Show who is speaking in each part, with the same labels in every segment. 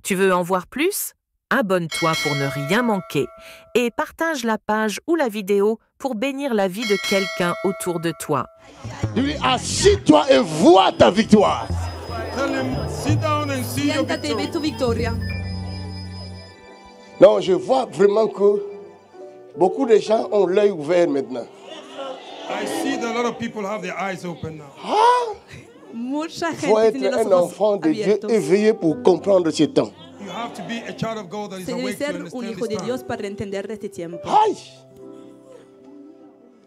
Speaker 1: Tu veux en voir plus? Abonne-toi pour ne rien manquer et partage la page ou la vidéo pour bénir la vie de quelqu'un autour de toi.
Speaker 2: Assis-toi et vois ta victoire.
Speaker 3: Tell him, sit down and see your
Speaker 4: Siéntate y ve
Speaker 3: victory.
Speaker 4: tu victoria.
Speaker 2: Non, je vois vraiment que beaucoup de gens ont l'œil ouvert maintenant.
Speaker 3: I see that a lot of people have their eyes open now.
Speaker 4: Mucha
Speaker 2: Il faut
Speaker 4: gente
Speaker 2: être
Speaker 4: tiene los
Speaker 2: un
Speaker 4: ojos
Speaker 2: enfant de Dieu
Speaker 4: abiertos.
Speaker 2: éveillé pour comprendre ce temps.
Speaker 3: You have to be a child of God that is
Speaker 4: Se debe
Speaker 3: awake to
Speaker 4: ser un
Speaker 3: understand
Speaker 4: hijo
Speaker 3: this
Speaker 4: de
Speaker 3: time.
Speaker 4: Dios para entender de este tiempo.
Speaker 2: Aïe!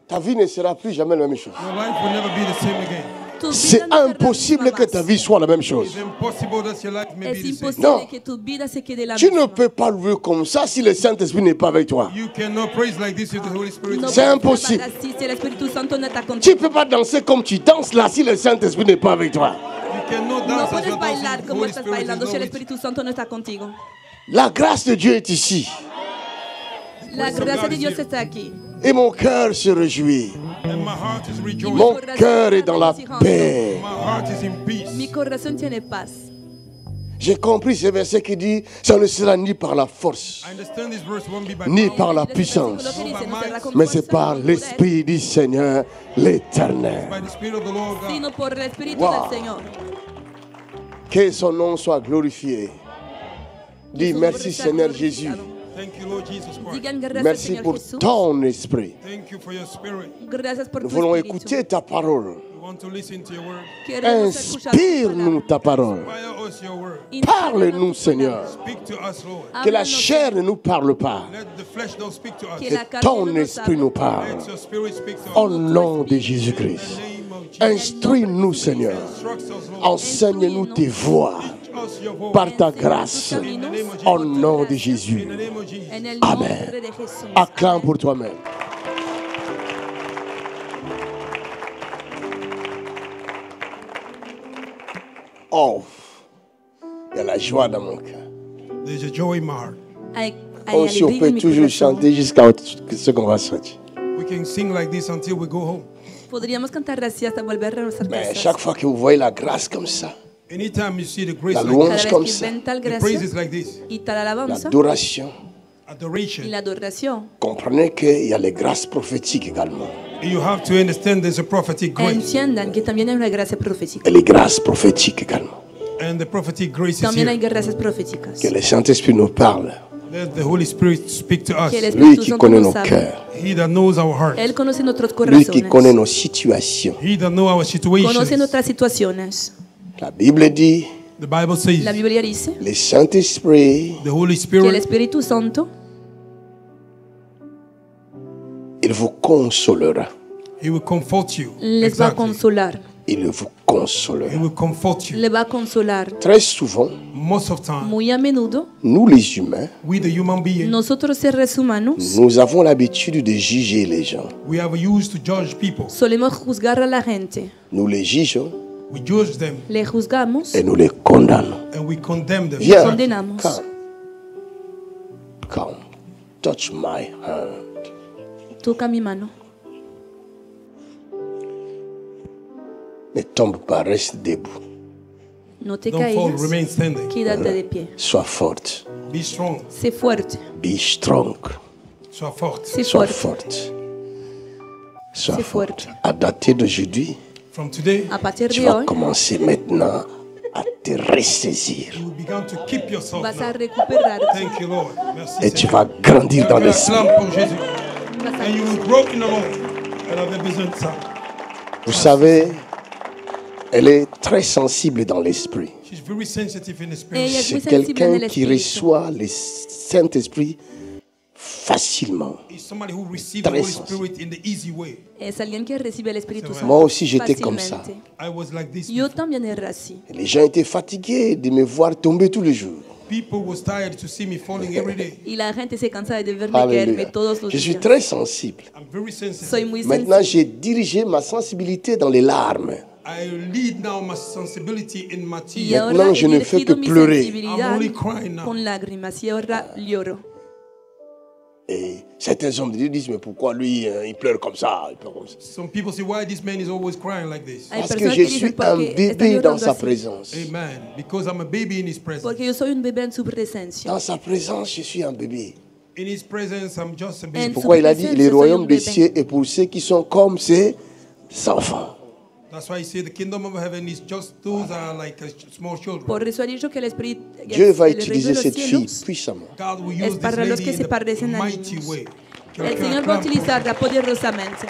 Speaker 2: Ta vie ne sera plus jamais la même chose.
Speaker 3: Your life will never be the same again.
Speaker 4: Tu vida
Speaker 2: C'est
Speaker 4: no será la
Speaker 2: impossible
Speaker 4: misma
Speaker 2: que
Speaker 4: más.
Speaker 2: ta vie soit la même chose.
Speaker 3: It's impossible that your life may
Speaker 4: Es
Speaker 3: be the same.
Speaker 4: imposible
Speaker 2: Non.
Speaker 4: que tu vida se quede la
Speaker 2: Tu ne
Speaker 4: misma.
Speaker 2: peux pas louer comme ça si le Saint-Esprit n'est pas avec toi.
Speaker 3: You cannot praise like this if the Holy Spirit
Speaker 4: No
Speaker 3: is
Speaker 2: C'est
Speaker 4: puedes
Speaker 2: imposible.
Speaker 4: alabar así si el Espíritu Santo no está
Speaker 2: Tu
Speaker 4: contigo.
Speaker 2: ne peux pas danser comme tu danses là si le Saint-Esprit n'est pas avec toi.
Speaker 3: You cannot
Speaker 4: No
Speaker 3: dance as
Speaker 4: puedes
Speaker 3: you're dancing
Speaker 4: bailar
Speaker 3: if the
Speaker 4: como
Speaker 3: Holy
Speaker 4: estás
Speaker 3: Spirit is
Speaker 4: bailando si
Speaker 3: not
Speaker 4: el
Speaker 3: with you.
Speaker 4: Espíritu Santo no está contigo.
Speaker 2: La grâce de Dieu est ici.
Speaker 4: La gracia de Dios está aquí.
Speaker 2: Et mon cœur se réjouit.
Speaker 3: And my heart is rejoicing.
Speaker 2: Mon cœur est dans la paix.
Speaker 3: My heart is in peace.
Speaker 4: Mi corazón tiene paz.
Speaker 2: J'ai compris ce verset qui dit, ça ne sera ni par la force,
Speaker 3: I understand this verse won't be by
Speaker 2: ni
Speaker 3: power,
Speaker 2: par la
Speaker 4: Este versículo
Speaker 2: puissance,
Speaker 4: que dice, no será con
Speaker 2: mais c'est
Speaker 4: fuerza
Speaker 2: par
Speaker 4: ni con poder,
Speaker 2: l'Esprit du Seigneur, l'Éternel.
Speaker 3: by the Spirit of the Lord God.
Speaker 4: sino por el Espíritu
Speaker 2: Wow.
Speaker 4: del Señor.
Speaker 2: Que son nom soit glorifié. Dis merci Seigneur Jésus.
Speaker 3: Thank you, Lord Jesus Christ.
Speaker 4: Digan gracias,
Speaker 2: Merci
Speaker 4: Señor
Speaker 2: pour
Speaker 4: Jesús.
Speaker 2: ton esprit.
Speaker 3: Thank you for your spirit.
Speaker 4: Gracias por
Speaker 2: Nous
Speaker 4: tu
Speaker 2: voulons
Speaker 4: espíritu.
Speaker 2: écouter ta parole.
Speaker 3: We want to listen to your word.
Speaker 4: Queremos escuchar tu
Speaker 2: Inspire-nous
Speaker 4: palabra.
Speaker 2: ta parole.
Speaker 3: Fire us your word.
Speaker 2: Parle-nous Seigneur.
Speaker 3: Speak to us, Lord.
Speaker 2: Que la
Speaker 4: Háblanos,
Speaker 2: chair ne nous parle pas.
Speaker 3: Let the flesh don't speak to us.
Speaker 4: que
Speaker 2: Que
Speaker 4: la carne
Speaker 2: ton
Speaker 4: no nos
Speaker 2: esprit
Speaker 4: hable.
Speaker 2: nous parle.
Speaker 3: Let your spirit speak to
Speaker 2: Au
Speaker 3: us.
Speaker 2: nom de
Speaker 3: In
Speaker 2: Jésus-Christ.
Speaker 3: the name of Jesus.
Speaker 2: Instruis-nous Seigneur.
Speaker 3: Instruct us, Lord.
Speaker 2: Enseigne-nous tes voies
Speaker 3: Teach us your voice.
Speaker 2: par ta grâce.
Speaker 3: In the name of Jesus.
Speaker 2: Au nom de
Speaker 3: In
Speaker 2: Jésus.
Speaker 3: the name of Jesus.
Speaker 4: En el
Speaker 2: Amen.
Speaker 4: nombre de Jesús.
Speaker 2: Acclame pour toi-même. Oh, il y a la joie dans mon cœur.
Speaker 3: There's a joy in my heart.
Speaker 4: Hay
Speaker 2: Oh, si on
Speaker 4: alegría
Speaker 2: peut
Speaker 4: en mi
Speaker 2: toujours
Speaker 4: corazón.
Speaker 2: chanter jusqu'à ce qu'on va sortir.
Speaker 3: We can sing like this until we go home.
Speaker 4: Podríamos cantar así hasta volver a nuestras
Speaker 2: Mais
Speaker 4: casas.
Speaker 2: chaque fois que vous voyez la grâce comme ça,
Speaker 3: Anytime you see the grace
Speaker 2: la
Speaker 3: like
Speaker 2: louange
Speaker 4: Cada vez
Speaker 2: comme
Speaker 4: que
Speaker 2: ça,
Speaker 4: ven tal
Speaker 3: this, the praise is
Speaker 4: gracia
Speaker 3: like this,
Speaker 4: y tal alabanza
Speaker 2: l'adoration,
Speaker 4: y
Speaker 3: adoration,
Speaker 4: la adoración,
Speaker 2: comprenez qu'il y a les grâces prophétiques également.
Speaker 3: you have to understand there's a prophetic grace.
Speaker 4: entiendan que también hay una gracia profética.
Speaker 2: Et les grâces prophétiques également.
Speaker 3: And the prophetic grace is
Speaker 4: También hay
Speaker 3: here.
Speaker 4: gracias proféticas.
Speaker 2: Que le Saint-Esprit nous parle.
Speaker 3: Let the Holy Spirit speak to us.
Speaker 4: Que el
Speaker 2: Lui
Speaker 4: Espíritu
Speaker 2: qui
Speaker 4: Santo
Speaker 2: connaît
Speaker 4: nos
Speaker 2: nos
Speaker 4: hable.
Speaker 2: cœurs.
Speaker 3: He that knows our hearts.
Speaker 4: Él conoce nuestros
Speaker 2: Lui qui connaît
Speaker 4: corazones.
Speaker 2: nos situations.
Speaker 3: He that knows our situations.
Speaker 4: Conoce nuestras situaciones.
Speaker 2: La Bible dit,
Speaker 3: The Bible says
Speaker 4: La Biblia dice
Speaker 2: le Saint-Esprit,
Speaker 3: the Holy
Speaker 4: que el
Speaker 3: Spirit,
Speaker 4: Espíritu Santo
Speaker 2: il vous consolera.
Speaker 3: He will comfort you.
Speaker 4: les va a
Speaker 3: Exactly.
Speaker 4: consolar.
Speaker 2: Il vous
Speaker 3: He
Speaker 2: consolera.
Speaker 3: will comfort you.
Speaker 4: Le va a consolar.
Speaker 2: Très souvent,
Speaker 3: Most of time,
Speaker 4: Muy a menudo,
Speaker 2: nous les humains,
Speaker 3: we the human being,
Speaker 4: nosotros seres humanos
Speaker 2: nous avons l'habitude de juger les gens.
Speaker 3: we have used to judge people.
Speaker 4: solemos juzgar a la gente.
Speaker 2: Nous les jugeons
Speaker 3: We judge them
Speaker 4: Le juzgamos,
Speaker 2: et nous les condamnons.
Speaker 3: and we condemn them.
Speaker 2: Viens,
Speaker 4: condenamos.
Speaker 2: come, come, touch my hand.
Speaker 4: Toca mi mano.
Speaker 2: Ne tombe pas, reste debout.
Speaker 4: No te
Speaker 3: Don't fall,
Speaker 4: caigas.
Speaker 3: remain standing.
Speaker 4: Quédate de pie.
Speaker 2: Sois forte.
Speaker 3: Be strong.
Speaker 4: Sé fuerte.
Speaker 2: Be strong.
Speaker 3: Sois forte.
Speaker 4: Sé
Speaker 2: Sois
Speaker 4: fuerte.
Speaker 2: forte. Sois
Speaker 4: C'est
Speaker 2: forte.
Speaker 4: forte.
Speaker 2: À dater d'aujourd'hui,
Speaker 3: From today,
Speaker 4: A partir
Speaker 2: tu
Speaker 4: de
Speaker 2: vas
Speaker 4: hoy
Speaker 2: commencer maintenant à te ressaisir.
Speaker 3: you will begin to keep yourself
Speaker 4: vas a
Speaker 3: now.
Speaker 4: recuperarte.
Speaker 3: Thank you, Lord. Merci,
Speaker 2: Et tu
Speaker 3: Seigneur.
Speaker 2: vas grandir dans l'esprit.
Speaker 3: Acclame pour Jésus.
Speaker 4: Vas a-
Speaker 3: And you will grow in the Lord. Elle avait besoin de ça.
Speaker 2: Vous savez, elle est très sensible dans l'esprit.
Speaker 3: She's very sensitive in the spirit.
Speaker 4: Ella es
Speaker 2: C'est
Speaker 4: muy sensible en
Speaker 2: quelqu'un
Speaker 4: el
Speaker 2: qui
Speaker 4: espíritu.
Speaker 2: reçoit le Saint-Esprit facilement.
Speaker 3: It's somebody who received the
Speaker 2: Très
Speaker 3: Holy
Speaker 2: sensible.
Speaker 3: Spirit in the easy way.
Speaker 4: Es alguien que recibe el Espíritu Santo.
Speaker 2: Moi aussi, j'étais comme ça.
Speaker 4: fácilmente.
Speaker 3: I was like this.
Speaker 4: Yo también era así.
Speaker 2: Et les gens étaient fatigués de me voir tomber tous les jours.
Speaker 3: People was tired to see me falling every day.
Speaker 4: Y la gente se cansa de verme caerme
Speaker 2: Alléluia.
Speaker 4: todos los
Speaker 2: Je suis
Speaker 4: días.
Speaker 2: très sensible.
Speaker 3: I'm very sensitive.
Speaker 4: Soy muy
Speaker 2: Maintenant,
Speaker 4: sensible.
Speaker 2: j'ai dirigé ma sensibilité dans les larmes.
Speaker 3: I lead now my sensibility in my
Speaker 4: Y
Speaker 3: tears.
Speaker 4: ahora
Speaker 2: Maintenant,
Speaker 4: he
Speaker 2: je ne fais
Speaker 4: dirigido
Speaker 2: que
Speaker 4: mi
Speaker 2: pleurer.
Speaker 4: sensibilidad
Speaker 3: I'm only crying now.
Speaker 4: con lágrimas y ahora lloro.
Speaker 2: Et certains hommes de Dieu disent, mais pourquoi lui, il pleure comme ça, il pleure comme ça.
Speaker 3: Some people say, why this man is always crying like this?
Speaker 4: Hay
Speaker 2: Parce que
Speaker 4: personas
Speaker 2: je
Speaker 4: que dicen,
Speaker 2: suis un
Speaker 4: "Porque está
Speaker 2: bébé dans
Speaker 4: llorando
Speaker 2: sa
Speaker 4: así".
Speaker 2: présence.
Speaker 3: Amen. Because I'm a baby in his presence.
Speaker 4: Porque yo soy un bebé en su presencia.
Speaker 2: Dans sa présence, je suis un bébé.
Speaker 3: In his presence, I'm just a
Speaker 4: En
Speaker 3: baby.
Speaker 2: Pourquoi il a dit,
Speaker 4: presencia
Speaker 2: le
Speaker 4: soy
Speaker 2: royaume
Speaker 4: un
Speaker 2: des
Speaker 4: bebé.
Speaker 2: cieux est pour ceux qui sont comme ses enfants.
Speaker 3: That's why he said the kingdom of heaven is just those are like small children.
Speaker 4: Por eso ha dicho que el Espíritu,
Speaker 2: Dieu va
Speaker 4: el reino
Speaker 2: utiliser
Speaker 4: de los
Speaker 2: cette fille
Speaker 4: cielos,
Speaker 2: puissamment.
Speaker 3: God will
Speaker 4: es
Speaker 3: use this
Speaker 4: para los
Speaker 3: lady
Speaker 4: que
Speaker 3: in
Speaker 4: se
Speaker 3: a
Speaker 4: parecen a
Speaker 3: mighty
Speaker 4: niños.
Speaker 3: way.
Speaker 4: El Señor va a utilizarla poderosamente.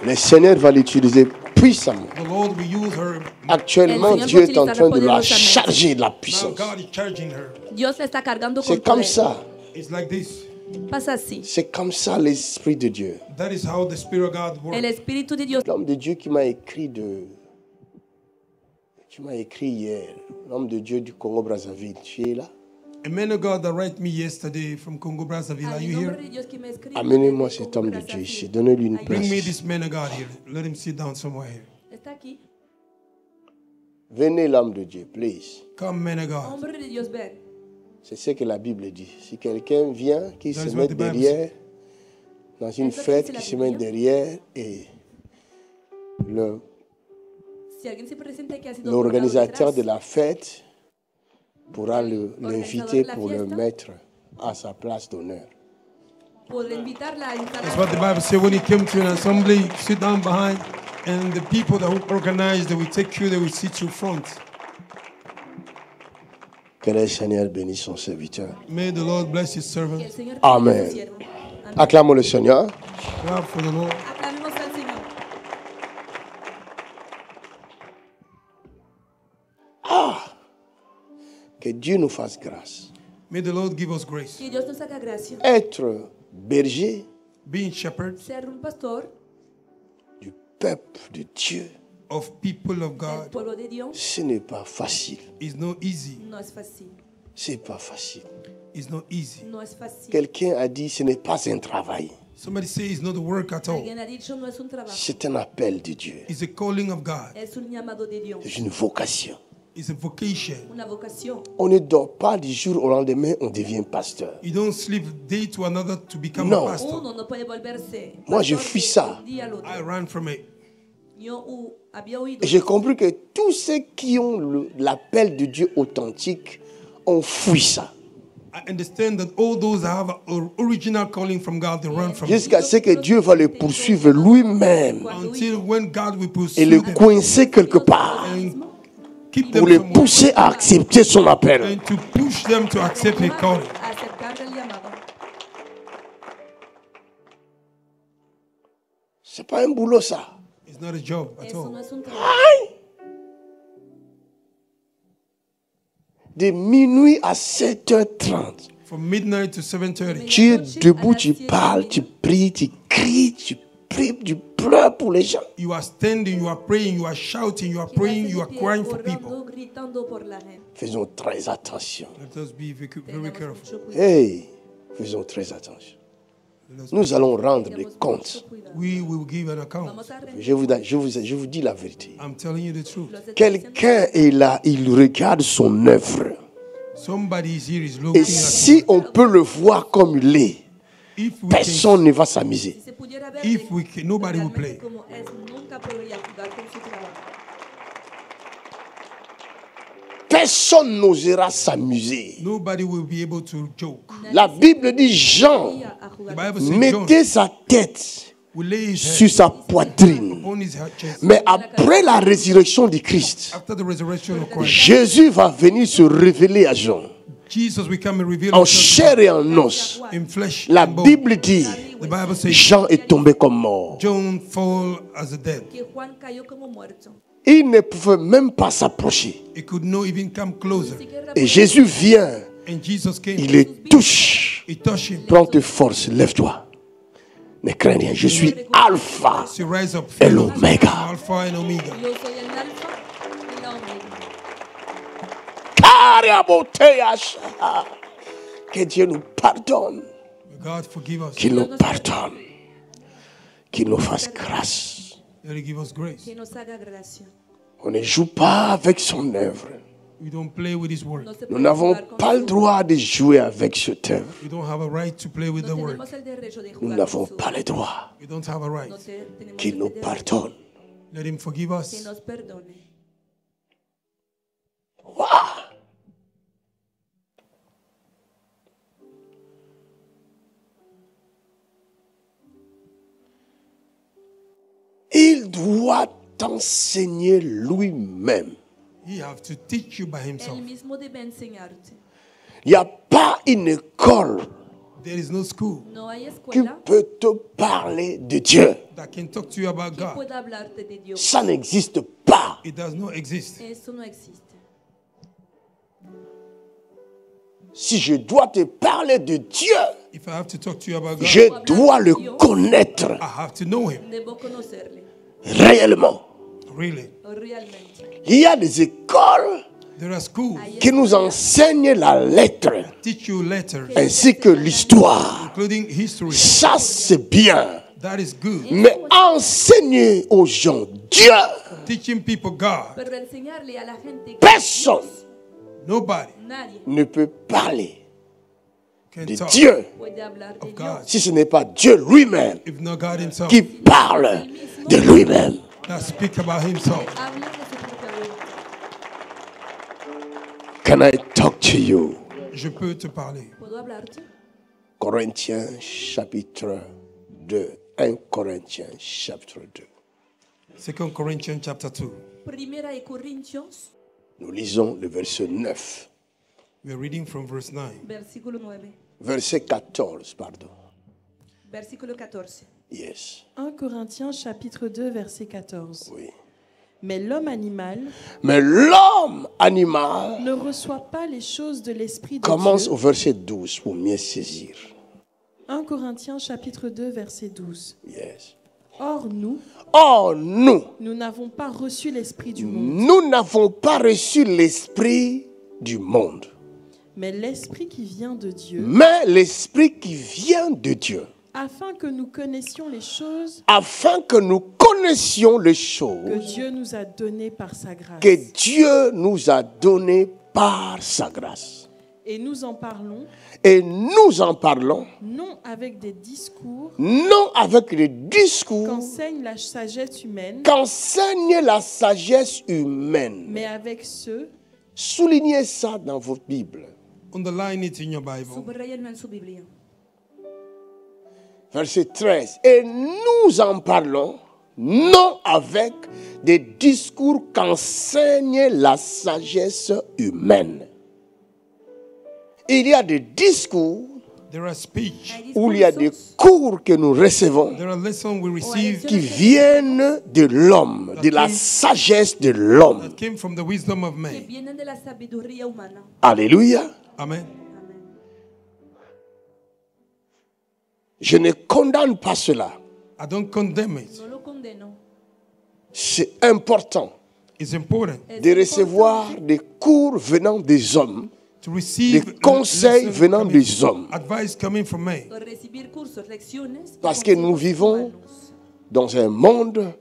Speaker 2: Le Seigneur va l'utiliser puissamment.
Speaker 3: The Lord will use her.
Speaker 2: Actuellement,
Speaker 4: El Señor
Speaker 2: Dieu
Speaker 4: va
Speaker 2: est en
Speaker 4: utilizarla
Speaker 2: train de la
Speaker 4: poderosamente.
Speaker 2: charger de la
Speaker 3: Now
Speaker 2: puissance.
Speaker 3: God is charging her.
Speaker 4: Dios la está cargando con
Speaker 2: C'est comme
Speaker 4: poder.
Speaker 2: ça.
Speaker 3: It's like this.
Speaker 4: Pasa así.
Speaker 2: C'est comme ça l'Esprit de Dieu.
Speaker 3: That is how the Spirit of God
Speaker 4: El
Speaker 3: works.
Speaker 4: Espíritu de Dios.
Speaker 2: L'homme de Dieu qui m'a écrit hier, l'homme de Dieu du Congo-Brazzaville, tu es là?
Speaker 3: A man of God that wrote me yesterday from Congo Brazzaville. Are
Speaker 4: Al
Speaker 3: you
Speaker 4: nombre
Speaker 3: here?
Speaker 4: de Dios que me escribe
Speaker 2: Amenez-moi
Speaker 4: desde
Speaker 2: cet
Speaker 4: Congo
Speaker 2: homme de Dieu
Speaker 4: Brazzaville.
Speaker 2: ici. Donnez-lui une
Speaker 3: Bring me
Speaker 2: place.
Speaker 3: this man of God here. Let him sit down somewhere here.
Speaker 4: Está aquí.
Speaker 2: Venez, l'homme de Dieu, please.
Speaker 3: Come, man of God.
Speaker 4: Hombre de Dios, ven.
Speaker 2: C'est ce que la Bible dit. Si quelqu'un vient, qui
Speaker 3: That
Speaker 2: se
Speaker 3: is
Speaker 2: met
Speaker 3: what the Bible
Speaker 2: derrière, dans une
Speaker 4: Eso
Speaker 2: fête,
Speaker 4: dice la
Speaker 2: qui se met
Speaker 4: Biblia.
Speaker 2: derrière et
Speaker 4: Si alguien se presenta que ha sido
Speaker 2: l'organisateur
Speaker 4: colocado
Speaker 2: de
Speaker 4: detrás,
Speaker 2: la fête pourra l'inviter
Speaker 4: de la
Speaker 2: pour le
Speaker 4: fiesta.
Speaker 2: mettre à sa place d'honneur.
Speaker 4: podrá invitarla a instalar.
Speaker 3: That's what the Bible says when he came to an assembly, sit down behind, and the people that will organize, they will take you, they will sit you front.
Speaker 2: Que le Seigneur bénisse son serviteur.
Speaker 3: May the Lord bless his
Speaker 4: Que
Speaker 3: servant.
Speaker 4: el Señor
Speaker 2: Amen.
Speaker 4: bendiga a su siervo. Amén.
Speaker 2: Acclamons le Seigneur.
Speaker 3: Clap for the Lord.
Speaker 4: Aclamemos al Señor.
Speaker 2: Que Dieu nous fasse grâce.
Speaker 3: May the Lord give us grace.
Speaker 4: Que Dios nos haga gracia.
Speaker 2: Être berger
Speaker 3: Being shepherds
Speaker 4: Ser un pastor
Speaker 2: du peuple de Dieu,
Speaker 3: of people of
Speaker 4: del
Speaker 3: God
Speaker 4: pueblo de Dios
Speaker 2: ce n'est pas facile.
Speaker 3: is not easy.
Speaker 4: no es fácil.
Speaker 2: C'est pas facile.
Speaker 3: It's not easy.
Speaker 4: No es fácil.
Speaker 2: Quelqu'un a dit ce n'est pas un travail.
Speaker 3: Somebody say it's not a work at all.
Speaker 4: Alguien ha dicho no es un trabajo.
Speaker 2: C'est un appel de Dieu.
Speaker 3: It's a calling of God.
Speaker 4: Es un llamado de Dios.
Speaker 2: C'est une vocation.
Speaker 3: It's a vocation.
Speaker 4: Una vocación.
Speaker 2: On ne dort pas du jour au lendemain, on devient pasteur.
Speaker 3: You don't sleep day to another to become
Speaker 2: No.
Speaker 3: a pastor.
Speaker 4: Uno no puede volverse.
Speaker 2: Moi, je
Speaker 4: pastor
Speaker 2: fuis
Speaker 4: de
Speaker 2: ça.
Speaker 4: un día al otro.
Speaker 3: I ran from it.
Speaker 4: Yo había oído.
Speaker 2: Et j'ai compris que tous ceux qui ont l'appel de Dieu authentique ont fui ça.
Speaker 3: I understand that all those that have an original calling from God, they run from it.
Speaker 2: Jusqu'à ce que Dieu va le poursuivre lui-même
Speaker 3: Until when God will
Speaker 2: et
Speaker 3: pursue
Speaker 2: le
Speaker 3: them
Speaker 2: coincer quelque part
Speaker 3: and keep
Speaker 2: pour
Speaker 3: them
Speaker 2: le
Speaker 3: somewhere
Speaker 2: pousser à accepter son appel.
Speaker 3: and to push them to accept His calling.
Speaker 4: A aceptar el llamado.
Speaker 2: C'est pas un boulot ça.
Speaker 3: It's not a job at
Speaker 4: Eso no
Speaker 3: all.
Speaker 4: es un trabajo.
Speaker 2: De minuit à 7h30.
Speaker 3: From midnight to 7:30.
Speaker 2: Tu es debout, tu parles, tu pries, tu cries, tu pries, tu pleures pour les gens.
Speaker 3: You are standing, you are praying, you are shouting, you are praying, you are crying for people.
Speaker 4: Orando, gritando por la gente.
Speaker 2: Faisons très attention.
Speaker 3: Let us be very
Speaker 4: Tengamos
Speaker 3: careful.
Speaker 4: mucho cuidado.
Speaker 2: Hey, faisons très attention. Nous allons rendre des
Speaker 4: Tengamos
Speaker 2: comptes.
Speaker 4: mucho cuidado.
Speaker 3: We will give an account.
Speaker 4: Vamos a rendir.
Speaker 2: Je vous dis la vérité.
Speaker 3: I'm telling you the truth.
Speaker 4: Los
Speaker 2: Quelqu'un est là, il regarde son œuvre.
Speaker 3: Somebody is here is looking
Speaker 2: Et si on peut le voir comme il est,
Speaker 3: If we can,
Speaker 2: personne ne va s'amuser.
Speaker 4: Si se pudiera ver
Speaker 3: If we can- nobody will
Speaker 4: realmente
Speaker 3: play.
Speaker 4: como es, nunca podría jugar con su trabajo.
Speaker 2: Personne n'osera s'amuser.
Speaker 3: nobody will be able to joke.
Speaker 2: La Bible dit Jean
Speaker 4: A
Speaker 3: The
Speaker 4: jugar.
Speaker 3: Bible says John
Speaker 2: mettait sa tête
Speaker 3: will lay his
Speaker 2: sur
Speaker 3: head
Speaker 2: sa poitrine.
Speaker 3: upon his chest.
Speaker 2: Mais après la résurrection du Christ,
Speaker 3: After the resurrection of Christ,
Speaker 2: Jésus va venir se révéler à Jean
Speaker 3: Jesus will come and reveal
Speaker 2: en
Speaker 3: himself
Speaker 2: chair et en os.
Speaker 3: in flesh
Speaker 2: La
Speaker 3: and bone.
Speaker 2: Bible dit
Speaker 3: The Bible says
Speaker 2: Jean est tombé comme mort.
Speaker 3: John fall as a dead.
Speaker 4: Que Juan cayó como muerto.
Speaker 2: Il ne pouvait même pas s'approcher.
Speaker 3: He could not even come closer.
Speaker 2: Et Jésus vient,
Speaker 3: And Jesus came.
Speaker 2: il le touche.
Speaker 3: He touched him.
Speaker 2: Prends tes forces, lève-toi. Ne crains rien, je suis Alpha
Speaker 3: He rise up.
Speaker 2: et l'Oméga.
Speaker 3: Alpha and Omega.
Speaker 4: Yo soy el alfa y la omega.
Speaker 2: Que Dieu nous pardonne,
Speaker 3: May God forgive us.
Speaker 2: qu'il nous pardonne, qu'il nous fasse grâce.
Speaker 3: That He give us grace.
Speaker 4: Que nos haga gracia.
Speaker 2: On ne joue pas avec son œuvre.
Speaker 3: We don't play with His word.
Speaker 4: No se
Speaker 2: Nous
Speaker 4: puede
Speaker 2: n'avons
Speaker 4: jugar con
Speaker 2: pas le
Speaker 4: su-
Speaker 2: droit de jouer avec cette œuvre.
Speaker 3: We don't have a right to play with
Speaker 4: No
Speaker 3: the word.
Speaker 4: tenemos el derecho de
Speaker 2: Nous
Speaker 4: jugar
Speaker 2: n'avons
Speaker 4: con su-
Speaker 2: pas le droit
Speaker 3: We don't have a right.
Speaker 4: No tenemos
Speaker 2: qu'il
Speaker 4: el
Speaker 2: nous
Speaker 4: derecho
Speaker 2: pardonne.
Speaker 3: Let Him forgive
Speaker 4: que
Speaker 3: us.
Speaker 4: nos perdone.
Speaker 2: Waouh! Il doit t'enseigner lui-même.
Speaker 3: He have to teach you by Himself.
Speaker 4: Él mismo debe enseñarte.
Speaker 2: Il n'y a pas une école
Speaker 3: There is no school
Speaker 4: No hay
Speaker 2: qui
Speaker 4: escuela
Speaker 2: peut te parler de Dieu.
Speaker 3: that can talk to you about
Speaker 4: que
Speaker 3: God.
Speaker 4: pueda hablarte de Dios.
Speaker 2: Ça n'existe pas.
Speaker 3: It does not exist.
Speaker 4: Eso no existe.
Speaker 2: Si je dois te parler de Dieu,
Speaker 3: If I have to talk to you about God,
Speaker 2: je dois le connaître
Speaker 3: I have to know Him.
Speaker 4: Debo conocerle
Speaker 2: réellement.
Speaker 3: Really.
Speaker 4: realmente.
Speaker 2: Il y a des écoles
Speaker 3: There are schools
Speaker 2: qui nous enseignent la lettre
Speaker 3: teach you letters,
Speaker 2: ainsi que l'histoire.
Speaker 3: including history.
Speaker 2: Ça, c'est bien.
Speaker 3: That is good.
Speaker 2: Mais enseigner aux gens Dieu,
Speaker 3: Teaching people God.
Speaker 4: Pero enseñarle a la gente que
Speaker 2: personne
Speaker 3: Nobody
Speaker 4: nadie
Speaker 2: ne peut parler
Speaker 3: can
Speaker 2: de
Speaker 3: talk
Speaker 2: Dieu
Speaker 4: puede hablar de
Speaker 3: of God
Speaker 4: Dios
Speaker 2: si ce n'est pas Dieu lui-même
Speaker 3: if not God Himself.
Speaker 2: qui parle de lui-même.
Speaker 3: That speak about Himself.
Speaker 4: Habla de su propia voluntad.
Speaker 2: Can I talk to you?
Speaker 3: Je peux te parler.
Speaker 4: ¿Puedo hablarte?
Speaker 2: Corinthiens chapitre 2. 1 Corinthiens chapitre 2.
Speaker 3: 2 Corinthians chapter 2.
Speaker 4: Primera de Corintios,
Speaker 2: Nous lisons le verset 9.
Speaker 3: We are reading from verse 9.
Speaker 4: versículo 9,
Speaker 2: Verset 14, pardon.
Speaker 4: versículo 14.
Speaker 2: Yes,
Speaker 5: 1 Corinthiens chapitre 2 verset 14.
Speaker 2: oui.
Speaker 5: Mais l'homme animal
Speaker 2: Mais l'homme animal
Speaker 5: ne reçoit pas les choses de l'esprit de
Speaker 2: commence
Speaker 5: Dieu.
Speaker 2: au verset 12 pour mieux saisir.
Speaker 5: 1 Corinthiens chapitre 2 verset 12.
Speaker 2: Yes.
Speaker 5: Or nous
Speaker 2: Or, nous
Speaker 5: n'avons pas reçu l'esprit du monde,
Speaker 2: nous n'avons pas reçu l'esprit du monde,
Speaker 5: mais l'esprit qui vient de Dieu,
Speaker 2: mais l'esprit qui vient de Dieu,
Speaker 5: afin que nous connaissions les choses
Speaker 2: afin que nous connaissions les
Speaker 5: que
Speaker 2: choses
Speaker 5: Dieu nous a données par sa grâce.
Speaker 2: que Dieu nous a données par sa grâce.
Speaker 5: Et nous en parlons
Speaker 2: Et nous en parlons,
Speaker 5: non avec des discours
Speaker 2: non avec les discours
Speaker 5: qu'enseigne la sagesse humaine,
Speaker 2: qu'enseigne la sagesse humaine.
Speaker 5: mais avec ceux
Speaker 2: Soulignez ça dans votre Bible.
Speaker 3: Underline it in your Bible.
Speaker 4: Subrayenlo en su Biblia.
Speaker 2: Verset 13. Et nous en parlons non avec des discours qu'enseigne la sagesse humaine. Il y a des discours
Speaker 3: There are speech.
Speaker 4: Hay
Speaker 2: où il y a des
Speaker 4: discursos
Speaker 2: cours que nous recevons
Speaker 3: There are lessons we receive
Speaker 2: qui viennent de l'homme, de la sagesse de l'homme.
Speaker 3: that came from the wisdom of
Speaker 4: que
Speaker 3: man.
Speaker 4: vienen de la sabiduría humana.
Speaker 2: Alléluia.
Speaker 3: Amen.
Speaker 4: Amén.
Speaker 2: Je ne condamne pas cela.
Speaker 3: I don't condemn it.
Speaker 4: No lo condeno.
Speaker 2: C'est important
Speaker 3: It's important
Speaker 4: Es
Speaker 2: de recevoir
Speaker 4: importante
Speaker 2: des cours venant des hommes,
Speaker 3: to receive
Speaker 2: des conseils
Speaker 3: lessons
Speaker 2: venant
Speaker 3: coming-
Speaker 2: des hommes.
Speaker 3: advice coming from men.
Speaker 4: de recibir cursos, lecciones. y
Speaker 2: Parce que nous
Speaker 4: consejos
Speaker 2: vivons
Speaker 4: humanos.
Speaker 2: dans un monde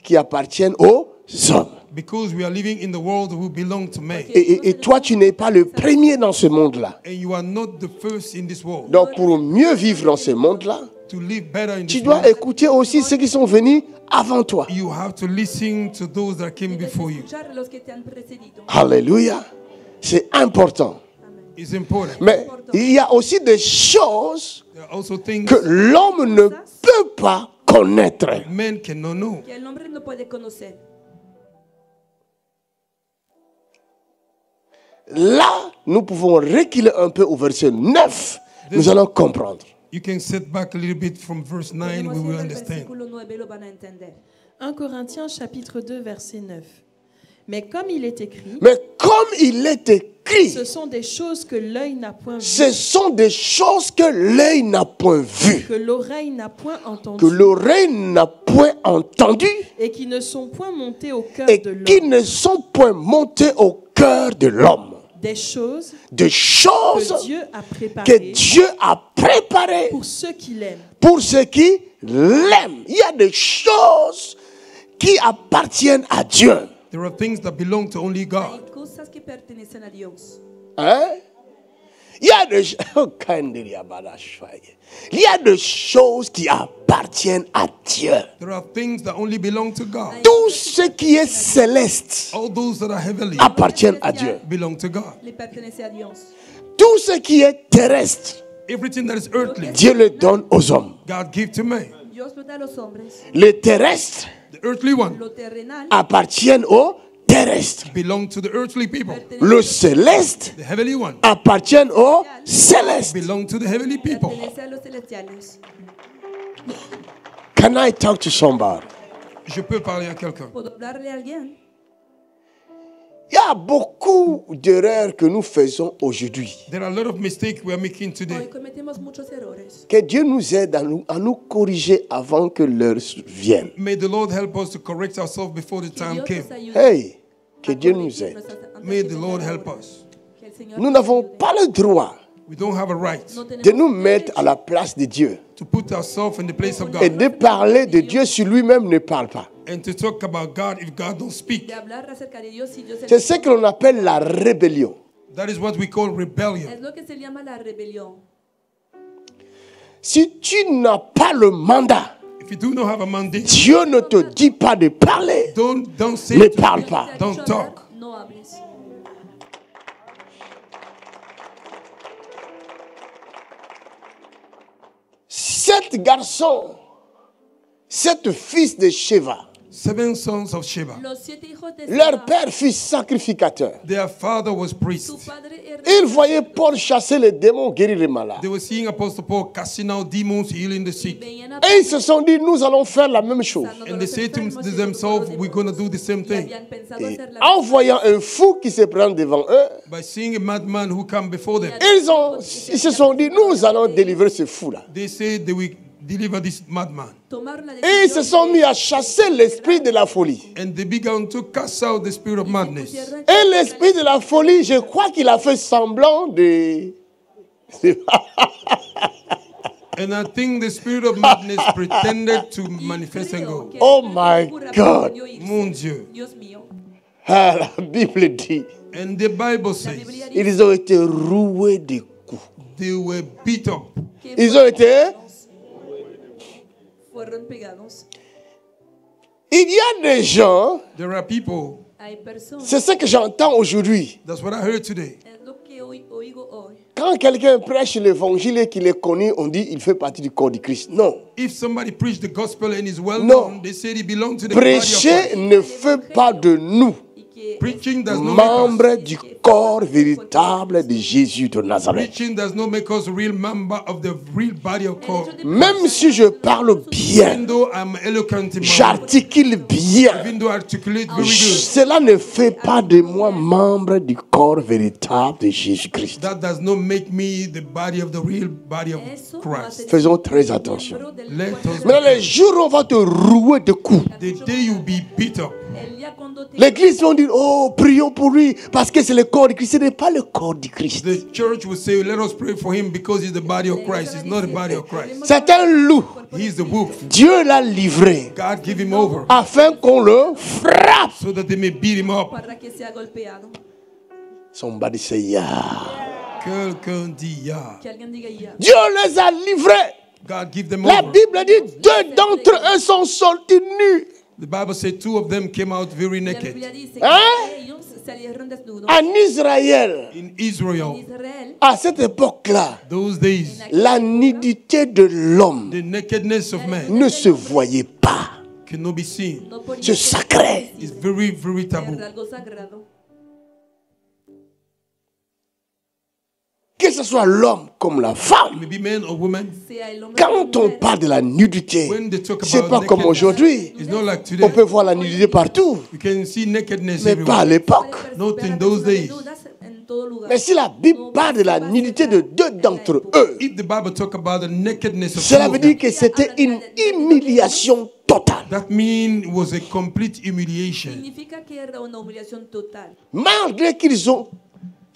Speaker 2: qui appartient aux hommes.
Speaker 3: Because we are living in the world who belong to men.
Speaker 2: Et toi, tu n'es pas le premier dans ce monde-là.
Speaker 3: And you are not the first in this world.
Speaker 2: Donc, pour mieux vivre dans ce monde-là,
Speaker 3: To live better in
Speaker 2: tu
Speaker 3: this
Speaker 2: dois
Speaker 3: world,
Speaker 2: écouter aussi ceux qui sont venus avant toi.
Speaker 3: you have to listen to those that came
Speaker 4: Debes
Speaker 3: before you.
Speaker 4: escuchar a los que te han precedido.
Speaker 2: Alléluia. C'est important.
Speaker 3: It's important.
Speaker 2: Mais il y a aussi des choses
Speaker 3: There are also things
Speaker 2: que l'homme ne peut pas connaître.
Speaker 3: men cannot know.
Speaker 4: Que el hombre no puede conocer.
Speaker 2: Là, nous pouvons reculer un peu au verset 9. Nous allons comprendre.
Speaker 3: You can sit back a little bit from verse 9,
Speaker 4: Podemos
Speaker 3: we
Speaker 4: ir
Speaker 3: will
Speaker 4: al
Speaker 3: understand.
Speaker 4: versículo 9 lo van a entender.
Speaker 5: 1 Corinthiens chapitre 2 verset 9. Mais comme il est écrit,
Speaker 2: Mais comme il est écrit,
Speaker 5: ce sont des choses que l'œil n'a point vues,
Speaker 2: ce sont des choses que l'œil n'a point vues,
Speaker 5: que l'oreille n'a point
Speaker 2: que
Speaker 5: entendues
Speaker 2: l'oreille n'a point entendues
Speaker 5: et qui ne sont point montées au cœur
Speaker 2: et
Speaker 5: de
Speaker 2: qui
Speaker 5: l'homme.
Speaker 2: ne sont point montées au cœur de l'homme.
Speaker 5: Des choses
Speaker 2: Des choses
Speaker 5: que Dieu a
Speaker 2: que
Speaker 5: préparées
Speaker 2: Dieu a préparées
Speaker 5: pour ceux qui l'aiment.
Speaker 2: pour ceux qui l'aiment. Il y a des choses qui appartiennent à Dieu.
Speaker 3: There are things that belong to only
Speaker 4: Hay
Speaker 3: God.
Speaker 4: cosas cosas que pertenecen a Dios.
Speaker 2: Hein? Il y a des choses qui appartiennent à Dieu.
Speaker 3: There are things that only belong to God.
Speaker 2: Tout ce qui est céleste
Speaker 3: All those that are heavenly
Speaker 2: appartiennent à Dieu.
Speaker 3: belong to God.
Speaker 4: Le pertenece a Dios.
Speaker 2: Tout ce qui est terrestre,
Speaker 3: Everything that is earthly,
Speaker 2: Dieu le donne aux hommes.
Speaker 3: God give to man.
Speaker 4: Dios lo da a los hombres.
Speaker 2: Les terrestres
Speaker 3: The earthly one
Speaker 4: Lo terrenal
Speaker 2: appartiennent aux terrestres.
Speaker 3: belong to the earthly people.
Speaker 2: Le céleste
Speaker 3: The heavenly one
Speaker 2: appartient aux célestes.
Speaker 3: belong to the heavenly people.
Speaker 4: pertenece a los celestiales.
Speaker 2: Can I talk to somebody?
Speaker 3: Je peux parler à quelqu'un.
Speaker 4: ¿Puedo hablarle a alguien?
Speaker 2: Il y a beaucoup d'erreurs que nous faisons aujourd'hui.
Speaker 3: There are a lot of mistakes we are making
Speaker 4: Hoy
Speaker 3: today.
Speaker 4: cometemos muchos errores.
Speaker 2: Que Dieu nous aide à nous corriger avant que l'heure vienne.
Speaker 3: May the Lord help us to correct ourselves before the time
Speaker 4: Dios
Speaker 3: came.
Speaker 4: nos ayude
Speaker 2: Hey, que
Speaker 4: a
Speaker 2: Dieu nous
Speaker 4: corregir
Speaker 2: aide.
Speaker 4: nuestras- antes
Speaker 3: May
Speaker 4: que
Speaker 3: the
Speaker 4: venga
Speaker 3: Lord
Speaker 4: la
Speaker 3: help
Speaker 4: hora.
Speaker 3: us.
Speaker 4: Que el Señor
Speaker 2: Nous
Speaker 4: nos
Speaker 2: n'avons
Speaker 4: ayude.
Speaker 2: pas le droit
Speaker 3: We don't have a right
Speaker 4: No
Speaker 2: de
Speaker 4: tenemos
Speaker 2: nous
Speaker 4: el
Speaker 2: mettre à
Speaker 4: derecho
Speaker 2: la place de Dieu
Speaker 3: to put ourselves in the place of
Speaker 2: et
Speaker 3: God
Speaker 2: de parler de Dieu si lui-même ne parle pas.
Speaker 3: and to talk about God if God don't speak.
Speaker 4: de hablar acerca de Dios si Dios
Speaker 2: C'est ce que l'on appelle la rébellion.
Speaker 3: That is what we call rebellion.
Speaker 4: es lo que se llama la rebelión.
Speaker 2: Si tu n'as pas le mandat,
Speaker 3: If you do not have a mandate,
Speaker 2: Dieu ne te dit pas de parler.
Speaker 3: don't say
Speaker 2: Ne
Speaker 3: to
Speaker 2: parle
Speaker 3: me.
Speaker 2: pas.
Speaker 4: Te ha
Speaker 3: Don't
Speaker 4: dicho hablar,
Speaker 3: talk.
Speaker 4: no hables.
Speaker 2: Sept garçons, sept fils de Sheva,
Speaker 3: 7 sons of Sheba.
Speaker 4: Los 7 hijos de
Speaker 2: leur
Speaker 4: Seba,
Speaker 2: père fut sacrificateur.
Speaker 3: Their father was
Speaker 4: su
Speaker 3: priest.
Speaker 4: padre era
Speaker 2: Ils voyaient Paul chasser les démons, guérir les malades.
Speaker 3: They were seeing Apostle Paul casting out demons, healing the sick.
Speaker 4: veían a
Speaker 2: Et ils se sont dit, nous allons faire la même chose.
Speaker 4: sanando
Speaker 3: And
Speaker 4: los
Speaker 3: they say to
Speaker 4: enfermos y
Speaker 3: themselves,
Speaker 4: los
Speaker 3: we're going to do the same
Speaker 4: y
Speaker 3: thing.
Speaker 4: habían pensado
Speaker 2: Et
Speaker 4: hacer la
Speaker 2: en voyant un fou qui se prend devant eux,
Speaker 3: By seeing a madman who come before them,
Speaker 2: ils se sont dit, nous allons délivrer ce fou-là.
Speaker 3: they say they will deliver this madman.
Speaker 4: tomaron la
Speaker 2: Et ils se sont mis à chasser l'esprit de la folie.
Speaker 3: And they began to cast out the spirit of madness.
Speaker 2: Et l'esprit de la folie, je crois qu'il a fait semblant de...
Speaker 3: And I think the spirit of madness pretended to manifest and go.
Speaker 2: Oh my God.
Speaker 3: Mon Dieu.
Speaker 4: Dios mío.
Speaker 2: Ah, la Bible dit,
Speaker 3: And the Bible
Speaker 4: La
Speaker 3: says
Speaker 4: Biblia dice
Speaker 2: ils ont été roués de coups.
Speaker 3: they were beat up.
Speaker 4: que
Speaker 2: Ils ont été...
Speaker 4: fueron pegados.
Speaker 2: Il y a des gens,
Speaker 3: There are people,
Speaker 4: Hay personas,
Speaker 2: c'est ce que j'entends aujourd'hui.
Speaker 3: that's what I heard today.
Speaker 4: es lo que oigo hoy.
Speaker 2: Quand quelqu'un prêche l'évangile et qu'il est connu, on dit il fait partie du corps du Christ. Non.
Speaker 3: If somebody preached the gospel and is well
Speaker 2: No.
Speaker 3: known, they say he belongs to the body of
Speaker 2: Prêcher
Speaker 3: Christ.
Speaker 2: ne fait pas de nous
Speaker 4: Y que
Speaker 3: Preaching does not make us.
Speaker 2: membres du corps véritable de Jésus de Nazareth.
Speaker 3: Preaching does not make us real member of the real body of Christ.
Speaker 2: Même si je parle bien,
Speaker 3: Even though I'm eloquent in my
Speaker 2: j'articule bien,
Speaker 3: even though I articulate very good,
Speaker 2: cela ne fait pas de moi membre du corps véritable de Jésus-Christ.
Speaker 3: that does not make me the body of the real body of
Speaker 4: eso no
Speaker 3: Christ.
Speaker 4: hace
Speaker 2: Faisons très attention.
Speaker 4: miembro del
Speaker 3: Let
Speaker 4: cuerpo
Speaker 3: us
Speaker 4: de
Speaker 2: Maintenant, les jours où on va te rouer de coups,
Speaker 3: The day you be beat up,
Speaker 4: El día cuando te
Speaker 2: l'église va dire, oh, prions pour lui, parce que c'est le corps du Christ. Ce n'est pas le corps du Christ.
Speaker 3: the church will say, let us pray for him because he's the body of Christ. He's not the body of Christ.
Speaker 2: C'est un loup.
Speaker 3: He's the wolf.
Speaker 2: Dieu l'a livré
Speaker 3: God give him over
Speaker 2: afin qu'on le frappe.
Speaker 3: so that they may beat him up.
Speaker 4: para que sea golpeado.
Speaker 2: Somebody say, yeah.
Speaker 3: Quelqu'un dit, yeah.
Speaker 4: Que alguien diga ya.
Speaker 2: Dieu les a livrés.
Speaker 3: God give them
Speaker 2: La
Speaker 3: over.
Speaker 2: Bible dit, deux d'entre eux sont sortis nus.
Speaker 3: The Bible said 2 of them came out very
Speaker 4: La
Speaker 3: naked.
Speaker 4: Biblia dice
Speaker 2: ¿Ah?
Speaker 4: que ellos salieron desnudos.
Speaker 2: En Israël,
Speaker 3: In
Speaker 4: En
Speaker 3: Israel,
Speaker 4: Israel,
Speaker 2: à cette époque-là,
Speaker 3: those days,
Speaker 2: la nudité de l'homme
Speaker 3: the nakedness of man
Speaker 2: ne se voyait pas.
Speaker 3: cannot be seen.
Speaker 4: no podía
Speaker 2: C'est
Speaker 4: ser
Speaker 2: sacré.
Speaker 3: It's very, very taboo.
Speaker 4: algo sagrado.
Speaker 2: Que ce soit l'homme comme la femme.
Speaker 3: Maybe men or women.
Speaker 4: Sea el hombre
Speaker 2: Quand
Speaker 4: o
Speaker 2: on
Speaker 4: mujer,
Speaker 2: parle de la nudité,
Speaker 3: When they talk
Speaker 2: c'est
Speaker 3: about
Speaker 2: pas comme
Speaker 3: nakedness,
Speaker 2: aujourd'hui.
Speaker 3: it's not like
Speaker 2: On
Speaker 3: today.
Speaker 2: peut voir la nudité partout,
Speaker 3: You can see nakedness
Speaker 2: mais pas à
Speaker 3: everywhere.
Speaker 2: l'époque.
Speaker 3: Not in those days.
Speaker 4: en todo lugar.
Speaker 2: Mais si la Bible parle de la nudité de deux d'entre eux,
Speaker 3: If the Bible talk about the nakedness of
Speaker 2: cela
Speaker 3: two
Speaker 2: veut
Speaker 3: of them,
Speaker 2: dire que c'était une humiliation totale.
Speaker 3: that mean it was a complete humiliation.
Speaker 4: Significa que era una humillación total.
Speaker 2: Malgré qu'ils ont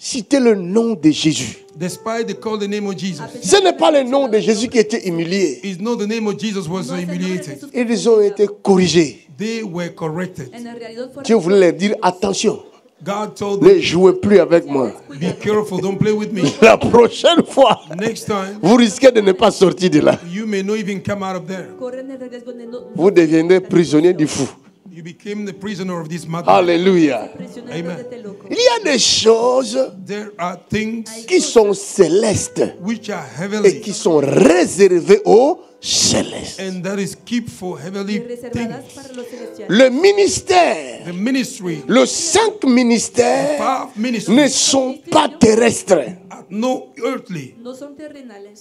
Speaker 2: cité le nom de Jésus.
Speaker 3: Despite they call the name of Jesus,
Speaker 2: Ce n'est pas le nom de Jésus qui était humilié.
Speaker 3: it's not the name of Jesus was
Speaker 4: No es el nombre de
Speaker 3: humiliated.
Speaker 4: Jesús que
Speaker 2: Ils
Speaker 4: fue
Speaker 2: ont été
Speaker 4: humillado.
Speaker 2: corrigés.
Speaker 3: They were corrected.
Speaker 4: En realidad fueron
Speaker 2: Dieu voulait leur dire attention.
Speaker 3: God told
Speaker 2: Ne
Speaker 3: them,
Speaker 2: jouez plus avec moi.
Speaker 3: be careful, don't play with me.
Speaker 2: La prochaine fois,
Speaker 3: Next time,
Speaker 2: vous risquez de ne pas sortir de là.
Speaker 3: you may not even come out of there.
Speaker 4: Corren el riesgo de no
Speaker 2: Vous deviendrez prisonnier du fou.
Speaker 3: You became the prisoner of this mother.
Speaker 2: Alléluia.
Speaker 4: prisioneros
Speaker 3: Amen.
Speaker 4: de este loco.
Speaker 2: Il y a des choses
Speaker 3: There are things
Speaker 2: qui sont célestes
Speaker 3: which are
Speaker 2: et
Speaker 3: heavenly,
Speaker 2: qui sont réservées aux célestes.
Speaker 3: and that is keep for heavenly
Speaker 4: Reservadas
Speaker 3: things.
Speaker 4: para los celestiales.
Speaker 2: Le ministère,
Speaker 3: The ministry,
Speaker 2: les 5 ministères
Speaker 3: five
Speaker 2: ne
Speaker 3: ministries,
Speaker 2: sont pas terrestres.
Speaker 3: are no earthly.
Speaker 4: No son terrenales.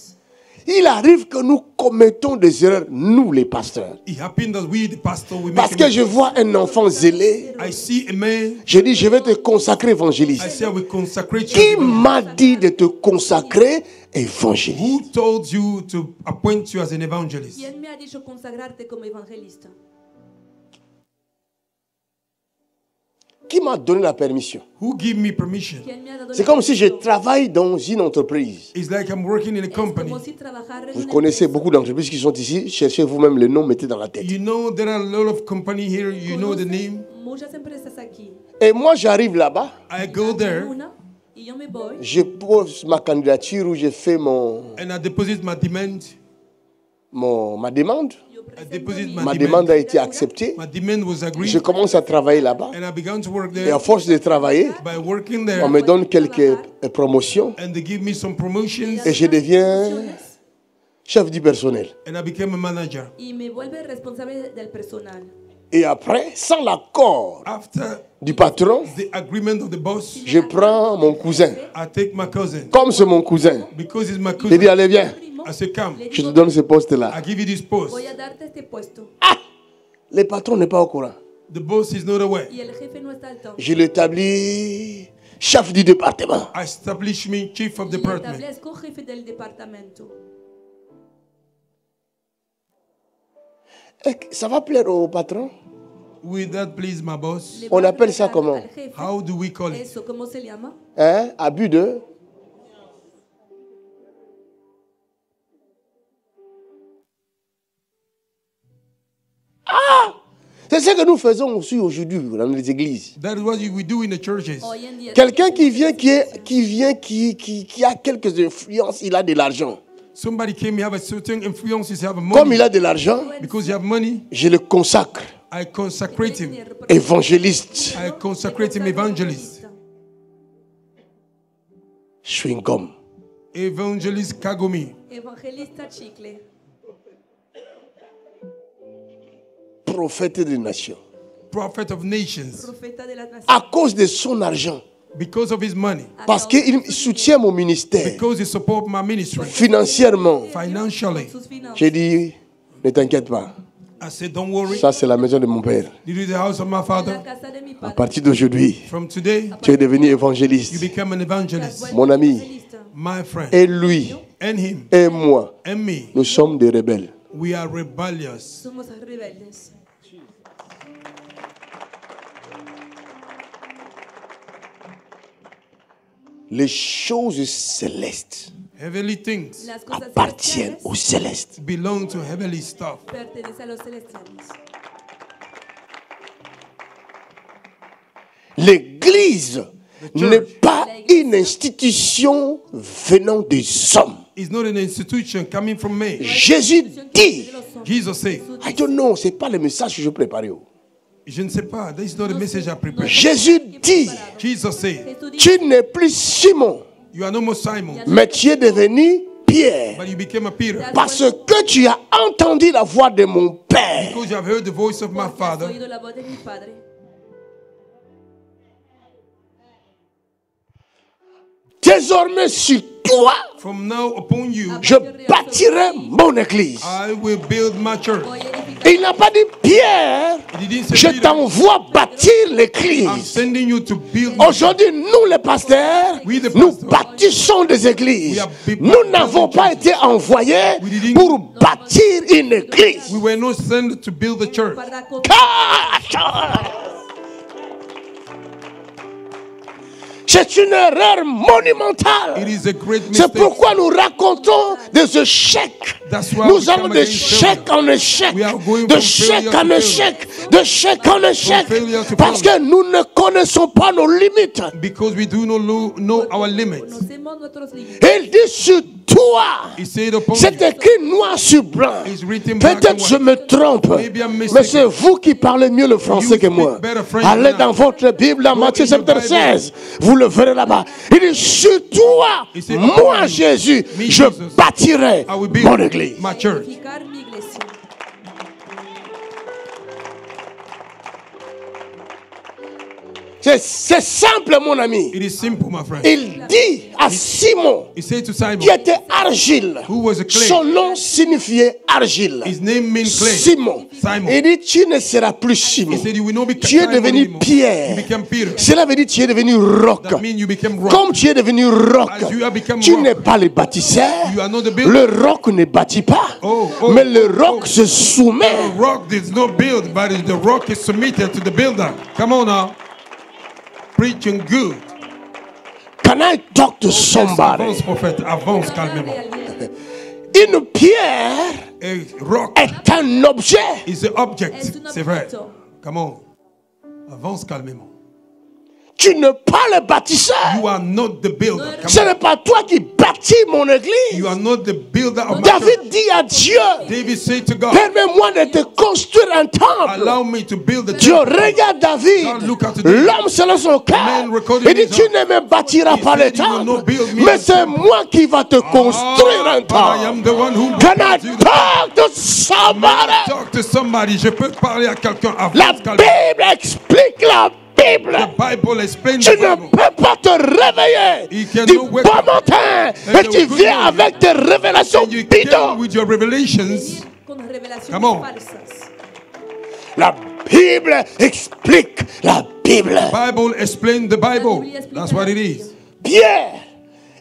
Speaker 2: Il arrive que nous commettons des erreurs, nous les pasteurs.
Speaker 3: It happened that we, the pastor, we
Speaker 2: Parce
Speaker 3: make a
Speaker 2: que je vois un enfant zélé,
Speaker 3: I see a man,
Speaker 2: je dis je vais te consacrer
Speaker 3: I
Speaker 2: évangéliste.
Speaker 3: say I will consecrate
Speaker 2: Qui
Speaker 3: you.
Speaker 2: m'a dit de te consacrer évangéliste?
Speaker 3: Who told you to appoint you as an evangelist?
Speaker 4: ¿Quién me ha dicho consagrarte como evangelista?
Speaker 2: Qui m'a donné la permission?
Speaker 3: Who gave me permission?
Speaker 4: ¿Quién me ha dado
Speaker 2: C'est
Speaker 4: la
Speaker 2: comme si je
Speaker 4: permisión?
Speaker 2: travaille dans une entreprise.
Speaker 3: It's like I'm working in a
Speaker 4: Es
Speaker 3: company.
Speaker 4: como si trabajara en
Speaker 2: Vous
Speaker 4: una
Speaker 2: connaissez
Speaker 4: empresa.
Speaker 2: beaucoup d'entreprises qui sont ici. Cherchez vous-même le nom, mettez dans la tête.
Speaker 3: You know there are a lot of company here. You know the name.
Speaker 4: Muchas empresas aquí.
Speaker 2: Et moi, j'arrive là-bas.
Speaker 3: I go there
Speaker 4: Una, y yo me voy.
Speaker 2: Je pose ma candidature ou je fais
Speaker 3: and I deposit my demand.
Speaker 2: ma demande.
Speaker 4: Yo
Speaker 3: I
Speaker 4: presento
Speaker 3: deposit
Speaker 4: mi-
Speaker 3: my
Speaker 2: Ma
Speaker 3: demand.
Speaker 2: demande a été acceptée.
Speaker 3: My demand was
Speaker 2: Je
Speaker 3: agreed,
Speaker 2: commence à travailler là-bas.
Speaker 3: and I began to work
Speaker 2: Et
Speaker 3: there.
Speaker 2: à force de travailler,
Speaker 3: By working
Speaker 2: on
Speaker 3: there,
Speaker 2: me donne quelques promotions
Speaker 3: and they give me some promotions,
Speaker 2: et je deviens chef du personnel.
Speaker 3: and I became a manager.
Speaker 4: Y me vuelve responsable del personal.
Speaker 2: Et après, sans l'accord
Speaker 3: After
Speaker 2: du patron,
Speaker 3: the agreement of the boss,
Speaker 2: je prends mon cousin.
Speaker 3: I take my cousin
Speaker 2: Comme c'est mon cousin,
Speaker 3: because he's my
Speaker 2: je dis
Speaker 3: cousin.
Speaker 2: allez viens,
Speaker 3: I say, come,
Speaker 4: Le
Speaker 2: je te
Speaker 4: digo,
Speaker 2: donne ce poste-là.
Speaker 3: I give you this post.
Speaker 4: voy a darte este puesto.
Speaker 2: Le patron n'est pas au courant.
Speaker 3: The boss is not aware.
Speaker 4: Y el jefe no está al tanto.
Speaker 2: Je l'établis chef du département.
Speaker 3: I establish me chief of
Speaker 4: Y
Speaker 3: department.
Speaker 4: establezco jefe del departamento.
Speaker 2: Ça va plaire au patron?
Speaker 3: Will that please my boss?
Speaker 4: Le
Speaker 2: On
Speaker 4: va a
Speaker 2: appelle ça
Speaker 4: agradar
Speaker 2: comment?
Speaker 4: al jefe.
Speaker 3: How do we call it?
Speaker 4: Eso, ¿cómo se llama?
Speaker 2: Hein? Abus de... Ah! C'est ce que nous faisons aussi aujourd'hui dans les églises.
Speaker 3: That is what we do in the churches.
Speaker 4: Hoy en día.
Speaker 2: Quelqu'un qui vient, qui a quelques influences, il a de l'argent.
Speaker 3: Somebody came, you have a certain influence, you have
Speaker 2: Comme
Speaker 3: money.
Speaker 2: il a de l'argent,
Speaker 3: Because you have money,
Speaker 2: je le consacre
Speaker 3: I consecrate him.
Speaker 2: évangéliste.
Speaker 3: I consecrate him evangelist.
Speaker 2: Chewing gum.
Speaker 3: Evangelist Kagumi.
Speaker 4: Evangelista chicle.
Speaker 2: Prophète des nations.
Speaker 3: Prophet of nations.
Speaker 4: Profeta de las naciones.
Speaker 2: À cause de son argent.
Speaker 3: Because of his money.
Speaker 2: Parce qu'il soutient mon ministère
Speaker 3: Because he support my ministry.
Speaker 2: financièrement.
Speaker 3: Financially.
Speaker 4: Sus finanzas.
Speaker 2: J'ai dit, ne t'inquiète pas.
Speaker 3: I said, don't worry.
Speaker 2: Ça, c'est la maison de mon père.
Speaker 3: This is the house of my
Speaker 4: La
Speaker 3: father.
Speaker 4: casa de mi
Speaker 2: À
Speaker 4: padre.
Speaker 2: partir d'aujourd'hui,
Speaker 3: From today,
Speaker 2: tu es devenu
Speaker 3: you
Speaker 2: évangéliste.
Speaker 3: become an evangelist.
Speaker 2: Mon ami,
Speaker 4: Evangelista.
Speaker 3: My friend.
Speaker 2: et lui,
Speaker 3: And him.
Speaker 2: et moi,
Speaker 3: And me.
Speaker 2: nous sommes des rebelles.
Speaker 3: We are rebellious.
Speaker 4: Somos rebeldes.
Speaker 2: Les choses célestes
Speaker 3: Heavenly things
Speaker 4: Las cosas
Speaker 2: appartiennent
Speaker 4: celestiales
Speaker 2: aux célestes.
Speaker 3: belong to heavenly stuff.
Speaker 4: pertenecen a los celestiales.
Speaker 2: L'Église n'est pas une institution venant des hommes.
Speaker 3: It's not an institution coming from me.
Speaker 2: Jésus dit,
Speaker 3: Jesus said,
Speaker 2: I don't know, ce n'est pas le message que je préparais.
Speaker 3: je ne sais pas, this is not a message I prepared.
Speaker 2: Jésus dit,
Speaker 3: Jesus said,
Speaker 4: Jesús dijo,
Speaker 2: tu n'es plus Simon,
Speaker 3: you are no more Simon,
Speaker 2: mais tu es devenu Pierre.
Speaker 3: but you became a Peter.
Speaker 2: Parce que tu as entendu la voix de mon Père.
Speaker 3: Because you have heard the voice of my
Speaker 4: porque has
Speaker 3: Father.
Speaker 4: oído la voz de mi padre.
Speaker 2: Désormais sur toi,
Speaker 3: From now upon you,
Speaker 2: je bâtirai mon église.
Speaker 3: I will build my church.
Speaker 4: Voy a edificar.
Speaker 2: Et il n'a pas dit, Pierre,
Speaker 3: He didn't say,
Speaker 2: je
Speaker 3: Peter,
Speaker 2: t'envoie bâtir
Speaker 3: I'm
Speaker 2: l'église.
Speaker 3: sending you to build my church.
Speaker 2: Aujourd'hui, nous les pasteurs,
Speaker 3: We the
Speaker 2: nous
Speaker 3: pastors,
Speaker 2: bâtissons des églises.
Speaker 3: we are big-
Speaker 2: Nous n'avons pas été envoyés
Speaker 3: We didn't-
Speaker 2: pour bâtir une église.
Speaker 3: We were not sent to build the church.
Speaker 4: Para co-
Speaker 2: C'est une erreur monumentale.
Speaker 3: It is a great
Speaker 2: C'est
Speaker 3: mistake.
Speaker 2: pourquoi nous racontons des échecs.
Speaker 3: That's why
Speaker 2: Nous
Speaker 3: we
Speaker 2: allons
Speaker 3: come
Speaker 2: d'échec
Speaker 3: against
Speaker 2: en échec,
Speaker 3: We are going
Speaker 2: de
Speaker 3: from
Speaker 2: chèque
Speaker 3: failure
Speaker 2: en
Speaker 3: to
Speaker 2: échec, de chèque en échec,
Speaker 3: failure to
Speaker 2: parce que nous ne connaissons pas nos limites.
Speaker 3: Because we do not know our limits.
Speaker 4: Conocemos nuestros límites.
Speaker 2: Il dit sur toi,
Speaker 3: He said upon
Speaker 2: c'est
Speaker 3: you.
Speaker 2: écrit noir sur blanc.
Speaker 3: It's written black and
Speaker 2: Peut-être je
Speaker 3: white.
Speaker 2: me trompe,
Speaker 3: Maybe I'm mistaken.
Speaker 2: mais c'est vous qui parlez mieux le français
Speaker 3: You
Speaker 2: que moi.
Speaker 3: speak better French
Speaker 2: Allez
Speaker 3: than
Speaker 2: dans
Speaker 3: I.
Speaker 2: votre Bible, dans
Speaker 3: Go
Speaker 2: Matthieu
Speaker 3: in your
Speaker 2: chapitre
Speaker 3: Bible.
Speaker 2: 16, vous le verrez là-bas. Il dit sur toi,
Speaker 3: He said,
Speaker 2: moi
Speaker 3: upon you,
Speaker 2: Jésus,
Speaker 3: me,
Speaker 2: je
Speaker 3: Jesus,
Speaker 2: bâtirai
Speaker 3: I will build
Speaker 2: mon église.
Speaker 3: my church.
Speaker 4: Edificar mi iglesia.
Speaker 2: C'est simple, mon ami.
Speaker 3: It is simple, my friend.
Speaker 2: Il dit à Simon,
Speaker 3: He said to Simon,
Speaker 2: qui était argile,
Speaker 3: who was a clay.
Speaker 2: son nom signifiait argile.
Speaker 3: His name means clay.
Speaker 2: Simon.
Speaker 3: Simon.
Speaker 2: Il dit, tu ne seras plus Simon.
Speaker 3: He said, you will not be
Speaker 2: Tu es
Speaker 3: Simon
Speaker 2: devenu
Speaker 3: anymore.
Speaker 2: Pierre.
Speaker 3: You became Peter.
Speaker 2: Cela veut dire tu es devenu roc.
Speaker 3: That means you became rock.
Speaker 2: Comme tu es devenu roc,
Speaker 3: As you have become
Speaker 2: tu
Speaker 3: rock.
Speaker 2: n'es pas le bâtisseur.
Speaker 3: You are not the builder.
Speaker 2: Le roc ne bâtit pas,
Speaker 3: Oh,
Speaker 2: mais le roc se soumet.
Speaker 3: The rock is not built, but the rock is submitted to the builder. Come on now. Preaching good.
Speaker 2: Can I talk to
Speaker 3: Avance,
Speaker 2: somebody?
Speaker 3: prophète. Avance calmement.
Speaker 2: Une pierre
Speaker 3: A rock
Speaker 2: est un objet.
Speaker 3: is an object.
Speaker 4: Es un
Speaker 3: C'est vrai.
Speaker 4: objeto.
Speaker 3: Come on. Avance calmement.
Speaker 2: Tu n'es pas le bâtisseur.
Speaker 3: You are not the builder.
Speaker 2: Ce
Speaker 3: Come
Speaker 2: n'est pas toi qui bâtis mon
Speaker 3: on.
Speaker 2: église.
Speaker 3: You are not the builder of my church.
Speaker 2: David dit à Dieu,
Speaker 3: David said to God,
Speaker 2: permets-moi de te construire un temple.
Speaker 3: allow me to build the
Speaker 2: Dieu
Speaker 3: temple.
Speaker 2: regarde David,
Speaker 3: God, look at David.
Speaker 2: l'homme selon son cœur.
Speaker 3: Man recording
Speaker 2: Il dit,
Speaker 3: his
Speaker 2: tu
Speaker 3: heart.
Speaker 2: ne me bâtiras
Speaker 3: He
Speaker 2: pas le
Speaker 3: said, you will not
Speaker 2: temple,
Speaker 3: build me
Speaker 2: mais
Speaker 3: a
Speaker 2: c'est
Speaker 3: temple.
Speaker 2: moi qui va te construire un
Speaker 3: but I am
Speaker 2: temple.
Speaker 3: the one who
Speaker 2: Can I
Speaker 3: builds you the
Speaker 2: talk to somebody?
Speaker 3: Talk to somebody. Je peux parler à quelqu'un.
Speaker 2: La
Speaker 3: Avance calmement.
Speaker 2: Bible explique la Bible.
Speaker 3: The Bible explains
Speaker 2: Tu
Speaker 3: the
Speaker 2: ne
Speaker 3: Bible.
Speaker 2: peux pas te réveiller
Speaker 3: You cannot
Speaker 2: du
Speaker 3: wake
Speaker 2: bon
Speaker 3: up
Speaker 2: matin
Speaker 3: and
Speaker 2: et
Speaker 3: the
Speaker 2: tu
Speaker 3: good
Speaker 2: viens
Speaker 3: morning.
Speaker 2: avec tes révélations
Speaker 3: And you came
Speaker 2: bidons.
Speaker 3: with your revelations.
Speaker 4: Venir con revelaciones
Speaker 3: Come on.
Speaker 4: falsas.
Speaker 2: La Bible explique la Bible.
Speaker 3: Bible explains the Bible.
Speaker 4: Biblia explica
Speaker 3: That's what
Speaker 4: la
Speaker 3: it
Speaker 4: Biblia.
Speaker 3: is.
Speaker 2: Pierre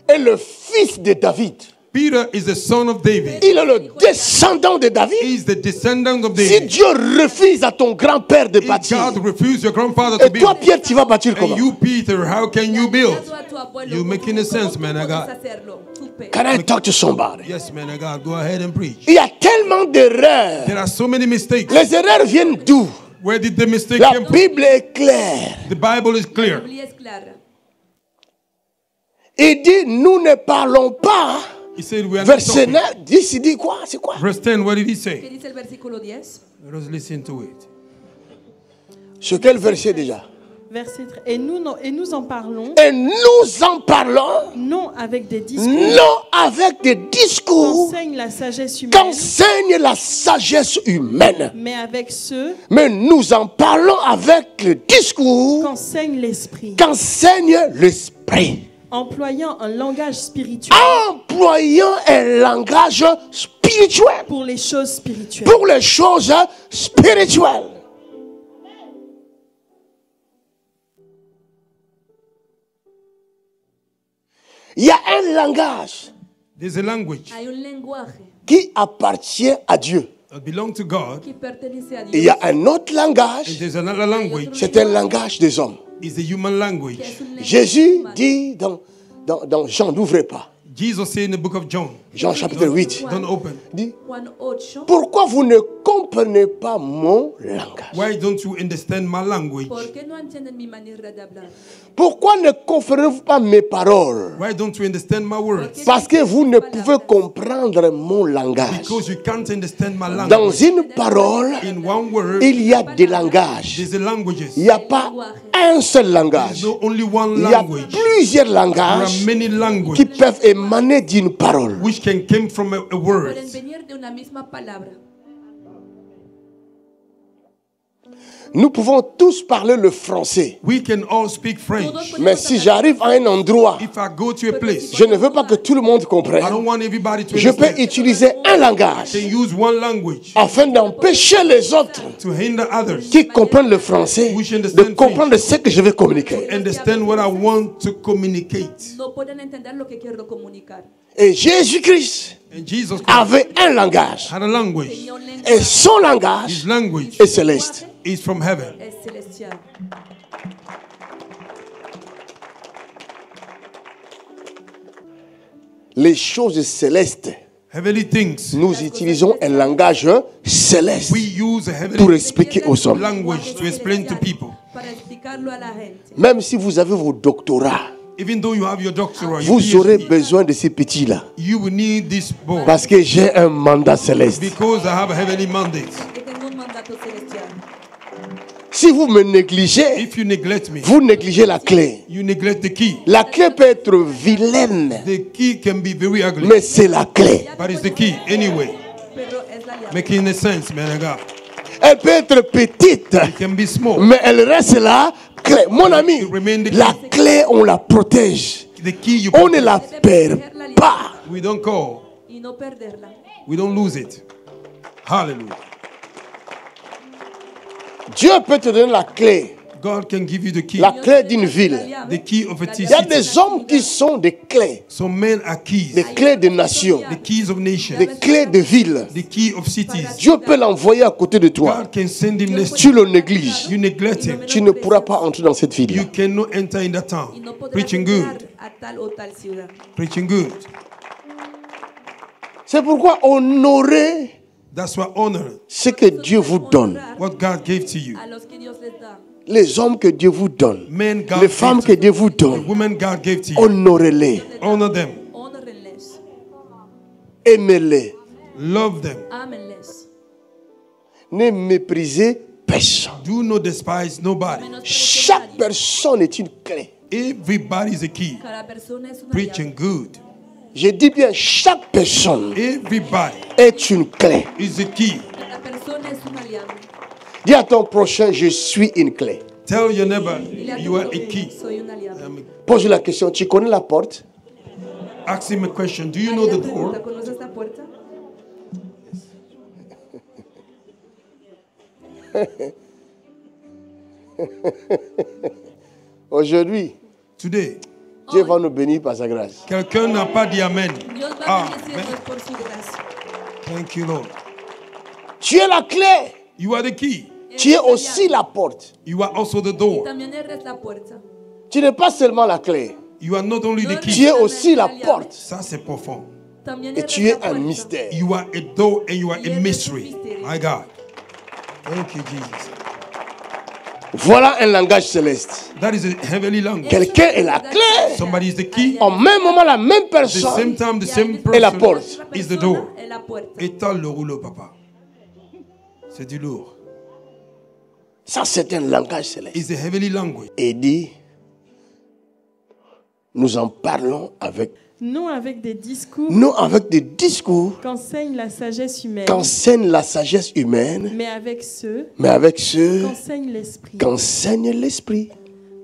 Speaker 2: est le fils de David.
Speaker 3: Peter is the son of David.
Speaker 2: Il est le descendant de David.
Speaker 3: He is the descendant of
Speaker 2: Si
Speaker 3: David.
Speaker 2: Dieu refuse à ton grand-père de
Speaker 3: If
Speaker 2: bâtir,
Speaker 3: God refused your grandfather to
Speaker 2: et toi
Speaker 3: build,
Speaker 2: Pierre, tu vas bâtir comment?
Speaker 3: and you, Peter, how can you build?
Speaker 4: Negado a tu abuelo,
Speaker 3: You
Speaker 4: ¿cómo-
Speaker 3: making a
Speaker 4: cómo
Speaker 3: sense,
Speaker 4: tú
Speaker 3: man, I
Speaker 4: puedes
Speaker 3: got-
Speaker 4: hacerlo? Tú, Pedro.
Speaker 2: Can I talk to somebody?
Speaker 3: Yes, man of God, go ahead and preach.
Speaker 2: Il y a tellement d'erreurs.
Speaker 3: There are so many mistakes.
Speaker 2: Les erreurs viennent d'où?
Speaker 3: Where did the mistake
Speaker 2: La
Speaker 3: come from?
Speaker 2: Bible est claire.
Speaker 3: The Bible is
Speaker 4: La
Speaker 3: clear.
Speaker 4: Biblia es clara.
Speaker 2: Il dit, nous ne parlons pas.
Speaker 3: He said we are not
Speaker 2: Verset
Speaker 3: talking.
Speaker 2: 9, 10, il dit quoi? C'est quoi?
Speaker 3: Verse 10, what did he
Speaker 4: ¿Qué
Speaker 3: say?
Speaker 4: dice el versículo 10?
Speaker 3: Let us listen to it.
Speaker 2: Sur quel verset déjà?
Speaker 5: Verset 13. Et nous en parlons,
Speaker 2: Et nous en parlons,
Speaker 5: non avec des discours
Speaker 2: non avec des discours
Speaker 5: qu'enseigne la sagesse humaine,
Speaker 2: qu'enseigne la sagesse humaine,
Speaker 5: mais avec ceux
Speaker 2: mais nous en parlons avec le discours
Speaker 5: qu'enseigne l'esprit,
Speaker 2: qu'enseigne l'esprit,
Speaker 5: employant un langage spirituel
Speaker 2: employant un langage spirituel
Speaker 5: pour les choses spirituelles.
Speaker 2: pour les choses spirituelles. Il y a un langage
Speaker 3: There's a language
Speaker 4: Hay un lenguaje
Speaker 2: qui appartient à Dieu.
Speaker 3: that belongs to God.
Speaker 4: que pertenece a
Speaker 2: Il
Speaker 4: Dios.
Speaker 2: y a un autre
Speaker 3: And
Speaker 2: langage,
Speaker 3: there's another language.
Speaker 2: c'est un langage des hommes.
Speaker 3: It's the human
Speaker 4: Que
Speaker 3: language.
Speaker 4: es un lenguaje
Speaker 2: Jésus
Speaker 4: humano.
Speaker 2: dit dans Jean, n'ouvrez pas,
Speaker 3: Jesus said in the book of John,
Speaker 2: Jean chapitre 8,
Speaker 3: don't open.
Speaker 2: dit,
Speaker 4: Juan 8.
Speaker 2: pourquoi vous ne comprenez pas mon langage?
Speaker 3: Why don't you understand my language?
Speaker 4: ¿Por qué no entienden mi manera de hablar?
Speaker 2: Pourquoi ne comprenez-vous pas mes paroles?
Speaker 3: Why don't you understand my words?
Speaker 2: Parce que vous ne pouvez comprendre mon langage.
Speaker 3: Because you can't understand my
Speaker 2: Dans
Speaker 3: language.
Speaker 2: une parole,
Speaker 3: In one word,
Speaker 2: il y a des langages.
Speaker 3: there's the languages.
Speaker 2: Il n'y a pas un seul langage.
Speaker 3: There's no only one
Speaker 2: Il y a
Speaker 3: language.
Speaker 2: plusieurs
Speaker 3: There are
Speaker 2: langages
Speaker 3: many
Speaker 2: qui
Speaker 3: languages
Speaker 2: peuvent émaner d'une parole.
Speaker 3: which can come from a word.
Speaker 4: Pueden venir de una misma palabra.
Speaker 2: Nous pouvons tous parler le français.
Speaker 3: We can all speak French.
Speaker 4: Todos
Speaker 2: Mais
Speaker 4: podemos
Speaker 2: si
Speaker 4: hablar.
Speaker 2: j'arrive à un endroit,
Speaker 3: If I go to a place,
Speaker 2: je ne veux pas que tout le monde
Speaker 3: I
Speaker 2: comprenne.
Speaker 3: don't want everybody to
Speaker 2: Je peux
Speaker 3: understand.
Speaker 2: utiliser un langage
Speaker 3: Can use one language
Speaker 2: afin d'empêcher les autres
Speaker 3: to hinder others
Speaker 2: qui comprennent le français de comprendre ce que je vais communiquer.
Speaker 3: understand what I want to communicate.
Speaker 4: No pueden entender lo que quiero comunicar.
Speaker 2: Et Jésus-Christ
Speaker 3: And Jesus Christ
Speaker 2: avait un langage.
Speaker 3: had a language.
Speaker 4: Tenía un
Speaker 2: Et
Speaker 4: lenguaje.
Speaker 2: son langage
Speaker 3: His language
Speaker 2: est céleste.
Speaker 3: is from heaven.
Speaker 4: Es celestial.
Speaker 2: les choses célestes,
Speaker 3: heavenly things,
Speaker 2: nous utilisons un langage céleste
Speaker 3: we use a
Speaker 2: pour
Speaker 3: heavenly
Speaker 2: expliquer aux hommes.
Speaker 3: language to explain to people.
Speaker 4: Para explicarlo a la gente.
Speaker 2: Même si vous avez vos doctorats,
Speaker 3: Even though you have your doctorate, your
Speaker 2: vous aurez
Speaker 3: PhD,
Speaker 2: besoin de ces petits-là.
Speaker 3: you will need this boy
Speaker 2: Parce que j'ai un mandat céleste.
Speaker 3: because I have a heavenly mandate.
Speaker 4: Que tengo un mandato celestial.
Speaker 2: Si vous me négligez,
Speaker 3: If you neglect me,
Speaker 2: vous négligez la clé.
Speaker 3: you neglect the key.
Speaker 2: La clé peut être vilaine,
Speaker 3: The key can be very ugly,
Speaker 2: mais c'est la clé.
Speaker 3: but it's the key anyway.
Speaker 4: Pero es la llave.
Speaker 3: Making a sense, man of God.
Speaker 2: Elle peut être petite,
Speaker 3: It can be small.
Speaker 2: mais elle reste la clé. Mon ami, la clé, on la protège.
Speaker 3: The key you
Speaker 2: On ne
Speaker 3: protect.
Speaker 2: la perd pas.
Speaker 3: We don't call,
Speaker 4: Y no perderla.
Speaker 3: we don't lose it. Hallelujah.
Speaker 2: Dieu peut te donner la clé,
Speaker 3: God can give you the key,
Speaker 2: la clé d'une ville.
Speaker 3: the key of a
Speaker 2: Il y a
Speaker 3: city.
Speaker 2: des hommes qui sont des clés,
Speaker 3: Some men are keys,
Speaker 2: des clés de nations,
Speaker 3: the keys of nations,
Speaker 2: des clés de villes.
Speaker 3: the key of cities.
Speaker 2: Dieu peut l'envoyer à côté de toi.
Speaker 3: God can send him next to
Speaker 2: Tu le négliges.
Speaker 3: you. You neglect him.
Speaker 2: Tu ne pourras pas entrer dans cette
Speaker 3: You
Speaker 2: ville.
Speaker 3: cannot enter in that
Speaker 4: Y
Speaker 3: town.
Speaker 4: no podrás
Speaker 3: Preaching
Speaker 4: entrar
Speaker 3: good.
Speaker 4: a tal o tal ciudad.
Speaker 3: Preaching good.
Speaker 2: C'est pourquoi honorez
Speaker 3: That's why honor
Speaker 2: ce que Dieu vous donne.
Speaker 3: what God gave to you.
Speaker 4: A los que Dios les da.
Speaker 2: Les hommes que Dieu vous donne.
Speaker 3: Men God
Speaker 2: Les femmes
Speaker 3: gave
Speaker 2: que
Speaker 3: to
Speaker 2: Dieu vous
Speaker 3: you. The
Speaker 2: donne.
Speaker 3: women God gave to you.
Speaker 2: Honorez-les.
Speaker 3: Honor them.
Speaker 4: Honrenles.
Speaker 2: Aimez-les.
Speaker 3: Love them.
Speaker 4: Ámenles.
Speaker 2: Ne méprisez personne.
Speaker 3: Do not despise nobody.
Speaker 4: Menosprecies a
Speaker 2: Chaque
Speaker 4: nadie.
Speaker 2: personne est une clé.
Speaker 3: Everybody is a key.
Speaker 4: Cada persona es una
Speaker 3: Preaching
Speaker 4: llave.
Speaker 3: good.
Speaker 2: Je dis bien, chaque personne
Speaker 3: Everybody
Speaker 2: est une clé.
Speaker 3: is a key.
Speaker 4: Cada persona es una llave.
Speaker 2: Dis à ton prochain, je suis une clé.
Speaker 3: Tell your neighbor
Speaker 4: Dile a
Speaker 3: you
Speaker 4: tu
Speaker 3: are a
Speaker 4: prójimo,
Speaker 3: key.
Speaker 4: soy una llave.
Speaker 2: Pose la question, tu connais la porte?
Speaker 3: Ask him a question. Do you know
Speaker 4: Ahí
Speaker 3: the
Speaker 4: la pregunta,
Speaker 3: door?
Speaker 4: ¿conoces esta puerta?
Speaker 2: Aujourd'hui,
Speaker 3: Today,
Speaker 2: Dieu va nous bénir par sa grâce.
Speaker 3: quelqu'un n'a pas dit Amen.
Speaker 4: Dios va
Speaker 3: Ah,
Speaker 4: a bendecirnos por su gracia.
Speaker 3: thank you, Lord.
Speaker 2: Tu es la clé.
Speaker 3: You are the key.
Speaker 2: Tu es aussi la porte.
Speaker 3: You are also the door.
Speaker 4: También eres la puerta.
Speaker 2: Tu n'es pas seulement la clé.
Speaker 3: You are not only the
Speaker 2: Tu
Speaker 3: key.
Speaker 2: es aussi la porte.
Speaker 3: Ça, c'est profond.
Speaker 4: También
Speaker 2: Et
Speaker 4: eres
Speaker 2: tu es
Speaker 4: la
Speaker 2: un
Speaker 4: puerta.
Speaker 2: mystère.
Speaker 3: You are a door and you are
Speaker 4: Y
Speaker 3: a
Speaker 4: eres un
Speaker 3: mystery.
Speaker 4: misterio.
Speaker 3: My God. Thank you, Jesus.
Speaker 2: Voilà un langage céleste.
Speaker 3: That is a heavenly language.
Speaker 2: Quelqu'un est la clé.
Speaker 3: Somebody is the key.
Speaker 2: En même moment, la même
Speaker 3: At the same
Speaker 2: personne.
Speaker 3: time, the same
Speaker 2: Et la
Speaker 3: person
Speaker 2: porte.
Speaker 3: is the door.
Speaker 4: Es la puerta.
Speaker 3: Étale le rouleau, papa. C'est du lourd.
Speaker 2: Ça, c'est un langage céleste.
Speaker 3: It's a heavenly language.
Speaker 2: Et dit, nous en parlons avec
Speaker 5: Non avec des discours
Speaker 2: nous, avec des discours
Speaker 5: qu'enseigne la sagesse humaine,
Speaker 2: qu'enseigne la sagesse humaine,
Speaker 5: mais avec ceux
Speaker 2: mais avec ceux
Speaker 5: qu'enseigne l'esprit,
Speaker 2: qu'enseigne l'esprit,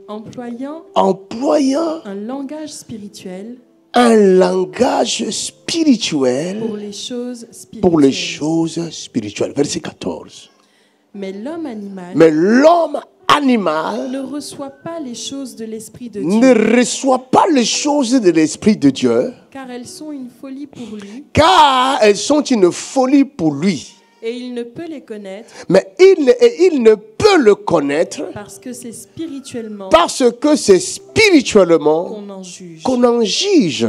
Speaker 5: employant
Speaker 2: employant
Speaker 5: un langage spirituel
Speaker 2: un langage spirituel
Speaker 5: pour les choses spirituelles.
Speaker 2: pour les choses spirituelles. Verset 14.
Speaker 5: Mais l'homme animal
Speaker 2: Mais l'homme animal
Speaker 5: ne reçoit pas les choses de l'esprit de
Speaker 2: ne
Speaker 5: Dieu,
Speaker 2: reçoit pas les choses de l'esprit de Dieu,
Speaker 5: car elles sont une folie pour lui,
Speaker 2: car elles sont une folie pour lui.
Speaker 5: et il ne peut les connaître
Speaker 2: Mais il ne peut le connaître
Speaker 5: parce que c'est spirituellement
Speaker 2: parce que c'est spirituellement
Speaker 5: qu'on en juge.
Speaker 2: qu'on en juge.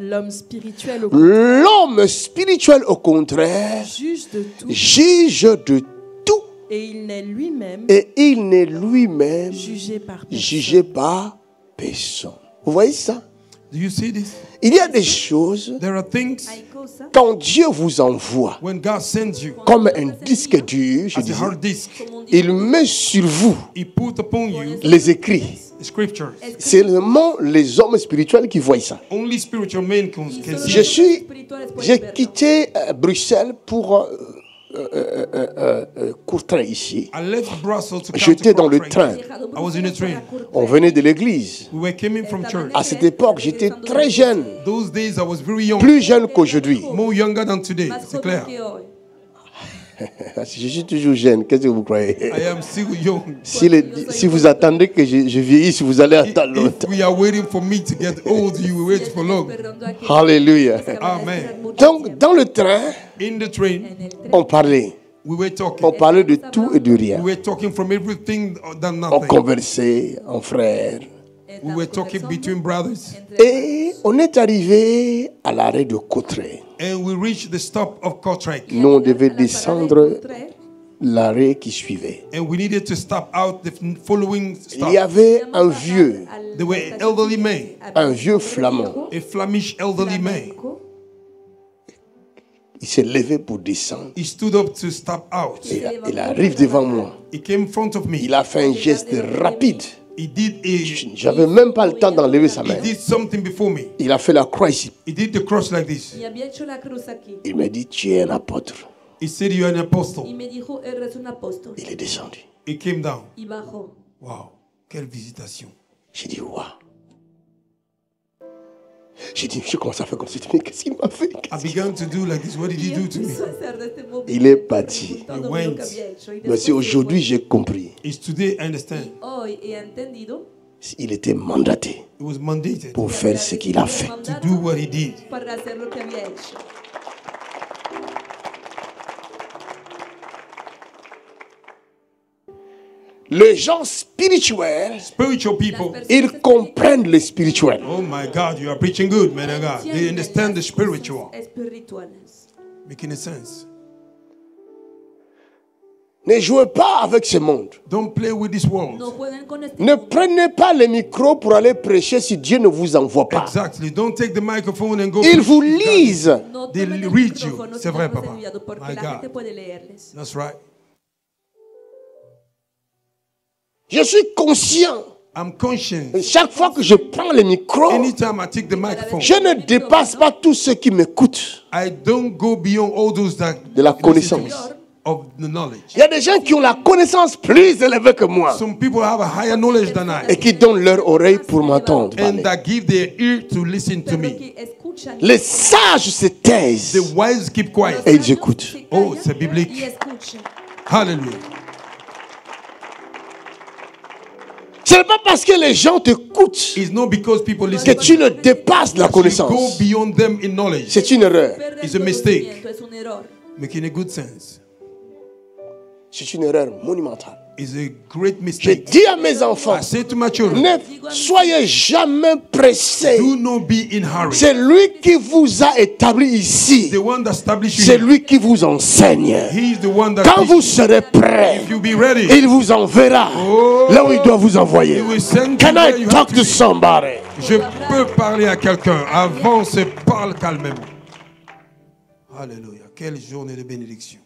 Speaker 5: L'homme spirituel
Speaker 2: L'homme spirituel, au contraire,
Speaker 5: juge de tout,
Speaker 2: juge de tout
Speaker 5: et il n'est lui-même
Speaker 2: et il n'est lui-même
Speaker 5: jugé par personne.
Speaker 2: jugé par personne. Vous voyez ça?
Speaker 3: Do you see this?
Speaker 2: Il y a des choses,
Speaker 3: There are things
Speaker 4: Hay cosas
Speaker 2: quand Dieu vous envoie
Speaker 3: when God sends you
Speaker 2: comme un disque dur, je
Speaker 3: as a
Speaker 2: disais,
Speaker 3: hard disk.
Speaker 4: como un
Speaker 2: il met sur vous
Speaker 3: He put upon you
Speaker 2: les écrits.
Speaker 3: the scriptures.
Speaker 2: C'est seulement les hommes spirituels qui voient ça.
Speaker 3: Only spiritual men can see.
Speaker 2: Je suis,
Speaker 4: espirituales
Speaker 2: j'ai
Speaker 4: pueden verlo.
Speaker 2: quitté Bruxelles pour Courtrai ici.
Speaker 3: I left Brussels to come
Speaker 2: J'étais
Speaker 3: to
Speaker 2: dans le
Speaker 3: Prague.
Speaker 2: train.
Speaker 3: I was in a train.
Speaker 2: On venait de l'église.
Speaker 3: We were coming from church.
Speaker 2: À cette époque, j'étais très jeune,
Speaker 3: Those days I was very young,
Speaker 2: plus jeune qu'aujourd'hui.
Speaker 3: more younger than today.
Speaker 4: Más
Speaker 3: C'est
Speaker 4: joven
Speaker 3: clair.
Speaker 4: que hoy.
Speaker 2: Je suis toujours jeune, qu'est-ce que vous croyez?
Speaker 3: I am still young.
Speaker 2: Si vous attendez que je vieillisse, vous allez attendre
Speaker 3: If
Speaker 2: longtemps.
Speaker 3: we are waiting for me to get old, you will wait for long.
Speaker 4: Esperando a que
Speaker 2: Alléluia.
Speaker 4: se van a
Speaker 3: Amen.
Speaker 4: esperar mucho
Speaker 2: Donc,
Speaker 4: tiempo.
Speaker 2: dans le train,
Speaker 3: In the train,
Speaker 4: En el tren
Speaker 2: on parlait.
Speaker 3: we were talking.
Speaker 2: On parlait de tout et de
Speaker 3: We
Speaker 2: rien.
Speaker 3: were talking from everything than
Speaker 2: On
Speaker 3: nothing.
Speaker 2: conversait en frères.
Speaker 3: We were talking between brothers,
Speaker 2: Et on est arrivé à l'arrêt de Cotteret.
Speaker 3: and we reached the stop of Kortrijk,
Speaker 2: Nous, on devait descendre l'arrêt qui suivait.
Speaker 3: and we needed to stop out the following
Speaker 2: Il
Speaker 3: stop.
Speaker 2: y avait un vieux,
Speaker 3: There were elderly men,
Speaker 2: un vieux flamand.
Speaker 3: a Flemish elderly man.
Speaker 2: Il s'est levé pour descendre.
Speaker 3: He stood up to stop out.
Speaker 2: Et il arrive devant moi.
Speaker 3: He came in front of me.
Speaker 2: Il a fait un geste rapide.
Speaker 3: He did
Speaker 2: J'avais même pas le temps d'enlever sa main.
Speaker 3: he did something before me.
Speaker 2: Il a fait la croix ici.
Speaker 3: He did the cross like this.
Speaker 4: Y había hecho la cruz aquí.
Speaker 2: Il m'a dit, tu es un apôtre.
Speaker 3: He said, "You are an
Speaker 4: Y
Speaker 3: apostle."
Speaker 4: me dijo, eres un apóstol.
Speaker 2: Il est descendu.
Speaker 3: He came down.
Speaker 4: Y bajó.
Speaker 3: Wow, quelle visitation!
Speaker 2: J'ai dit, waouh. J'ai dit, je commence à faire comme ça. Mais qu'est-ce qu'il m'a fait?
Speaker 3: I began to do like this. What did he do to me?
Speaker 4: Empezó a hacer de este movimiento,
Speaker 2: Il est parti.
Speaker 4: todo
Speaker 3: went.
Speaker 4: lo que había hecho. Y
Speaker 2: Mais
Speaker 4: después
Speaker 2: c'est
Speaker 4: se
Speaker 2: aujourd'hui
Speaker 4: fue.
Speaker 2: j'ai compris.
Speaker 3: It's today I understand.
Speaker 4: Hoy he entendido
Speaker 2: Il était mandaté
Speaker 3: It was mandated
Speaker 2: pour faire ce qu'il a fait.
Speaker 3: to do what he did.
Speaker 4: para hacer lo que había hecho.
Speaker 2: Les gens spirituels,
Speaker 3: Spiritual people.
Speaker 2: ils comprennent le spirituel.
Speaker 3: Oh my God, you are preaching good, man of God. They understand the spiritual.
Speaker 4: Espirituales.
Speaker 3: Making a sense.
Speaker 2: Ne jouez pas avec ce monde.
Speaker 3: Don't play with this world.
Speaker 4: No jueguen con este
Speaker 2: Ne
Speaker 4: mundo.
Speaker 2: prenez pas le micro pour aller prêcher si Dieu ne vous envoie pas.
Speaker 3: Exactly. Don't take the microphone and go.
Speaker 2: Ils
Speaker 3: preach
Speaker 2: vous
Speaker 3: if God-
Speaker 2: lisent.
Speaker 4: No
Speaker 3: They
Speaker 4: tomen el
Speaker 3: read you.
Speaker 4: micrófono
Speaker 3: C'est
Speaker 4: si
Speaker 3: vrai,
Speaker 4: no hemos
Speaker 3: papa.
Speaker 4: enviado, porque
Speaker 3: My
Speaker 4: la
Speaker 3: God.
Speaker 4: gente puede leerles.
Speaker 3: That's right.
Speaker 2: Je suis conscient.
Speaker 3: I'm conscious.
Speaker 2: Chaque fois que je prends le micro,
Speaker 3: Anytime I take the microphone,
Speaker 2: je ne dépasse pas tous ceux qui m'écoutent.
Speaker 3: I don't go beyond all those that
Speaker 2: De la
Speaker 3: listen to
Speaker 2: connaissance.
Speaker 3: me, of the knowledge.
Speaker 2: Il y a des gens qui ont la connaissance plus élevée que moi
Speaker 3: Some people have a higher knowledge than
Speaker 2: et
Speaker 3: I,
Speaker 2: qui donnent leur oreille pour m'entendre
Speaker 3: and
Speaker 2: parler.
Speaker 3: that give their ear to listen to
Speaker 4: Pero
Speaker 3: me.
Speaker 4: que escuchan.
Speaker 2: Les sages se taisent.
Speaker 3: The wise keep quiet.
Speaker 2: Et ils écoutent.
Speaker 4: Se
Speaker 3: Oh,
Speaker 4: callan
Speaker 3: c'est biblique.
Speaker 4: y escuchan.
Speaker 3: Hallelujah.
Speaker 2: Ce n'est pas parce que les gens t'écoutent
Speaker 3: It's not because people
Speaker 2: que
Speaker 3: listen
Speaker 2: tu le dépasses la
Speaker 3: that you go
Speaker 2: connaissance.
Speaker 3: beyond them in knowledge.
Speaker 2: C'est une erreur.
Speaker 4: Perder
Speaker 3: It's a
Speaker 4: el
Speaker 3: mistake.
Speaker 4: conocimiento es un error.
Speaker 3: Making a good sense.
Speaker 2: C'est une erreur monumentale.
Speaker 3: It's a great
Speaker 2: Je
Speaker 3: mistake.
Speaker 2: dis à mes enfants,
Speaker 3: I say to my children,
Speaker 2: ne soyez jamais pressés.
Speaker 3: do not be in hurry.
Speaker 2: C'est lui qui vous a établi ici.
Speaker 3: The one that established you,
Speaker 2: C'est lui qui vous enseigne.
Speaker 3: he is the one that
Speaker 2: Quand
Speaker 3: teaches
Speaker 2: vous
Speaker 3: you.
Speaker 2: serez prêts,
Speaker 3: If you be ready,
Speaker 2: il vous enverra là où il doit vous envoyer.
Speaker 3: he will send you
Speaker 2: Can
Speaker 3: where
Speaker 2: I
Speaker 3: you
Speaker 2: talk
Speaker 3: have to
Speaker 2: to
Speaker 3: be.
Speaker 2: somebody?
Speaker 3: Je peux parler à quelqu'un. Avance et parle calmement. Alléluia. Quelle journée de bénédiction.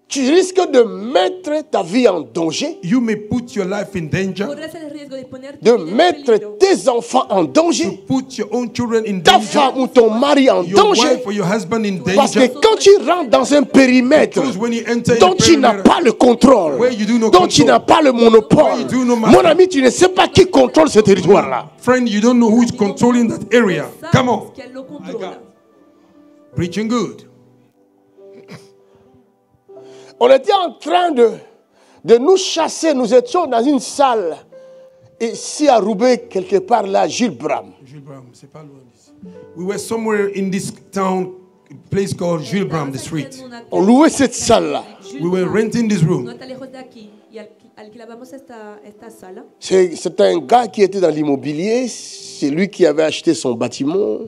Speaker 2: Tu risques de mettre ta vie en danger,
Speaker 3: You may put your life in danger,
Speaker 4: Corres el riesgo de poner
Speaker 2: de
Speaker 4: tu vida en
Speaker 2: mettre
Speaker 4: peligro.
Speaker 2: tes enfants en
Speaker 3: to
Speaker 2: danger,
Speaker 3: put your own children in
Speaker 2: ta
Speaker 3: danger,
Speaker 2: femme ou ton mari en
Speaker 3: your
Speaker 2: danger.
Speaker 3: wife or your husband in
Speaker 2: Parce
Speaker 3: danger.
Speaker 2: que quand tu rentres dans un périmètre
Speaker 3: Because when you enter in
Speaker 2: dont
Speaker 3: a
Speaker 2: tu n'as
Speaker 3: perimeter
Speaker 2: pas le contrôle,
Speaker 3: where you do no
Speaker 2: dont tu
Speaker 3: control,
Speaker 2: n'as pas le monopole,
Speaker 3: where you do no
Speaker 2: mon ami, tu ne sais pas qui contrôle ce territoire-là.
Speaker 3: friend, you don't know who is controlling that area.
Speaker 4: Sabes
Speaker 3: Come on.
Speaker 4: que él lo
Speaker 3: My
Speaker 4: controla.
Speaker 3: God. Preaching good.
Speaker 2: On était en train de nous chasser. Nous étions dans une salle ici à Roubaix, quelque part là, Jules Bram.
Speaker 3: Jules Bram, c'est pas loin d'ici. We were somewhere in this town, place called Jules Bram, the street.
Speaker 2: On louait cette salle-là.
Speaker 3: We were renting this
Speaker 4: No
Speaker 3: room.
Speaker 4: está lejos de aquí. Y alquilábamos esta sala.
Speaker 2: C'est un gars qui était dans l'immobilier. C'est lui qui avait acheté son bâtiment.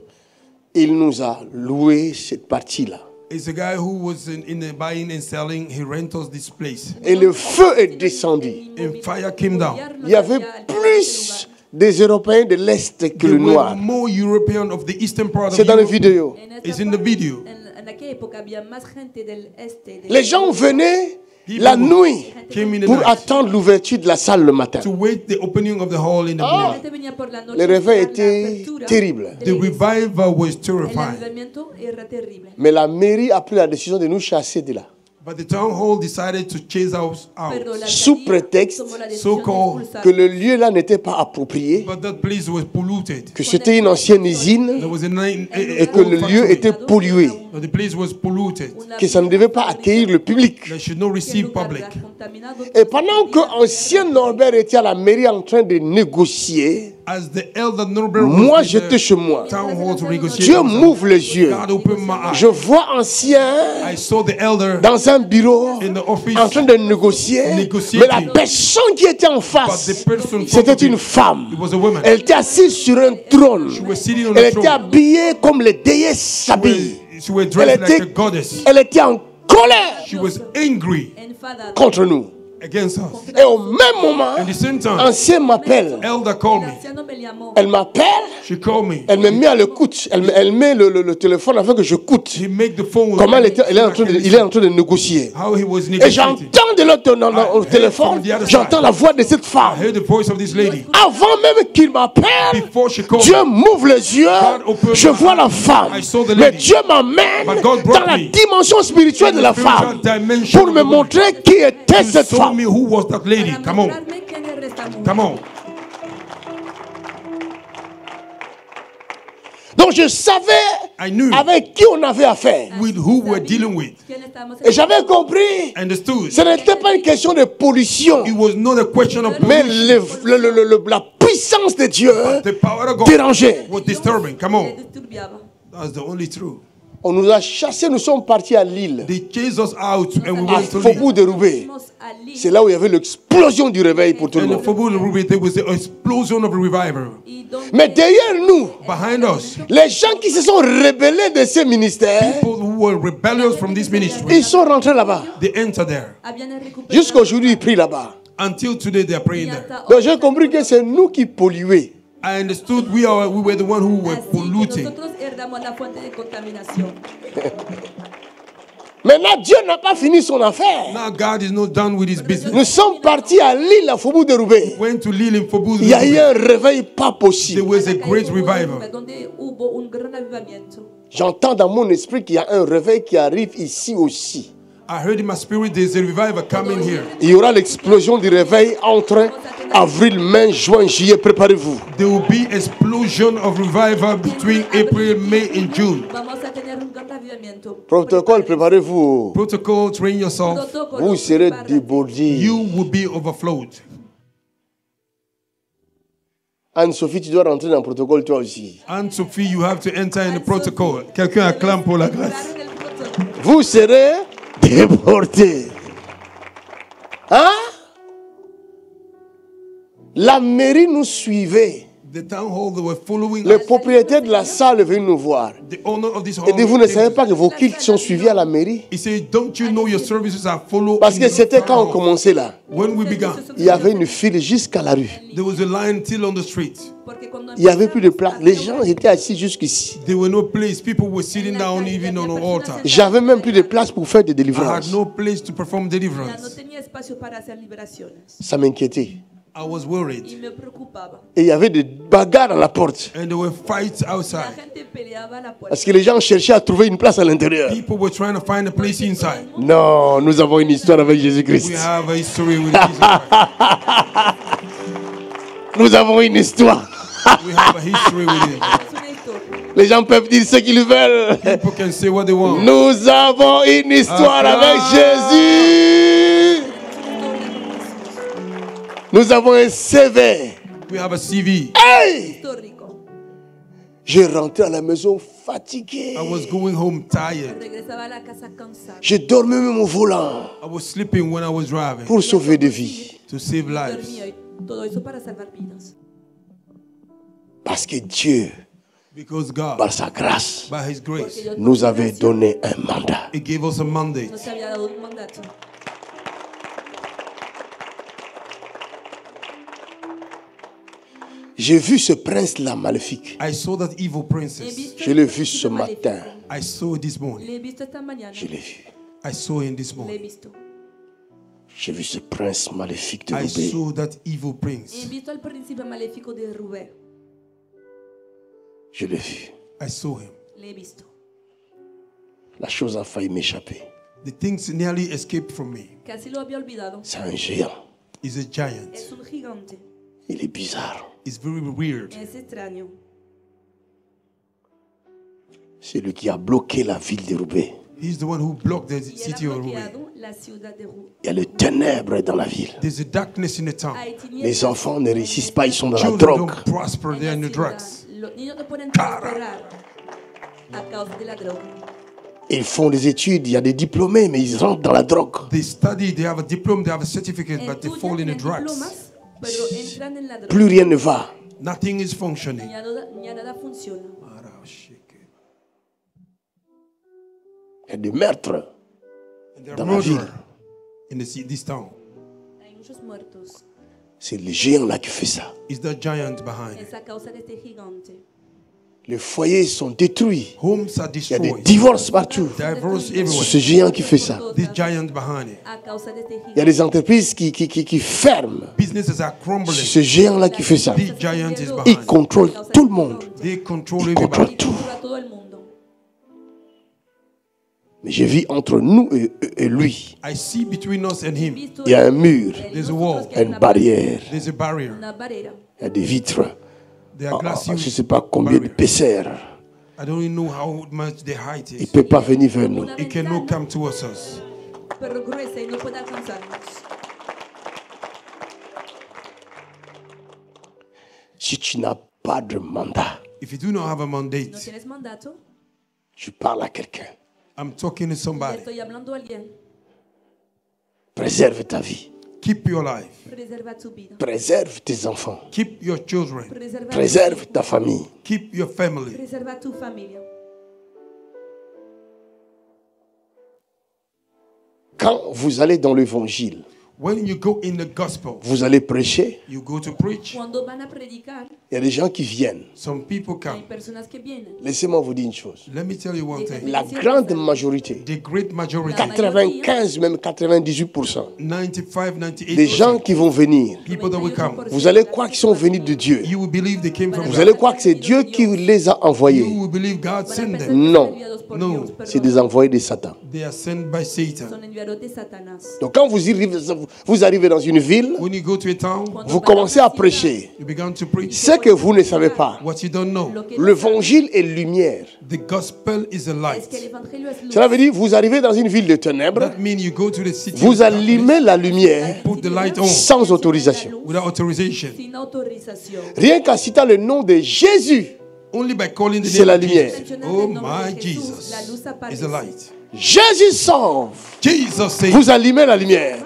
Speaker 2: Il nous a loué cette partie-là.
Speaker 3: It's a guy who was in the buying and selling. He rent us this place.
Speaker 2: Et le feu est descendu.
Speaker 3: And fire came down.
Speaker 2: Il y avait plus des Européens de l'Est que
Speaker 3: There
Speaker 2: le
Speaker 3: were
Speaker 2: noir.
Speaker 3: more European of the eastern part of
Speaker 2: C'est dans les
Speaker 3: Europe.
Speaker 2: vidéos.
Speaker 3: It's in the video.
Speaker 4: En aquella época había más gente del este.
Speaker 2: Les gens venaient la nuit
Speaker 3: Came in the
Speaker 2: pour
Speaker 3: night
Speaker 2: attendre l'ouverture de la salle le matin.
Speaker 3: to wait the opening of the hall in the
Speaker 2: Ah.
Speaker 4: La
Speaker 3: morning.
Speaker 4: gente venía por la noche.
Speaker 2: Le réveil
Speaker 4: a la
Speaker 2: était
Speaker 4: apertura
Speaker 2: terrible.
Speaker 4: de
Speaker 3: The
Speaker 4: la iglesia.
Speaker 3: revival was
Speaker 4: El
Speaker 3: terrifying.
Speaker 4: avivamiento era terrible.
Speaker 2: Mais la mairie a pris la décision de nous chasser de là.
Speaker 3: But the town hall decided to chase us
Speaker 4: Pero
Speaker 3: out.
Speaker 4: la
Speaker 2: Sous
Speaker 4: alcaldía
Speaker 2: prétexte
Speaker 4: tomó la decisión de
Speaker 3: so-called
Speaker 4: expulsar.
Speaker 2: Que le lieu là n'était pas approprié,
Speaker 3: But that place was polluted.
Speaker 2: que c'était une ancienne usine
Speaker 3: There was a
Speaker 2: et que le lieu était pollué.
Speaker 3: The place was polluted.
Speaker 2: que ça ne devait pas accueillir le public.
Speaker 3: They should not receive public.
Speaker 2: Et pendant que ancien Norbert était à la mairie en train de négocier,
Speaker 3: As the elder Norbert
Speaker 2: moi
Speaker 3: was in
Speaker 2: j'étais
Speaker 3: the
Speaker 2: chez moi.
Speaker 3: town hall to negotiate,
Speaker 2: Dieu m'ouvre les yeux.
Speaker 3: God opened my eyes.
Speaker 2: Je vois ancien
Speaker 3: I saw the elder
Speaker 2: dans un bureau
Speaker 3: in the office,
Speaker 2: en train de négocier, mais la personne qui était en
Speaker 3: but
Speaker 2: face,
Speaker 3: the person in front
Speaker 2: c'était
Speaker 3: of him,
Speaker 2: une femme.
Speaker 3: it was a woman.
Speaker 2: Elle était assise sur un trône.
Speaker 3: She was sitting on
Speaker 2: Elle
Speaker 3: a
Speaker 2: était
Speaker 3: throne.
Speaker 2: habillée comme les déesses s'habillent.
Speaker 3: She was
Speaker 2: Elle
Speaker 3: dressed like a
Speaker 2: était,
Speaker 3: goddess.
Speaker 2: elle était en colère
Speaker 3: She was angry
Speaker 4: Enfadada.
Speaker 2: contre nous.
Speaker 3: against us.
Speaker 2: Et au même moment,
Speaker 3: At the same time,
Speaker 2: ancien m'appelle.
Speaker 3: elder called me.
Speaker 4: Anciano me llamó.
Speaker 2: Elle m'appelle.
Speaker 3: She called me.
Speaker 2: Elle me met à l'écoute. Elle met le téléphone afin que j'écoute.
Speaker 3: He make the phone.
Speaker 2: Comment il est en train de négocier.
Speaker 3: How he was
Speaker 2: Et
Speaker 3: negotiating.
Speaker 2: j'entends de l'autre au téléphone, j'entends la voix de cette
Speaker 3: I
Speaker 2: femme.
Speaker 3: heard the voice of this lady.
Speaker 2: Avant même qu'il m'appelle,
Speaker 3: Before she called
Speaker 2: Dieu
Speaker 3: me,
Speaker 2: m'ouvre les yeux, je vois la femme. Mais Dieu m'emmène
Speaker 3: But God brought
Speaker 2: dans la
Speaker 3: me
Speaker 2: dimension spirituelle de la femme pour me montrer qui était
Speaker 3: he
Speaker 2: cette
Speaker 3: told
Speaker 2: femme.
Speaker 3: me who was that lady.
Speaker 4: Para
Speaker 3: Come on.
Speaker 4: mostrarme quién era esta mujer.
Speaker 3: Come on.
Speaker 2: Donc je savais
Speaker 3: I knew
Speaker 2: avec qui on avait affaire.
Speaker 3: with who we're dealing with.
Speaker 4: ¿Quién estábamos
Speaker 2: Et j'avais compris,
Speaker 3: Understood.
Speaker 2: ce n'était pas une question de pollution,
Speaker 3: It was not a question of
Speaker 2: mais
Speaker 3: pollution.
Speaker 2: la puissance de Dieu
Speaker 3: The power of God
Speaker 2: dérangeait.
Speaker 3: was disturbing. Come
Speaker 4: le
Speaker 3: on.
Speaker 4: disturbiaba?
Speaker 3: That's the only truth.
Speaker 2: On nous a chassés, nous sommes partis à Lille,
Speaker 3: They chased us out and we
Speaker 2: à
Speaker 3: went to
Speaker 2: Faubourg
Speaker 3: Lille.
Speaker 2: de Roubaix.
Speaker 4: Fuimos a Lille
Speaker 2: C'est là où il y avait l'explosion du réveil pour tout le
Speaker 3: And the
Speaker 2: monde.
Speaker 3: Faubourg de Roubaix, there was an explosion of revival.
Speaker 4: y donde
Speaker 2: Mais derrière nous,
Speaker 3: Behind us,
Speaker 2: les gens qui se sont rebellés de ces ministères,
Speaker 3: people who were rebellious from this ministry,
Speaker 2: ils sont rentrés là-bas.
Speaker 3: they entered there.
Speaker 4: habían recuperado
Speaker 2: Jusqu'à aujourd'hui, ils prient là-bas.
Speaker 3: Until today, they are
Speaker 4: y
Speaker 3: praying there.
Speaker 4: hasta
Speaker 2: Donc j'ai compris que c'est nous qui polluons.
Speaker 3: I understood we were the one who were
Speaker 4: así que
Speaker 3: polluting.
Speaker 4: nosotros éramos la fuente de contaminación.
Speaker 2: Maintenant, Dieu n'a pas fini son affaire.
Speaker 3: Now God is not done with his business.
Speaker 2: Nous sommes partis à Lille, à Faubourg de Roubaix.
Speaker 3: Went to Lille in Faubourg de
Speaker 2: Il y a eu
Speaker 3: Roubaix.
Speaker 2: un réveil pas
Speaker 3: There
Speaker 2: possible.
Speaker 3: was a great revival.
Speaker 4: Donde hubo un gran avivamiento.
Speaker 2: J'entends dans mon esprit qu'il y a un réveil qui arrive ici aussi.
Speaker 3: I heard in my spirit there's a revival coming here.
Speaker 2: Il y aura l'explosion du réveil entre avril, mai, juin, juillet. Préparez-vous.
Speaker 3: There will be explosion of revival between April, May, and June.
Speaker 4: Vamos a tener un gran avivamiento.
Speaker 2: Protocole, préparez-vous.
Speaker 3: Protocol, train yourself.
Speaker 4: Protocolo,
Speaker 2: Vous serez
Speaker 4: prepárate.
Speaker 2: débordés.
Speaker 3: You will be overflowed.
Speaker 2: Anne-Sophie, tu dois rentrer dans le protocole toi aussi.
Speaker 3: Anne-Sophie, you have to enter in the protocol. Quelqu'un acclame pour la grâce.
Speaker 4: Entraron en el protocolo.
Speaker 2: Vous serez déportés. Hein? La mairie nous suivait.
Speaker 3: The town hall, they were following
Speaker 2: Le
Speaker 3: us.
Speaker 2: propriétaire de la salle est venu nous voir.
Speaker 3: The owner of this hall.
Speaker 2: Et dit, vous ne
Speaker 3: came
Speaker 2: savez
Speaker 3: to-
Speaker 2: pas que vos cultes sont suivis à la mairie?
Speaker 3: He said, don't you know your services are followed?
Speaker 2: Parce
Speaker 3: in
Speaker 2: que
Speaker 3: the
Speaker 2: c'était quand on
Speaker 3: town hall?
Speaker 2: commençait là.
Speaker 3: When we began,
Speaker 2: Il y avait une file jusqu'à la rue.
Speaker 3: there was a line till on the street.
Speaker 4: Porque cuando
Speaker 2: Il n'y avait plus de place. Les gens étaient assis jusqu'ici.
Speaker 3: There were no place. People were sitting down even on the altar.
Speaker 2: J'avais même plus de place pour faire des
Speaker 3: I had
Speaker 2: délivrances.
Speaker 3: no place to perform
Speaker 4: ya no
Speaker 3: deliverance.
Speaker 4: tenía espacio para hacer liberaciones
Speaker 2: Ça m'inquiétait.
Speaker 3: I was
Speaker 4: y
Speaker 3: worried.
Speaker 4: me preocupaba.
Speaker 2: Et il y avait des bagarres à la porte.
Speaker 3: And there were fights
Speaker 4: La
Speaker 3: outside.
Speaker 4: gente peleaba a la puerta.
Speaker 2: Parce que les gens cherchaient à trouver une place à l'intérieur.
Speaker 3: People were trying to find a place inside.
Speaker 2: Non, nous avons une histoire avec
Speaker 3: We
Speaker 2: Jésus-Christ.
Speaker 3: have a history with Jesus Christ.
Speaker 2: Nous avons une histoire.
Speaker 3: We have a history with him.
Speaker 4: Es una historia.
Speaker 2: Les gens peuvent dire ce qu'ils veulent.
Speaker 3: People can say what they want.
Speaker 2: Nous avons une histoire avec Jésus. Nous avons un CV.
Speaker 3: We have a CV.
Speaker 2: Hey!
Speaker 4: Histórico.
Speaker 2: Je rentrais à la maison fatigué.
Speaker 3: I was going home tired.
Speaker 4: Regresaba a la casa cansado.
Speaker 2: Je dormais même au volant
Speaker 3: I was sleeping when I was driving
Speaker 2: pour sauver des vies.
Speaker 3: to save lives.
Speaker 4: Dormía y todo eso para salvar vidas.
Speaker 2: Parce que Dieu,
Speaker 3: Because God,
Speaker 2: par sa grâce,
Speaker 3: by His grace,
Speaker 4: Porque Dios
Speaker 2: nous
Speaker 4: por su
Speaker 2: avait
Speaker 4: gracia
Speaker 2: donné un mandat.
Speaker 3: He gave us a mandate.
Speaker 4: nos había dado un mandato.
Speaker 2: J'ai vu ce prince-là maléfique.
Speaker 3: I saw that evil
Speaker 4: He
Speaker 3: princess.
Speaker 4: visto
Speaker 2: Je l'ai
Speaker 4: el
Speaker 2: vu ce
Speaker 4: príncipe maléfico.
Speaker 2: matin.
Speaker 3: I saw it this morning.
Speaker 4: Le he visto esta mañana.
Speaker 2: Je l'ai vu.
Speaker 3: I saw him this
Speaker 4: Le he
Speaker 3: morning.
Speaker 4: visto.
Speaker 2: J'ai vu ce prince maléfique de
Speaker 3: I
Speaker 2: Roubaix.
Speaker 3: saw that evil
Speaker 4: He
Speaker 3: prince.
Speaker 4: visto al príncipe maléfico de Rubén.
Speaker 2: Je l'ai vu.
Speaker 3: I saw him.
Speaker 4: Le he visto.
Speaker 2: La chose a failli m'échapper.
Speaker 3: The things nearly escaped from me.
Speaker 4: Casi lo había olvidado.
Speaker 2: C'est un géant.
Speaker 3: He's a giant.
Speaker 4: Es un gigante.
Speaker 2: Il est bizarre.
Speaker 3: It's very weird.
Speaker 4: Es extraño.
Speaker 2: C'est lui qui a bloqué la ville de Roubaix.
Speaker 3: He's the one who blocked the
Speaker 4: Y él ha
Speaker 3: city of Roubaix.
Speaker 4: bloqueado la ciudad de Roubaix.
Speaker 2: Il y a le ténèbre dans la ville.
Speaker 3: There's a darkness in the town.
Speaker 4: Hay tinieblas.
Speaker 2: Les enfants ne réussissent pas, ils sont dans la
Speaker 3: Children
Speaker 2: drogue.
Speaker 3: don't prosper,
Speaker 4: En
Speaker 3: they're in
Speaker 4: la
Speaker 3: the
Speaker 4: ciudad,
Speaker 3: drugs.
Speaker 4: los niños no pueden prosperar a causa de la droga.
Speaker 2: Ils font des études, il y a des diplômés, mais ils rentrent dans la drogue.
Speaker 3: They study, they have a diploma, they have a certificate, but they fall in the
Speaker 4: Estudian, tienen
Speaker 3: drugs.
Speaker 4: diplomas, pero entran en la droga.
Speaker 2: Plus rien ne va.
Speaker 3: Nothing is functioning.
Speaker 4: Ya nada funciona.
Speaker 2: Il y a des meurtres.
Speaker 3: And there
Speaker 2: Dans
Speaker 3: are
Speaker 2: la ville.
Speaker 3: murderers in this town.
Speaker 4: Hay muchos muertos.
Speaker 2: C'est le géant là qui fait ça.
Speaker 3: It's the giant behind it.
Speaker 4: Es a causa de este gigante.
Speaker 2: Les foyers sont détruits.
Speaker 3: Homes are
Speaker 2: Il y a des
Speaker 3: destroyed.
Speaker 2: divorces partout.
Speaker 3: Divorce
Speaker 2: C'est
Speaker 3: everywhere.
Speaker 2: ce géant qui fait ça.
Speaker 3: This giant behind it.
Speaker 4: A causa de este
Speaker 2: Il y a
Speaker 4: gigante.
Speaker 2: des entreprises qui ferment.
Speaker 3: Businesses are
Speaker 2: C'est
Speaker 3: crumbling.
Speaker 2: ce géant là qui fait ça.
Speaker 3: This giant is
Speaker 2: Il
Speaker 3: behind it.
Speaker 2: contrôle tout le monde.
Speaker 3: They control
Speaker 2: Il contrôle
Speaker 3: everybody.
Speaker 2: tout.
Speaker 4: A todo el mundo.
Speaker 2: Mais je vis entre nous et lui.
Speaker 3: I see between us and him.
Speaker 4: Visto
Speaker 2: Il y a un mur,
Speaker 3: There's a wall.
Speaker 4: que hay
Speaker 2: une barrière,
Speaker 3: There's a barrier.
Speaker 4: una barrera.
Speaker 2: il y a des vitres.
Speaker 3: There are glass
Speaker 2: Je ne sais pas combien d'épaisseur.
Speaker 3: I don't even know how much the height
Speaker 2: Il ne
Speaker 3: is.
Speaker 2: peut pas venir vers nous.
Speaker 4: Una
Speaker 3: It cannot
Speaker 4: ventana,
Speaker 3: come towards us.
Speaker 4: pero gruesa y no puede alcanzarnos.
Speaker 2: Si tu n'as pas de mandat,
Speaker 3: If you do not have a
Speaker 4: No
Speaker 3: mandate,
Speaker 4: tienes mandato.
Speaker 2: tu parles à quelqu'un.
Speaker 3: I'm talking to
Speaker 4: Le
Speaker 3: somebody.
Speaker 4: estoy hablando a alguien.
Speaker 2: Préserve ta vie.
Speaker 3: Keep your life.
Speaker 4: Preserva tu vida.
Speaker 2: Préserve tes enfants.
Speaker 3: Keep your children.
Speaker 4: Preserva,
Speaker 2: Préserve ta famille.
Speaker 3: Keep your family.
Speaker 4: preserva tu familia.
Speaker 2: Quand vous allez dans l'évangile,
Speaker 3: When you go in the gospel,
Speaker 2: vous allez prêcher,
Speaker 3: you go to preach.
Speaker 4: Cuando van a predicar,
Speaker 2: il y a des gens qui viennent.
Speaker 3: Some people
Speaker 4: hay
Speaker 3: come.
Speaker 4: personas que vienen.
Speaker 2: Laissez-moi vous dire une chose.
Speaker 3: Let me tell you one thing.
Speaker 2: La grande majorité,
Speaker 3: The great majority,
Speaker 2: 95, même 98%
Speaker 3: 95,
Speaker 2: des gens
Speaker 3: 98%
Speaker 2: qui vont venir,
Speaker 3: people that will come,
Speaker 2: vous allez croire qu'ils sont venus de Dieu.
Speaker 3: you will believe they came from
Speaker 2: Vous
Speaker 3: God.
Speaker 2: allez croire que c'est Dieu qui les a
Speaker 3: You
Speaker 2: envoyés.
Speaker 3: will believe God
Speaker 4: Van a
Speaker 3: sent
Speaker 4: pensar
Speaker 3: them.
Speaker 4: que
Speaker 2: No.
Speaker 4: son enviados por
Speaker 3: No.
Speaker 4: Dios, pero
Speaker 2: C'est des envoyés de Satan.
Speaker 3: They are sent by Satan.
Speaker 4: son enviados de Satanás.
Speaker 2: Donc quand vous arrivez dans une ville,
Speaker 3: When you go to a town,
Speaker 4: Cuando
Speaker 2: vous
Speaker 4: van a
Speaker 2: commencez à
Speaker 4: una ciudad,
Speaker 2: prêcher.
Speaker 3: you begin to preach.
Speaker 2: Ce que vous ne savez pas,
Speaker 3: What you don't know,
Speaker 4: lo que no
Speaker 2: l'évangile est lumière.
Speaker 3: the gospel is a
Speaker 4: saben es que el
Speaker 3: light.
Speaker 4: evangelio es luz.
Speaker 2: Cela veut dire, vous arrivez dans une ville de ténèbres,
Speaker 3: That means you go to the city,
Speaker 2: vous
Speaker 3: of darkness,
Speaker 2: allumez la lumière
Speaker 3: put the light on
Speaker 2: sans autorisation.
Speaker 3: without authorization.
Speaker 4: Sin autorización.
Speaker 2: Rien qu'en citant le nom de Jésus,
Speaker 3: Only by calling the
Speaker 2: c'est
Speaker 3: name
Speaker 2: la
Speaker 3: of
Speaker 2: lumière.
Speaker 3: Jesus.
Speaker 4: Mencionando
Speaker 3: Oh
Speaker 4: el nombre
Speaker 3: my
Speaker 4: de Jesús,
Speaker 3: Jesus
Speaker 4: la luz
Speaker 3: is
Speaker 4: aparece.
Speaker 3: a light.
Speaker 2: Jésus sauve.
Speaker 3: Jesus said,
Speaker 2: Vous allumez la lumière.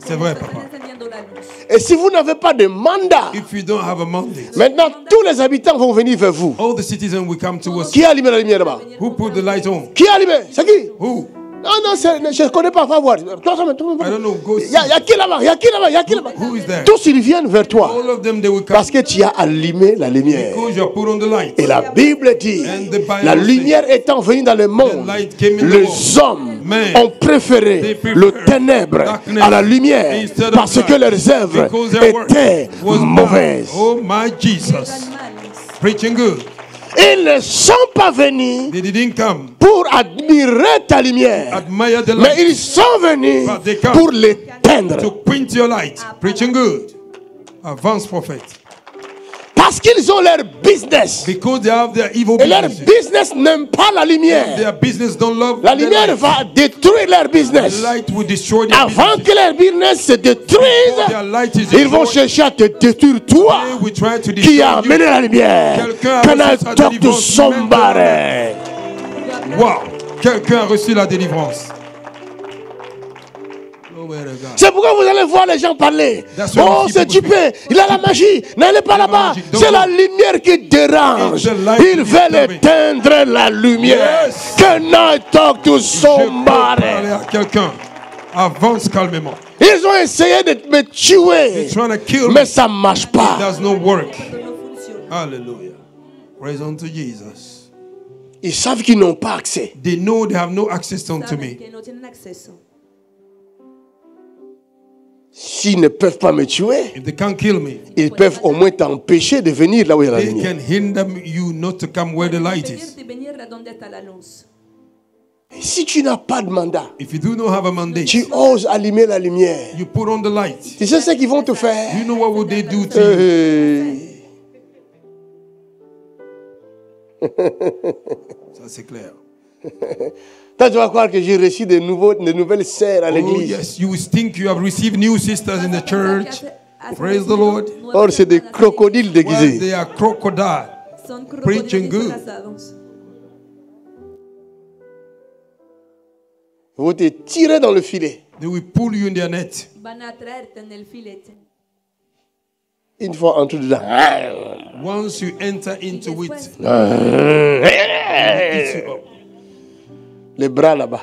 Speaker 3: c'est vrai,
Speaker 4: Están
Speaker 3: papa.
Speaker 4: encendiendo la luz.
Speaker 2: Et si vous n'avez pas de mandat,
Speaker 3: If you don't have a mandate,
Speaker 2: maintenant tous les habitants vont venir vers vous.
Speaker 3: all the citizens will come to us.
Speaker 2: Qui a allumé la lumière là-bas?
Speaker 3: Who put the light on?
Speaker 2: Qui a allumé? C'est qui?
Speaker 3: Who?
Speaker 2: Non, je ne connais pas, va voir.
Speaker 3: I don't know. Go see.
Speaker 2: Il y a qui là-bas? Il y a qui là-bas? Il y a qui là-bas?
Speaker 3: Who is there?
Speaker 2: Tous ils viennent vers toi
Speaker 3: All of them, they will come
Speaker 2: parce que tu as allumé la lumière.
Speaker 3: because you are put on the light.
Speaker 2: Et la Bible dit,
Speaker 3: And the Bible
Speaker 2: la
Speaker 3: says,
Speaker 2: lumière étant venue dans le monde,
Speaker 3: the light came in the
Speaker 2: les
Speaker 3: world.
Speaker 2: hommes
Speaker 3: Men,
Speaker 2: ont préféré
Speaker 3: they prefer
Speaker 2: le ténèbre
Speaker 3: darkness
Speaker 2: à la lumière
Speaker 3: instead of
Speaker 2: parce que
Speaker 3: light,
Speaker 2: leurs œuvres
Speaker 3: because their work
Speaker 2: étaient
Speaker 3: was bad.
Speaker 2: mauvaises.
Speaker 3: Oh my Jesus.
Speaker 4: Eran malos.
Speaker 3: Preaching good.
Speaker 2: Ils ne sont pas venus
Speaker 3: They didn't come.
Speaker 2: pour admirer ta lumière,
Speaker 3: Admire the
Speaker 2: mais
Speaker 3: light.
Speaker 2: ils sont venus
Speaker 3: But they come
Speaker 2: pour l'éteindre.
Speaker 3: To quench your light. Preaching good. Advanced prophet.
Speaker 2: Parce qu'ils ont leur business.
Speaker 3: Because they have their evil
Speaker 2: Et leur
Speaker 3: business.
Speaker 2: business n'aime pas la lumière.
Speaker 3: Their business don't love
Speaker 2: La
Speaker 3: the
Speaker 2: lumière
Speaker 3: light.
Speaker 2: va détruire leur
Speaker 3: The
Speaker 2: business.
Speaker 3: light will destroy their
Speaker 2: Avant
Speaker 3: business.
Speaker 2: que leur business se détruise,
Speaker 3: Their light is
Speaker 2: ils vont
Speaker 3: destroyed.
Speaker 2: chercher à te détruire toi
Speaker 3: They will try to
Speaker 2: qui
Speaker 3: destroy
Speaker 2: a amené
Speaker 3: you.
Speaker 2: la lumière.
Speaker 3: Quelqu'un a
Speaker 2: Can I
Speaker 3: reçu sa
Speaker 2: talk to
Speaker 3: délivrance.
Speaker 2: somebody?
Speaker 3: Wow. Quelqu'un a reçu la délivrance. Glory to God.
Speaker 2: C'est pourquoi vous allez voir les gens parler.
Speaker 3: That's why
Speaker 2: Oh,
Speaker 3: you see
Speaker 2: c'est
Speaker 3: people
Speaker 2: Tupé, il a la magie. N'allez pas là-bas.
Speaker 3: magic. Don't
Speaker 2: C'est
Speaker 3: go.
Speaker 2: la lumière qui dérange.
Speaker 3: It's the light
Speaker 2: Ils
Speaker 3: that
Speaker 2: veulent
Speaker 3: disturbing.
Speaker 2: éteindre la lumière.
Speaker 3: Yes.
Speaker 2: Can I talk to
Speaker 3: Je peux parler
Speaker 2: somebody?
Speaker 3: à quelqu'un. Avance calmement.
Speaker 2: Ils ont essayé de me tuer,
Speaker 3: They're trying to kill me.
Speaker 2: mais ça ne marche
Speaker 3: It
Speaker 2: pas.
Speaker 3: does not work.
Speaker 4: Pero no funciona.
Speaker 3: Hallelujah. Praise unto Jesus.
Speaker 2: Ils savent qu'ils n'ont pas accès.
Speaker 3: They know they have no access unto
Speaker 4: Saben
Speaker 3: me.
Speaker 4: que no tienen acceso.
Speaker 2: S'ils ne peuvent pas me tuer,
Speaker 3: If they can't kill me,
Speaker 2: ils peuvent au moins t'empêcher de venir là où il y a la
Speaker 3: they
Speaker 2: lumière.
Speaker 3: can hinder you not to come where the light is.
Speaker 4: Impedirte venir a donde está la luz.
Speaker 2: Et si tu n'as pas de mandat,
Speaker 3: If you do not have a mandate,
Speaker 2: tu oses allumer la lumière.
Speaker 3: you put on the light.
Speaker 2: Tu sais ce qu'ils vont te faire?
Speaker 3: You know what would they do to you? Ça, c'est clair.
Speaker 2: Toi, tu vas croire que j'ai reçu de nouvelles sœurs à
Speaker 3: Oh,
Speaker 2: l'église.
Speaker 3: yes, you think you have received new sisters in the church. Praise the Lord.
Speaker 2: Or, c'est des crocodiles
Speaker 3: Well,
Speaker 2: déguisés.
Speaker 3: they are crocodile.
Speaker 4: Son
Speaker 3: Preaching
Speaker 4: crocodiles
Speaker 3: good.
Speaker 4: disfrazados.
Speaker 2: Vous te tirez dans le filet.
Speaker 3: They will pull you in their net.
Speaker 4: Van a traerte en el filete.
Speaker 2: Une fois entré dedans.
Speaker 3: Once you enter into it,
Speaker 4: Después,
Speaker 3: it eats you up.
Speaker 2: Les bras là-bas.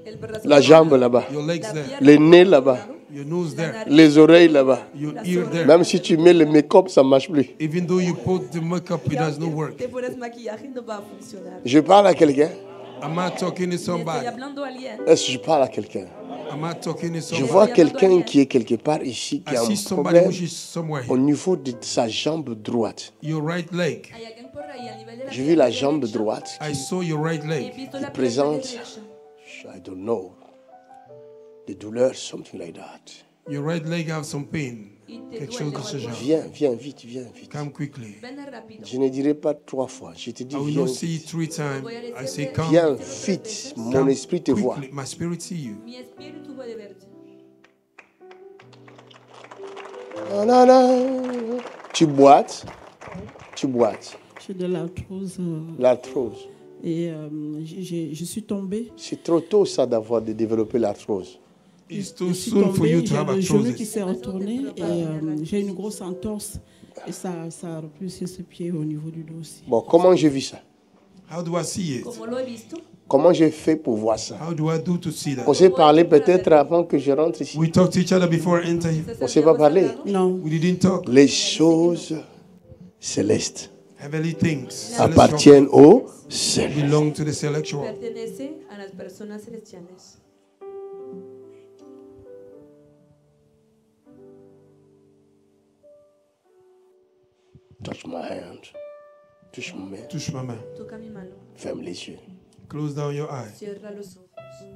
Speaker 4: el brazo
Speaker 2: La jambe là-bas.
Speaker 3: Your legs there,
Speaker 2: Les nez là-bas.
Speaker 3: your nose there,
Speaker 2: Les oreilles là-bas.
Speaker 3: your ear there.
Speaker 2: Même si tu mets le make-up, ça ne marche plus.
Speaker 3: Even though you put the makeup, it does not work.
Speaker 4: Te pones maquillaje y no va a funcionar.
Speaker 2: Je parle à quelqu'un.
Speaker 3: Am I talking to
Speaker 4: Le estoy
Speaker 3: somebody?
Speaker 4: hablando a alguien.
Speaker 2: Est-ce que je parle à quelqu'un?
Speaker 3: Am I talking to
Speaker 2: Je
Speaker 3: somebody?
Speaker 2: vois quelqu'un qui est quelque part ici, qui
Speaker 3: I
Speaker 2: a
Speaker 3: see
Speaker 2: un
Speaker 3: somebody
Speaker 2: problème
Speaker 3: which is somewhere
Speaker 2: au
Speaker 3: here.
Speaker 2: niveau de sa jambe droite.
Speaker 3: Your right leg.
Speaker 4: Hay alguien por ahí a nivel de la
Speaker 2: J'ai vu la
Speaker 4: pierna
Speaker 2: jambe
Speaker 4: derecha.
Speaker 2: droite
Speaker 3: I saw your right
Speaker 4: He
Speaker 3: leg.
Speaker 4: visto la pierna
Speaker 2: présente,
Speaker 4: derecha.
Speaker 2: I don't know, des douleurs, something like that.
Speaker 3: Your right leg have some pain.
Speaker 4: Y te
Speaker 3: Quelque
Speaker 4: duele
Speaker 3: chose de
Speaker 4: o
Speaker 3: ce
Speaker 4: algo.
Speaker 3: genre.
Speaker 2: Viens vite, viens vite.
Speaker 3: Come quickly.
Speaker 4: Ven rápido.
Speaker 2: Je ne dirai pas 3 fois, je te dis
Speaker 3: I will
Speaker 2: viens,
Speaker 3: not say it 3 times. I say come.
Speaker 2: viens vite, mon
Speaker 3: Come
Speaker 2: esprit te voit.
Speaker 3: quickly. My spirit see you.
Speaker 4: Mi espíritu puede verte.
Speaker 2: Nanana. Tu boites,
Speaker 6: J'ai de l'arthrose
Speaker 2: l'arthrose.
Speaker 6: et je suis tombée.
Speaker 2: C'est trop tôt ça de développer l'arthrose.
Speaker 3: It's
Speaker 6: Je
Speaker 3: too
Speaker 6: suis
Speaker 3: soon for you
Speaker 6: tombée,
Speaker 3: to
Speaker 6: j'ai
Speaker 3: have
Speaker 6: le genou qui
Speaker 3: arthrosis.
Speaker 6: s'est retourné et j'ai une grosse entorse et ça a repoussé ce pied au niveau du dos aussi.
Speaker 2: Bon, comment j'ai vu ça?
Speaker 3: How do I see it?
Speaker 4: Como lo he visto,
Speaker 2: Comment j'ai fait pour voir ça?
Speaker 3: How do I do to see
Speaker 2: On
Speaker 3: that?
Speaker 2: s'est parlé peut-être avant que je rentre ici.
Speaker 3: We talked to each other before I enter here.
Speaker 2: On s'est pas parlé.
Speaker 6: Non,
Speaker 3: We didn't talk.
Speaker 2: Les choses célestes
Speaker 3: Heavenly things
Speaker 2: appartiennent au céleste.
Speaker 3: belong to the celestial.
Speaker 4: pertenece a las personas celestiales.
Speaker 2: Touch my hand. Touche ma main.
Speaker 3: Touche ma main.
Speaker 4: Toca mi mano.
Speaker 2: Ferme les yeux.
Speaker 3: Close down your eyes.
Speaker 4: Cierra los ojos.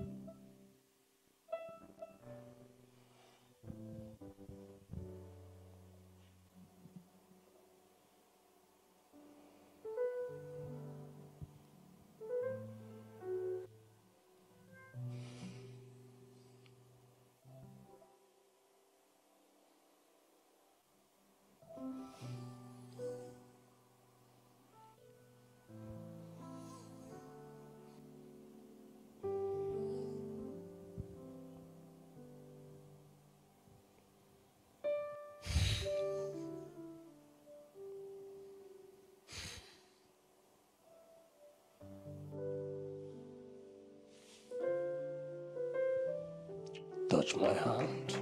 Speaker 2: Touch my hand.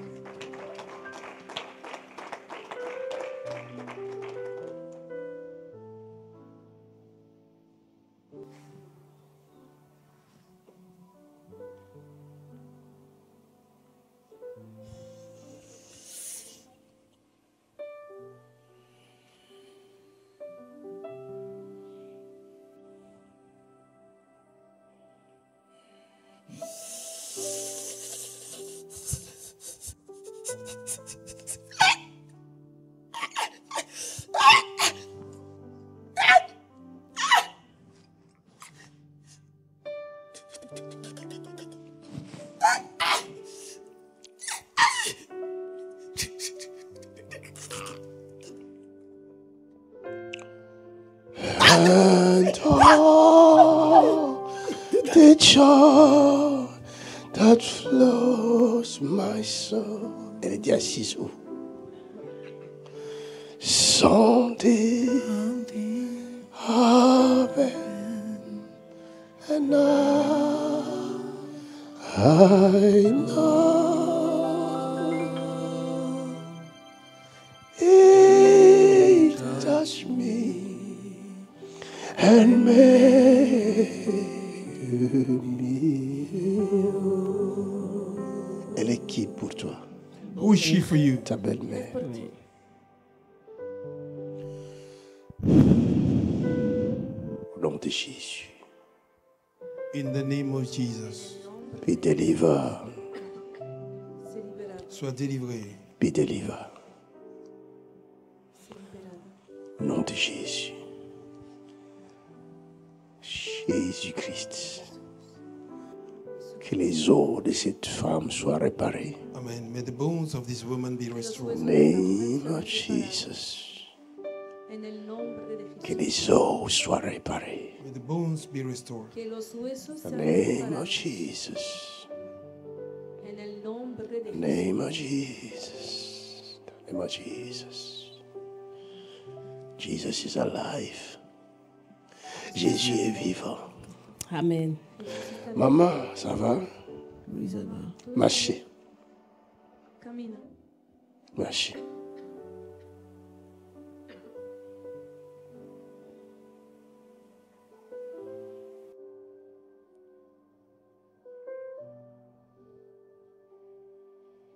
Speaker 2: And all the joy that flows my soul. Elle était assise où? Something happened, and now I know it touched me and made me whole. Elle est qui pour toi?
Speaker 3: Who is she for you?
Speaker 2: Ta belle-mère. Au nom de Jésus.
Speaker 3: In the name of Jesus.
Speaker 2: Be delivered.
Speaker 4: Ser liberado.
Speaker 3: Sois délivré.
Speaker 2: Be delivered.
Speaker 4: Ser liberado.
Speaker 2: Au nom de Jésus. Jésus-Christ. Que les os de cette femme soient réparés.
Speaker 3: Amen. May the bones of this woman be restored.
Speaker 2: Name of Jesus.
Speaker 4: En el nombre de
Speaker 2: Que
Speaker 4: Jesús.
Speaker 2: les os soient réparés.
Speaker 3: May the bones be restored.
Speaker 4: Que los huesos sean
Speaker 2: Name of
Speaker 4: reparados.
Speaker 2: Jesus.
Speaker 4: En el nombre de Jesús.
Speaker 2: Name of Jesus. Name of Jesus. Jesus is alive. Jésus est vivant.
Speaker 6: Amen.
Speaker 2: Maman, ça va?
Speaker 6: Oui, ça va.
Speaker 2: Marchez,
Speaker 4: Camina.
Speaker 2: marchez.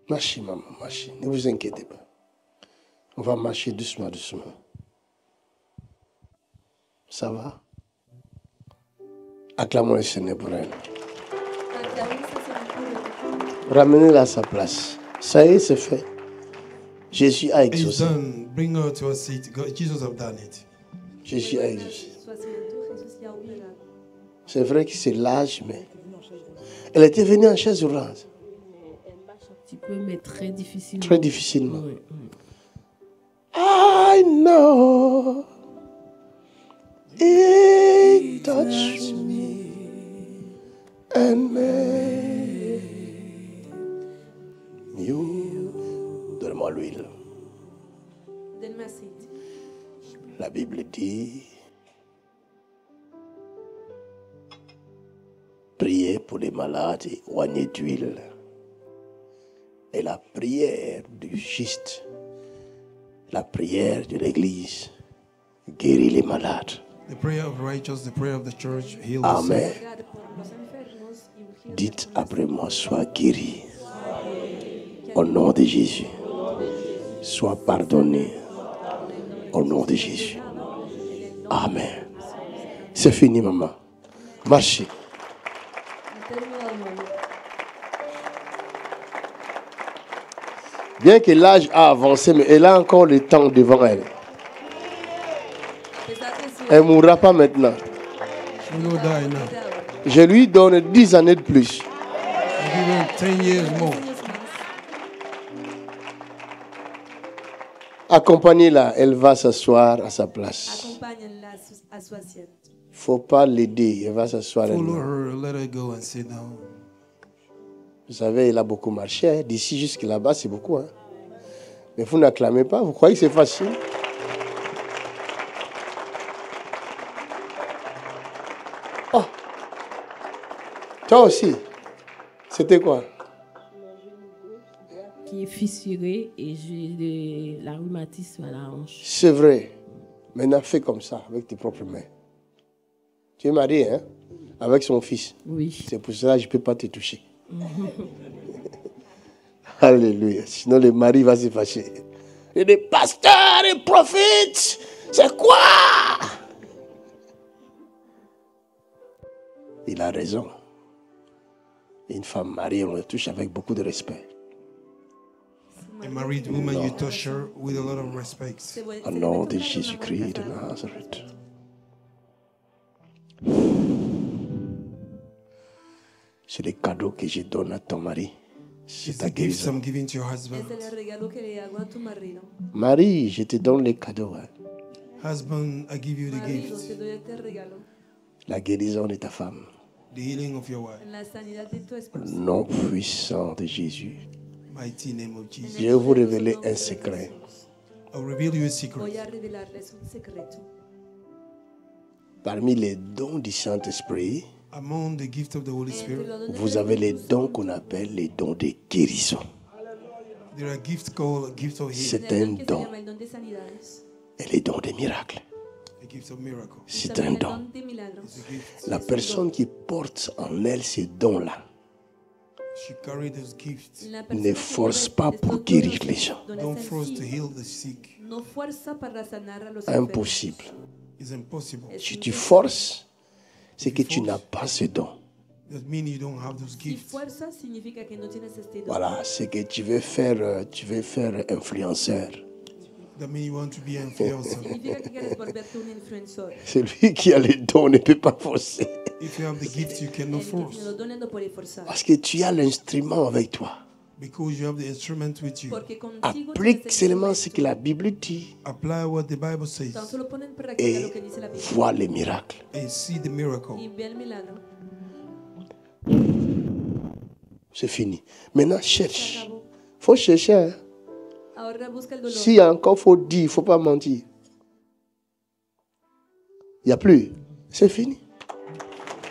Speaker 2: Marchez, maman, marchez. Ne vous inquiétez pas. On va marcher doucement, doucement. Ça va? Acclamons le Seigneur pour elle.
Speaker 4: Aclamemos al Señor.
Speaker 2: Ramenez-la à sa place. Ça y est, c'est fait. Jésus a
Speaker 3: It's
Speaker 2: exaucé.
Speaker 3: done. Bring her to her seat. Jesus have done it.
Speaker 2: Jésus a exaucé.
Speaker 4: Su asiento, Jesús ya ha operado.
Speaker 2: C'est vrai que c'est l'âge, mais elle était venue en chaise roulante.
Speaker 6: Un petit peu, mais très difficile.
Speaker 2: Très difficilement.
Speaker 6: Oui, oui.
Speaker 2: I know it touched me and made you. Donne-moi l'huile.
Speaker 4: Denme aceite.
Speaker 2: La Bible dit priez pour les malades et oignez d'huile. Et la prière du juste, la prière de l'Église, guérit les malades.
Speaker 3: The prayer of righteous, the prayer of the church, heal the
Speaker 2: Amen.
Speaker 3: sick.
Speaker 4: Orar por los enfermos y ungir
Speaker 2: Dites après moi, sois guéri. Au nom de Jésus. Sois pardonné. Au nom de Jésus. Amen. C'est fini, maman. Marchez. Bien que l'âge a avancé, mais elle a encore le temps devant elle. Elle ne mourra pas maintenant.
Speaker 3: She will not die now.
Speaker 2: Je lui donne 10 années de plus.
Speaker 3: I give her 10 years more.
Speaker 2: Accompagnez-la, elle va s'asseoir à sa place.
Speaker 4: Acompáñenla a su asiento.
Speaker 2: Faut pas l'aider, elle va s'asseoir.
Speaker 3: Follow
Speaker 2: elle-même.
Speaker 3: her, let her go and sit down.
Speaker 2: Vous savez, il a beaucoup marché. Hein. D'ici jusqu'à là-bas, c'est beaucoup. Hein. Mais vous n'acclamez pas, vous croyez que c'est facile? Oh! Toi aussi, c'était quoi?
Speaker 6: Qui est fissuré et j'ai la rhumatisme à la hanche.
Speaker 2: C'est vrai. Maintenant, fais comme ça, avec tes propres mains. Tu es marié, hein? Avec son fils.
Speaker 6: Oui.
Speaker 2: C'est pour cela que je ne peux pas te toucher. Alléluia. Sinon, le mari va se fâcher. Il dit, pasteur et prophète, c'est quoi? Il a raison. Une femme mariée, on la touche avec beaucoup de respect.
Speaker 3: A married woman, you touch her with a lot of respect.
Speaker 2: Au nom de Jésus-Christ de Nazareth. C'est le cadeau que je donne à ton mari. C'est
Speaker 3: It's
Speaker 2: ta
Speaker 3: the gift
Speaker 2: guérison.
Speaker 3: I'm giving to your husband.
Speaker 4: Es el regalo que le hago a tu marido.
Speaker 2: Marie, je te donne les cadeaux. Hein.
Speaker 3: Husband, I give you the
Speaker 4: Marido, te
Speaker 3: gift,
Speaker 4: doy este regalo.
Speaker 2: La guérison de ta femme.
Speaker 3: the healing of your wife.
Speaker 4: En la sanidad de tu
Speaker 2: Au
Speaker 4: esposa.
Speaker 2: nom puissant de Jésus.
Speaker 3: Mighty name of Jesus.
Speaker 2: Je vais vous révéler un secret.
Speaker 3: I'll reveal you a
Speaker 4: Voy
Speaker 3: secret.
Speaker 4: a revelarles un secreto.
Speaker 2: Parmi les dons du Saint-Esprit,
Speaker 3: Among the gift of the Holy
Speaker 4: Entre
Speaker 3: Spirit,
Speaker 4: los dones
Speaker 2: vous
Speaker 4: del
Speaker 2: avez les
Speaker 4: Espíritu
Speaker 2: dons
Speaker 4: Santo,
Speaker 2: qu'on appelle les dons de guérison.
Speaker 3: there are gifts called gift of healing,
Speaker 2: C'est
Speaker 4: hay
Speaker 2: un
Speaker 4: don que se
Speaker 2: don.
Speaker 4: llama el don de sanidades.
Speaker 2: Et les dons des miracles.
Speaker 3: a gift of miracle.
Speaker 2: C'est
Speaker 4: También
Speaker 2: un
Speaker 4: el
Speaker 2: don.
Speaker 4: don de milagros.
Speaker 3: It's a gift.
Speaker 2: La personne qui porte en elle ces dons-là
Speaker 3: She carried those gifts.
Speaker 4: La
Speaker 2: ne
Speaker 4: persona que
Speaker 2: force
Speaker 4: lleva
Speaker 2: pas
Speaker 4: estos
Speaker 2: pour
Speaker 4: dones,
Speaker 2: guérir les gens.
Speaker 4: dones
Speaker 3: Don't force to
Speaker 4: sencillos,
Speaker 3: heal the sick.
Speaker 4: no fuerza para sanar a los enfermos.
Speaker 2: Impossible.
Speaker 3: It's impossible.
Speaker 4: Es
Speaker 2: Si tu
Speaker 4: imposible.
Speaker 2: forces, c'est que tu n'as pas ce don.
Speaker 3: That means you don't have those
Speaker 4: Si
Speaker 3: gifts.
Speaker 4: fuerza significa que no tienes este don.
Speaker 2: Voilà, c'est que tu veux faire influenceur.
Speaker 3: That means you want to be influencer.
Speaker 4: Significa que quieres volverte un influenceur.
Speaker 2: Celui qui a les dons ne peut pas forcer.
Speaker 3: If you have the gift, you cannot
Speaker 4: El que tiene
Speaker 3: force.
Speaker 4: los dones no puede forzar.
Speaker 2: Parce que tu as l'instrument avec toi.
Speaker 3: Because you have the instrument with you.
Speaker 4: Porque contigo
Speaker 2: Applique
Speaker 4: tienes el
Speaker 2: seulement ce
Speaker 4: instrumento.
Speaker 2: que la Bible dit
Speaker 3: Apply what the Bible
Speaker 4: Tan
Speaker 3: says
Speaker 4: solo pon en práctica lo que dice la
Speaker 2: et
Speaker 4: Biblia.
Speaker 2: vois les miracles.
Speaker 3: and see the miracle.
Speaker 4: Y ve el milagro.
Speaker 2: C'est fini. Maintenant,
Speaker 4: Se
Speaker 2: cherche.
Speaker 4: acabó.
Speaker 2: Faut chercher. Hein.
Speaker 4: Ahora busca el dolor.
Speaker 2: S'il y a encore faut dire, il ne faut pas mentir. Il n'y a plus. C'est fini.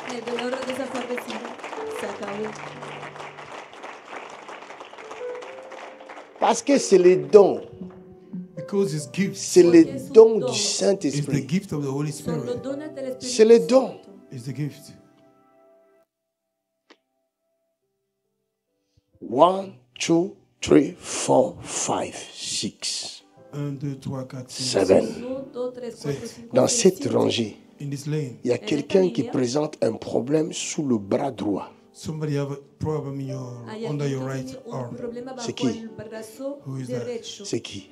Speaker 4: El dolor desaparecido. Se acabó.
Speaker 2: Parce que c'est les dons.
Speaker 3: Because it's gifts.
Speaker 2: C'est les
Speaker 4: Porque es un
Speaker 2: dons
Speaker 4: don.
Speaker 2: du
Speaker 3: It's the
Speaker 2: Saint-Esprit.
Speaker 3: gift of the Holy
Speaker 4: Son los
Speaker 3: Spirit.
Speaker 4: dones del Espíritu
Speaker 2: C'est les dons.
Speaker 4: Santo.
Speaker 3: It's the gift.
Speaker 2: 1, 2, 3, 4, 5, 6,
Speaker 3: 1, 2, 3, 4, 5,
Speaker 2: 7.
Speaker 4: 1, 2, 3, 4, 5,
Speaker 2: Dans
Speaker 4: 6,
Speaker 2: cette
Speaker 4: 7.
Speaker 2: rangée,
Speaker 3: In this lane,
Speaker 2: il y a quelqu'un qui présente un problème sous le bras droit.
Speaker 3: somebody have a problem in your,
Speaker 4: Hay
Speaker 3: under
Speaker 4: alguien
Speaker 3: your
Speaker 4: que
Speaker 3: right
Speaker 4: tiene un
Speaker 3: arm.
Speaker 4: problema
Speaker 2: C'est
Speaker 4: bajo
Speaker 2: qui?
Speaker 4: el brazo
Speaker 3: Who is that?
Speaker 4: derecho.
Speaker 2: C'est qui?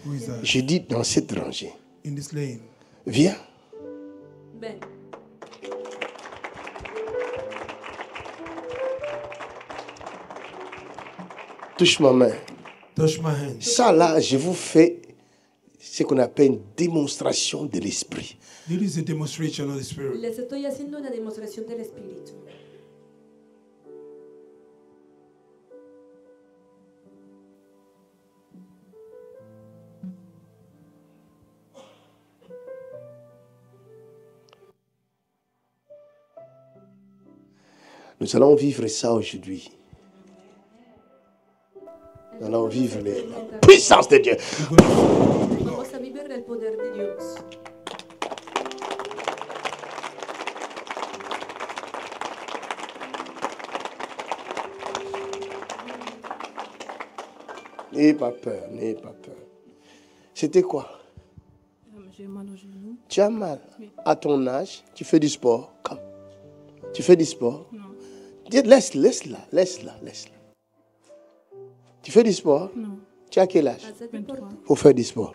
Speaker 3: Who is that?
Speaker 2: Je dis dans cette rangée.
Speaker 3: In this lane.
Speaker 2: Viens.
Speaker 4: Ven.
Speaker 2: Touche ma main.
Speaker 3: Touch my hand.
Speaker 2: Ça là, je vous fais ce qu'on appelle une démonstration de l'esprit.
Speaker 3: This is a demonstration of the Spirit.
Speaker 4: Les estoy haciendo una demostración del Espíritu.
Speaker 2: Nous allons vivre ça aujourd'hui. Nous allons vivre les puissances de Dieu.
Speaker 4: Vamos a vivir el poder de Dios.
Speaker 2: N'ayez pas peur, n'ayez pas peur. C'était quoi?
Speaker 6: J'ai mal au genou.
Speaker 2: Tu as mal. À ton âge, tu fais du sport. Comme. Tu fais du sport.
Speaker 6: Non.
Speaker 2: Dis, laisse-la. Tu fais du sport?
Speaker 6: Non.
Speaker 2: Tu as quel âge?
Speaker 4: Hace deporte.
Speaker 2: Faut faire du sport.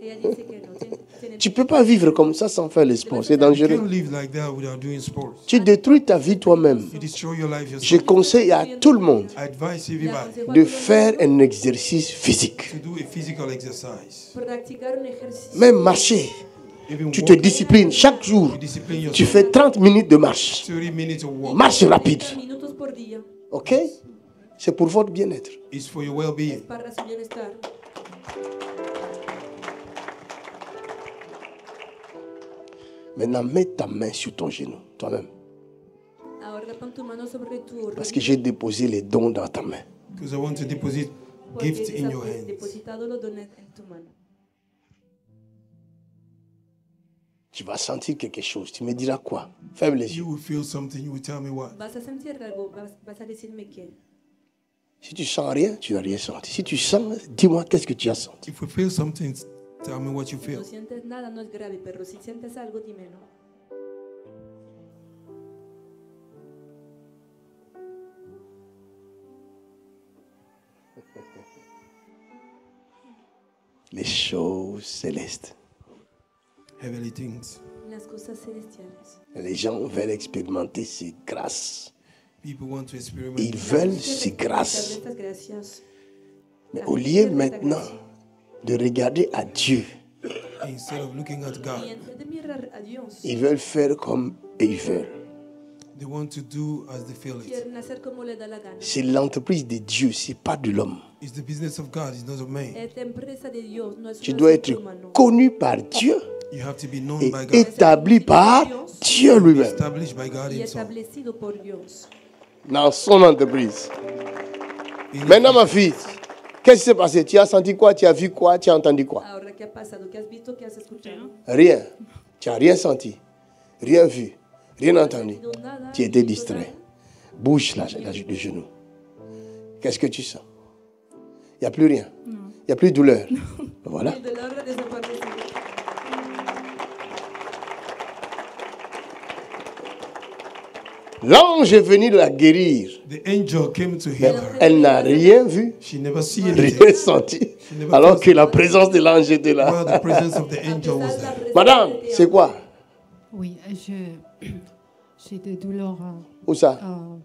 Speaker 4: Ella dice que no tiene.
Speaker 2: Tu ne peux pas vivre comme ça sans faire le sport. C'est
Speaker 3: You
Speaker 2: dangereux.
Speaker 3: can't live like that without doing sports.
Speaker 2: Tu détruis ta vie toi-même.
Speaker 3: You destroy your life
Speaker 2: Je
Speaker 3: yourself.
Speaker 2: conseille à tout le monde
Speaker 3: I advise everybody
Speaker 2: de faire un exercice physique.
Speaker 3: to do a physical exercise.
Speaker 4: Practicar un ejercicio.
Speaker 2: Même marcher.
Speaker 3: Even
Speaker 2: Tu te
Speaker 3: walk,
Speaker 2: disciplines chaque jour.
Speaker 3: you discipline
Speaker 2: Tu
Speaker 3: yourself.
Speaker 2: fais 30 minutes de marche.
Speaker 3: 30 minutes of walk.
Speaker 2: Marche rapide.
Speaker 4: 30 minutos por día.
Speaker 2: OK? C'est pour votre bien-être.
Speaker 3: It's for your well-being.
Speaker 4: Para su bienestar.
Speaker 2: Maintenant, mets ta main sur ton genou, toi-même.
Speaker 4: Ahora pon tu mano sobre tu
Speaker 2: Parce que j'ai déposé les dons dans ta main.
Speaker 3: Because I want to deposit
Speaker 4: porque
Speaker 3: gifts in your
Speaker 4: has
Speaker 3: hands.
Speaker 4: depositado los dones en tu mano.
Speaker 2: Tu vas sentir quelque chose. Tu me diras quoi? Ferme les yeux.
Speaker 3: You will feel something. You will tell me what.
Speaker 4: Vas a sentir algo, vas a decirme qué.
Speaker 2: Si tu sens rien, tu n'as rien senti. Si tu sens, dis-moi qu'est-ce que tu as senti.
Speaker 3: If you feel something, tell me what you
Speaker 4: Si
Speaker 3: feel.
Speaker 4: no sientes nada, no es grave, pero si sientes algo, dímelo.
Speaker 2: Les choses célestes.
Speaker 3: Heavenly things.
Speaker 4: Las cosas celestiales.
Speaker 2: Les gens veulent expérimenter ces grâces.
Speaker 3: People want to experiment.
Speaker 2: Ils veulent ces grâces.
Speaker 4: Estas gracias.
Speaker 2: Mais au lieu maintenant de regarder à Dieu,
Speaker 3: Instead of looking at
Speaker 4: Y
Speaker 3: God,
Speaker 4: en vez de mirar a Dios,
Speaker 2: ils veulent faire comme ils veulent.
Speaker 3: they want to do as they feel it.
Speaker 4: quieren hacer como le da la gana.
Speaker 2: C'est l'entreprise de Dieu, c'est pas de l'homme.
Speaker 3: It's the business of God. It's not of man.
Speaker 4: Esta empresa de Dios no es
Speaker 2: Tu
Speaker 4: un
Speaker 2: dois
Speaker 4: asunto
Speaker 2: être
Speaker 4: humano.
Speaker 2: connu par Dieu
Speaker 3: You have to be known
Speaker 2: et
Speaker 3: by God,
Speaker 2: établi par Dieu lui-même
Speaker 3: established by God
Speaker 4: Y
Speaker 3: Himself.
Speaker 4: establecido por Dios.
Speaker 2: dans son entreprise.
Speaker 3: In
Speaker 2: Maintenant, ma fille, qu'est-ce qui s'est passé? Tu as senti quoi? Tu as vu quoi? Tu as entendu quoi?
Speaker 4: Ahora, ¿qué ha pasado? ¿Qué has visto? ¿Qué has escuchado?
Speaker 2: Rien. Tu n'as rien senti, rien vu, rien entendu.
Speaker 4: No nada,
Speaker 2: Tu étais
Speaker 4: no
Speaker 2: distrait.
Speaker 4: nada.
Speaker 2: Bouge le genou. Qu'est-ce que tu sens? Il n'y a plus rien. Il n'y a plus de douleur. Voilà.
Speaker 4: El dolor ha desaparecido.
Speaker 2: L'ange est venu la guérir.
Speaker 3: The angel came to heal her.
Speaker 2: Elle n'a rien vu,
Speaker 3: She never seen
Speaker 2: rien
Speaker 3: anything.
Speaker 2: senti, alors que la présence de l'ange était là.
Speaker 3: While the presence of the angel was there.
Speaker 2: Madame, c'est quoi?
Speaker 7: Oui, j'ai des douleurs.
Speaker 2: Où ça?
Speaker 7: euh,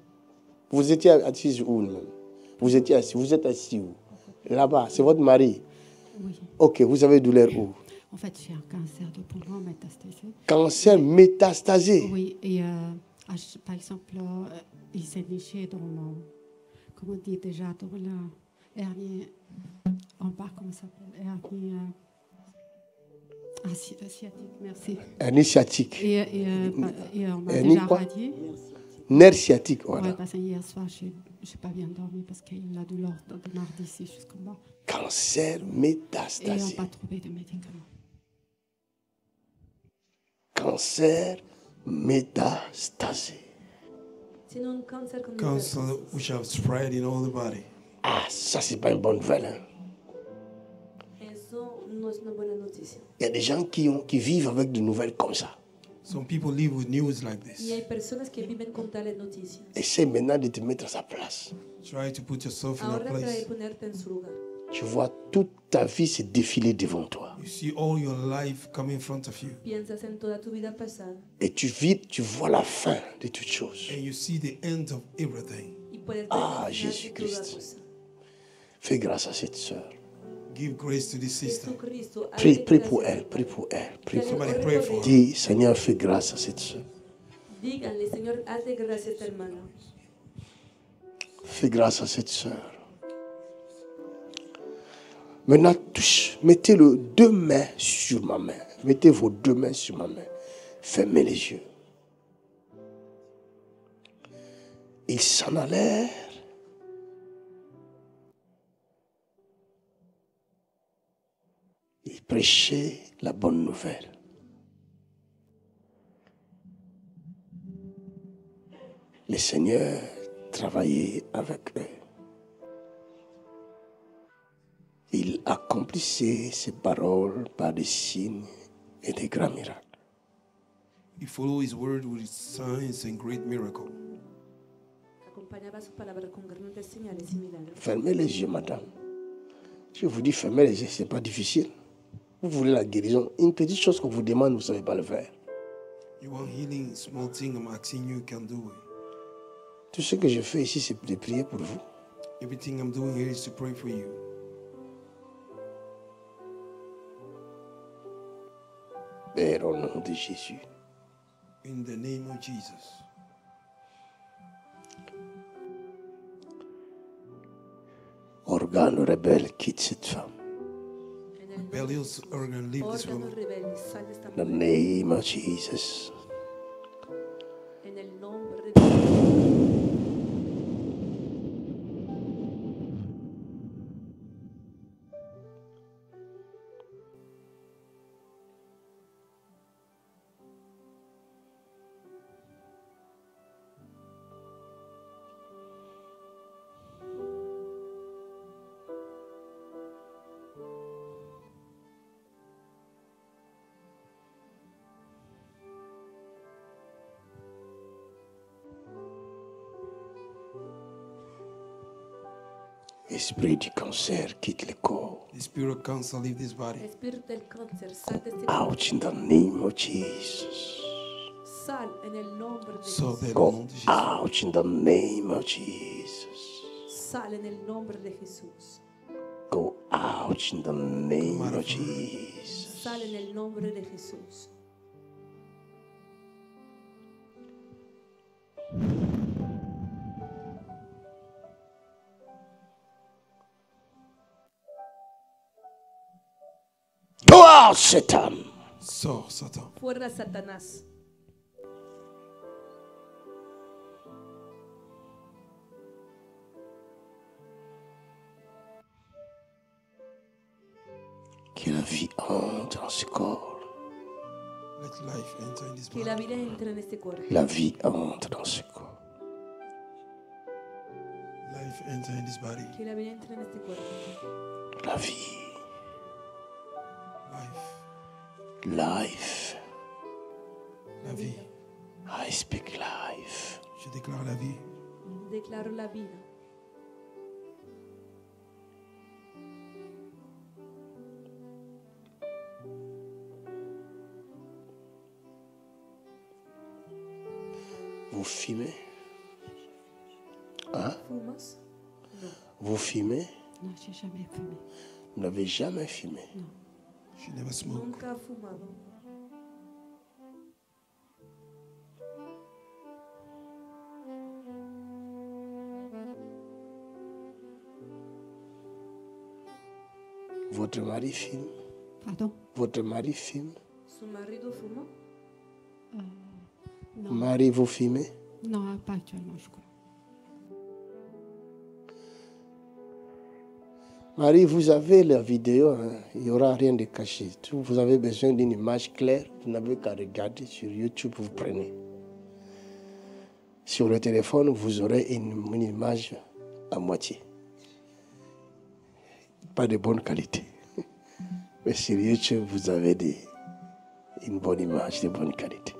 Speaker 2: Vous étiez assise où même? Vous étiez assis, vous êtes assis où? Là-bas, c'est votre mari?
Speaker 7: oui.
Speaker 2: Ok, vous avez douleur où?
Speaker 7: En fait, j'ai un cancer de poumon métastasé.
Speaker 2: Cancer métastasé.
Speaker 7: Oui, et par exemple, il s'est niché dans mon. Comment on dit déjà? Dans la hernie. En bas, comment ça s'appelle? Hernie. Sciatique, merci.
Speaker 2: Hernie sciatique.
Speaker 7: Et on m'a
Speaker 2: Hernie
Speaker 7: déjà
Speaker 2: quoi?
Speaker 7: radié.
Speaker 2: Nerf sciatique,
Speaker 7: Ouais,
Speaker 2: voilà.
Speaker 7: parce que hier soir, j'ai pas bien dormi parce qu'il a la douleur de mardi ici jusqu'en bas.
Speaker 2: Cancer
Speaker 7: Et on
Speaker 2: métastasé.
Speaker 7: n'a pas trouvé de médicaments.
Speaker 2: Cancer métastasé.
Speaker 4: Tiene un cáncer con
Speaker 3: Cancer which have spread in all the body.
Speaker 2: Ah, ça, c'est pas une bonne nouvelle. Hein.
Speaker 4: Eso no es una buena noticia.
Speaker 2: Il y a des gens qui vivent avec des nouvelles comme ça.
Speaker 3: Some people live with news like
Speaker 4: Y
Speaker 3: this.
Speaker 4: hay personas que viven con tales noticias.
Speaker 2: Essaie maintenant de te mettre à sa place.
Speaker 3: Try to put yourself in a
Speaker 4: Ahora trata de
Speaker 3: place.
Speaker 4: ponerte en su lugar.
Speaker 2: Tu vois toute ta vie se défiler devant toi.
Speaker 3: You see all your life come in front of you.
Speaker 4: Piensas en toda tu vida pasada
Speaker 2: Et tu vois la fin de toutes choses.
Speaker 3: And you see the end of everything.
Speaker 4: y puedes ver
Speaker 2: Ah,
Speaker 4: el final de
Speaker 2: Jésus-Christ.
Speaker 4: toda cosa.
Speaker 2: Fais grâce à cette sœur.
Speaker 3: Give grace to this sister.
Speaker 4: Jesucristo,
Speaker 2: Prie,
Speaker 4: hazle
Speaker 2: prie
Speaker 4: gracias
Speaker 2: pour
Speaker 4: al
Speaker 2: elle, prie
Speaker 4: Padre.
Speaker 2: pour elle, prie pour
Speaker 3: Somebody
Speaker 2: elle.
Speaker 3: pray for her.
Speaker 2: Dis, Seigneur, fais grâce à cette sœur.
Speaker 4: Díganle, Señor, hazle gracias a esta hermana.
Speaker 2: Fais grâce à cette sœur. Maintenant, touche. Mettez les deux mains sur ma main. Mettez vos deux mains sur ma main. Fermez les yeux. Ils s'en allèrent. Ils prêchaient la bonne nouvelle. Le Seigneur travaillait avec eux. Il accomplissait ses paroles par des signes et des grands miracles.
Speaker 3: He followed his word with signs and great miracles.
Speaker 4: Acompañaba sus palabras con grandes señales y milagros.
Speaker 2: Fermez les yeux, madame. Je vous dis, fermez les yeux, ce n'est pas difficile. Vous voulez la guérison. Une petite chose qu'on vous demande, vous ne savez pas le faire.
Speaker 3: You want healing, small thing I'm asking you can do it.
Speaker 2: Tout ce que je fais ici, c'est de prier pour vous.
Speaker 3: Everything I'm doing here is to pray for you.
Speaker 2: Père, au nom de Jésus.
Speaker 3: In the name of Jesus.
Speaker 2: Organe rebelle, quitte cette femme.
Speaker 4: En el
Speaker 3: Rebellious organ, leave this
Speaker 4: órgano
Speaker 3: woman.
Speaker 4: rebelde, sal de esta
Speaker 2: In the
Speaker 4: mujer.
Speaker 2: name of Jesus.
Speaker 4: En el nombre de
Speaker 2: Esprit du cancer, quitte le corps.
Speaker 3: The spirit of cancer, leave this body.
Speaker 4: espíritu del cáncer, sal de este cuerpo.
Speaker 2: Out in the name of Jesus.
Speaker 4: Sal en el nombre de
Speaker 3: So
Speaker 4: Jesús.
Speaker 3: that
Speaker 2: Go out in the name of Jesus.
Speaker 4: Sal en el nombre de Jesús.
Speaker 2: Go out in the name of Jesus.
Speaker 4: Sal en el nombre de Jesús.
Speaker 2: Go out, Satan.
Speaker 3: So, Satan.
Speaker 4: Fuera Satanás.
Speaker 2: Que la vie entre dans ce corps.
Speaker 3: Let life enter in this
Speaker 4: Que la
Speaker 3: body.
Speaker 4: vida entre en este cuerpo.
Speaker 2: La vie entre dans ce corps.
Speaker 3: Life enter in this body.
Speaker 4: Que la vida entre en este cuerpo.
Speaker 2: La vie.
Speaker 3: Life.
Speaker 2: Life.
Speaker 3: La vie.
Speaker 2: I speak life.
Speaker 3: Je déclare la vie.
Speaker 4: Declaro la vida.
Speaker 2: Vous fumez? Hein?
Speaker 4: ¿Fumas?
Speaker 2: Vous fumez?
Speaker 7: Non, j'ai jamais fumé.
Speaker 2: Vous n'avez jamais fumé.
Speaker 3: She never smoked.
Speaker 4: Nunca ha fumado.
Speaker 2: Votre mari fume?
Speaker 7: Pardon?
Speaker 2: Votre mari fume?
Speaker 4: ¿Su marido fuma?
Speaker 7: Non.
Speaker 2: Mari, vous fumez?
Speaker 7: Non, pas actuellement, je crois.
Speaker 2: Marie, vous avez la vidéo, hein? Il n'y aura rien de caché. Vous avez besoin d'une image claire, vous n'avez qu'à regarder sur YouTube, vous prenez. Sur le téléphone, vous aurez une image à moitié. Pas de bonne qualité. Mais sur YouTube, vous avez une bonne image de bonne qualité.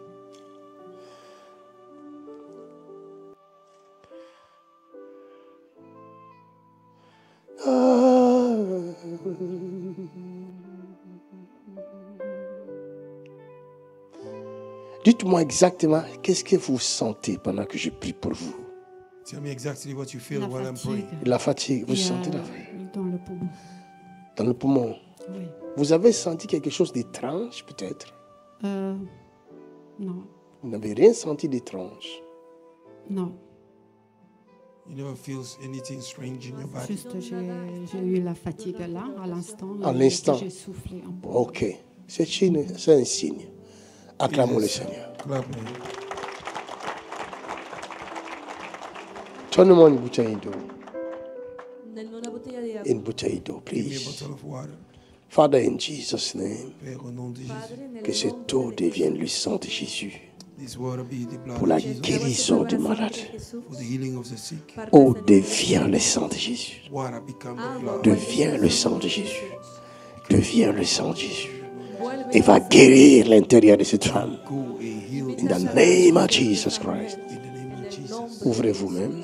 Speaker 2: Dites-moi exactement, qu'est-ce que vous sentez pendant que je prie pour vous?
Speaker 3: Tell me exactly what you feel
Speaker 7: La
Speaker 3: while I'm praying.
Speaker 7: fatigue.
Speaker 2: La fatigue, vous
Speaker 7: Il y a
Speaker 2: sentez la fatigue?
Speaker 7: dans le poumon.
Speaker 2: Dans le poumon.
Speaker 7: Oui.
Speaker 2: Vous avez senti quelque chose d'étrange, peut-être?
Speaker 7: Non.
Speaker 2: Vous n'avez rien senti d'étrange.
Speaker 7: Non.
Speaker 3: You never feel anything strange in your body.
Speaker 7: Juste, j'ai eu la fatigue là, à l'instant.
Speaker 2: À
Speaker 7: et
Speaker 2: l'instant.
Speaker 7: J'ai soufflé un peu.
Speaker 2: Ok. C'est un signe. Acclamons le Seigneur.
Speaker 3: Clap, man.
Speaker 2: Donne-moi une bouteille d'eau.
Speaker 4: Denme una botella de agua.
Speaker 2: Une bouteille d'eau,
Speaker 3: Give me a
Speaker 2: please.
Speaker 3: bottle of water.
Speaker 2: Father, in Jesus' name,
Speaker 3: Père, au nom de Jésus.
Speaker 4: Padre, en el
Speaker 2: que cette eau devienne le sang de Jésus
Speaker 3: This water be the blood
Speaker 2: pour la
Speaker 3: of Jesus.
Speaker 2: guérison des malades.
Speaker 3: For the healing of the sick.
Speaker 2: Eau devient le sang de Jésus.
Speaker 3: Water become the blood.
Speaker 2: Deviens le sang de Jésus. Deviens le sang de Jésus. Et va guérir l'intérieur de cette femme.
Speaker 3: Go and heal
Speaker 2: In the name of Jesus Christ.
Speaker 3: in the name of Jesus.
Speaker 2: Ouvrez vous-même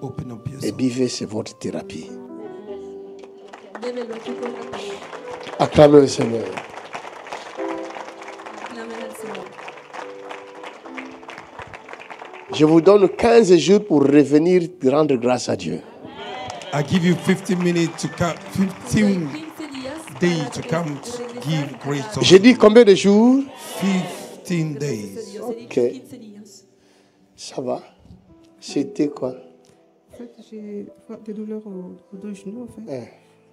Speaker 3: Open up
Speaker 2: et
Speaker 3: yourself.
Speaker 2: buvez, c'est votre thérapie.
Speaker 4: Bébelo aquí con la talla.
Speaker 2: Acclamez le Seigneur.
Speaker 4: Aclamen al Señor.
Speaker 2: Je vous donne 15 jours pour revenir rendre grâce à Dieu.
Speaker 3: I give you 15 minutes to come, 15
Speaker 4: 15 días
Speaker 3: days
Speaker 4: para
Speaker 3: to
Speaker 4: que
Speaker 3: come
Speaker 4: regresar
Speaker 3: give grace to
Speaker 2: J'ai dit combien de jours?
Speaker 3: 15 days.
Speaker 4: Dios. He
Speaker 2: Ok.
Speaker 4: dicho 15 días.
Speaker 2: Ça va. C'était quoi?
Speaker 6: En fait, j'ai des douleurs aux deux genoux, en fait.
Speaker 2: Hein.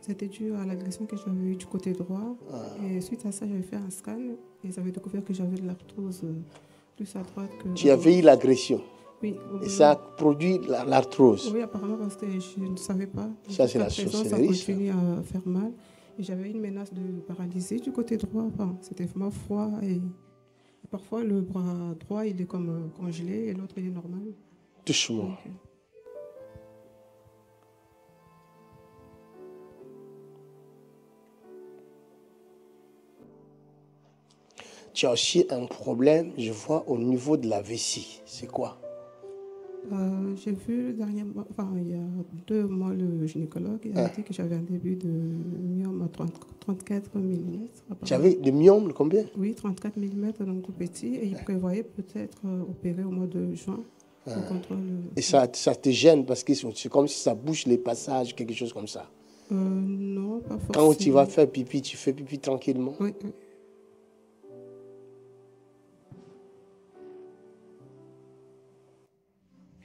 Speaker 6: C'était dû à l'agression que j'avais eue du côté droit. Et suite à ça, j'avais fait un scan et ils avaient découvert que j'avais de l'arthrose plus à droite que...
Speaker 2: Tu avais eu l'agression.
Speaker 6: Oui.
Speaker 2: Et ça a produit l'arthrose.
Speaker 6: Oui, apparemment parce que je ne savais pas.
Speaker 2: Ça, c'est la
Speaker 6: Jusqu'à présent,
Speaker 2: sorcellerie,
Speaker 6: ça continue à faire mal. Et j'avais une menace de paralysie du côté droit. Enfin, c'était vraiment froid. Et parfois, le bras droit, il est comme congelé et l'autre, il est normal.
Speaker 2: Touche-moi.
Speaker 6: Donc,
Speaker 2: Tu as aussi un problème, je vois, au niveau de la vessie. C'est quoi?
Speaker 6: j'ai vu dernièrement, enfin, il y a 2 mois, le gynécologue il a dit que j'avais un début de myome à 34 mm.
Speaker 2: Tu avais des myomes, combien?
Speaker 6: Oui, 34 mm, donc tout petit. Et il prévoyait peut-être opérer au mois de juin pour contrôle.
Speaker 2: Et ça te gêne parce que c'est comme si ça bouche les passages, quelque chose comme ça.
Speaker 6: Non, pas forcément.
Speaker 2: Quand tu vas faire pipi, tu fais pipi tranquillement.
Speaker 6: Oui, oui.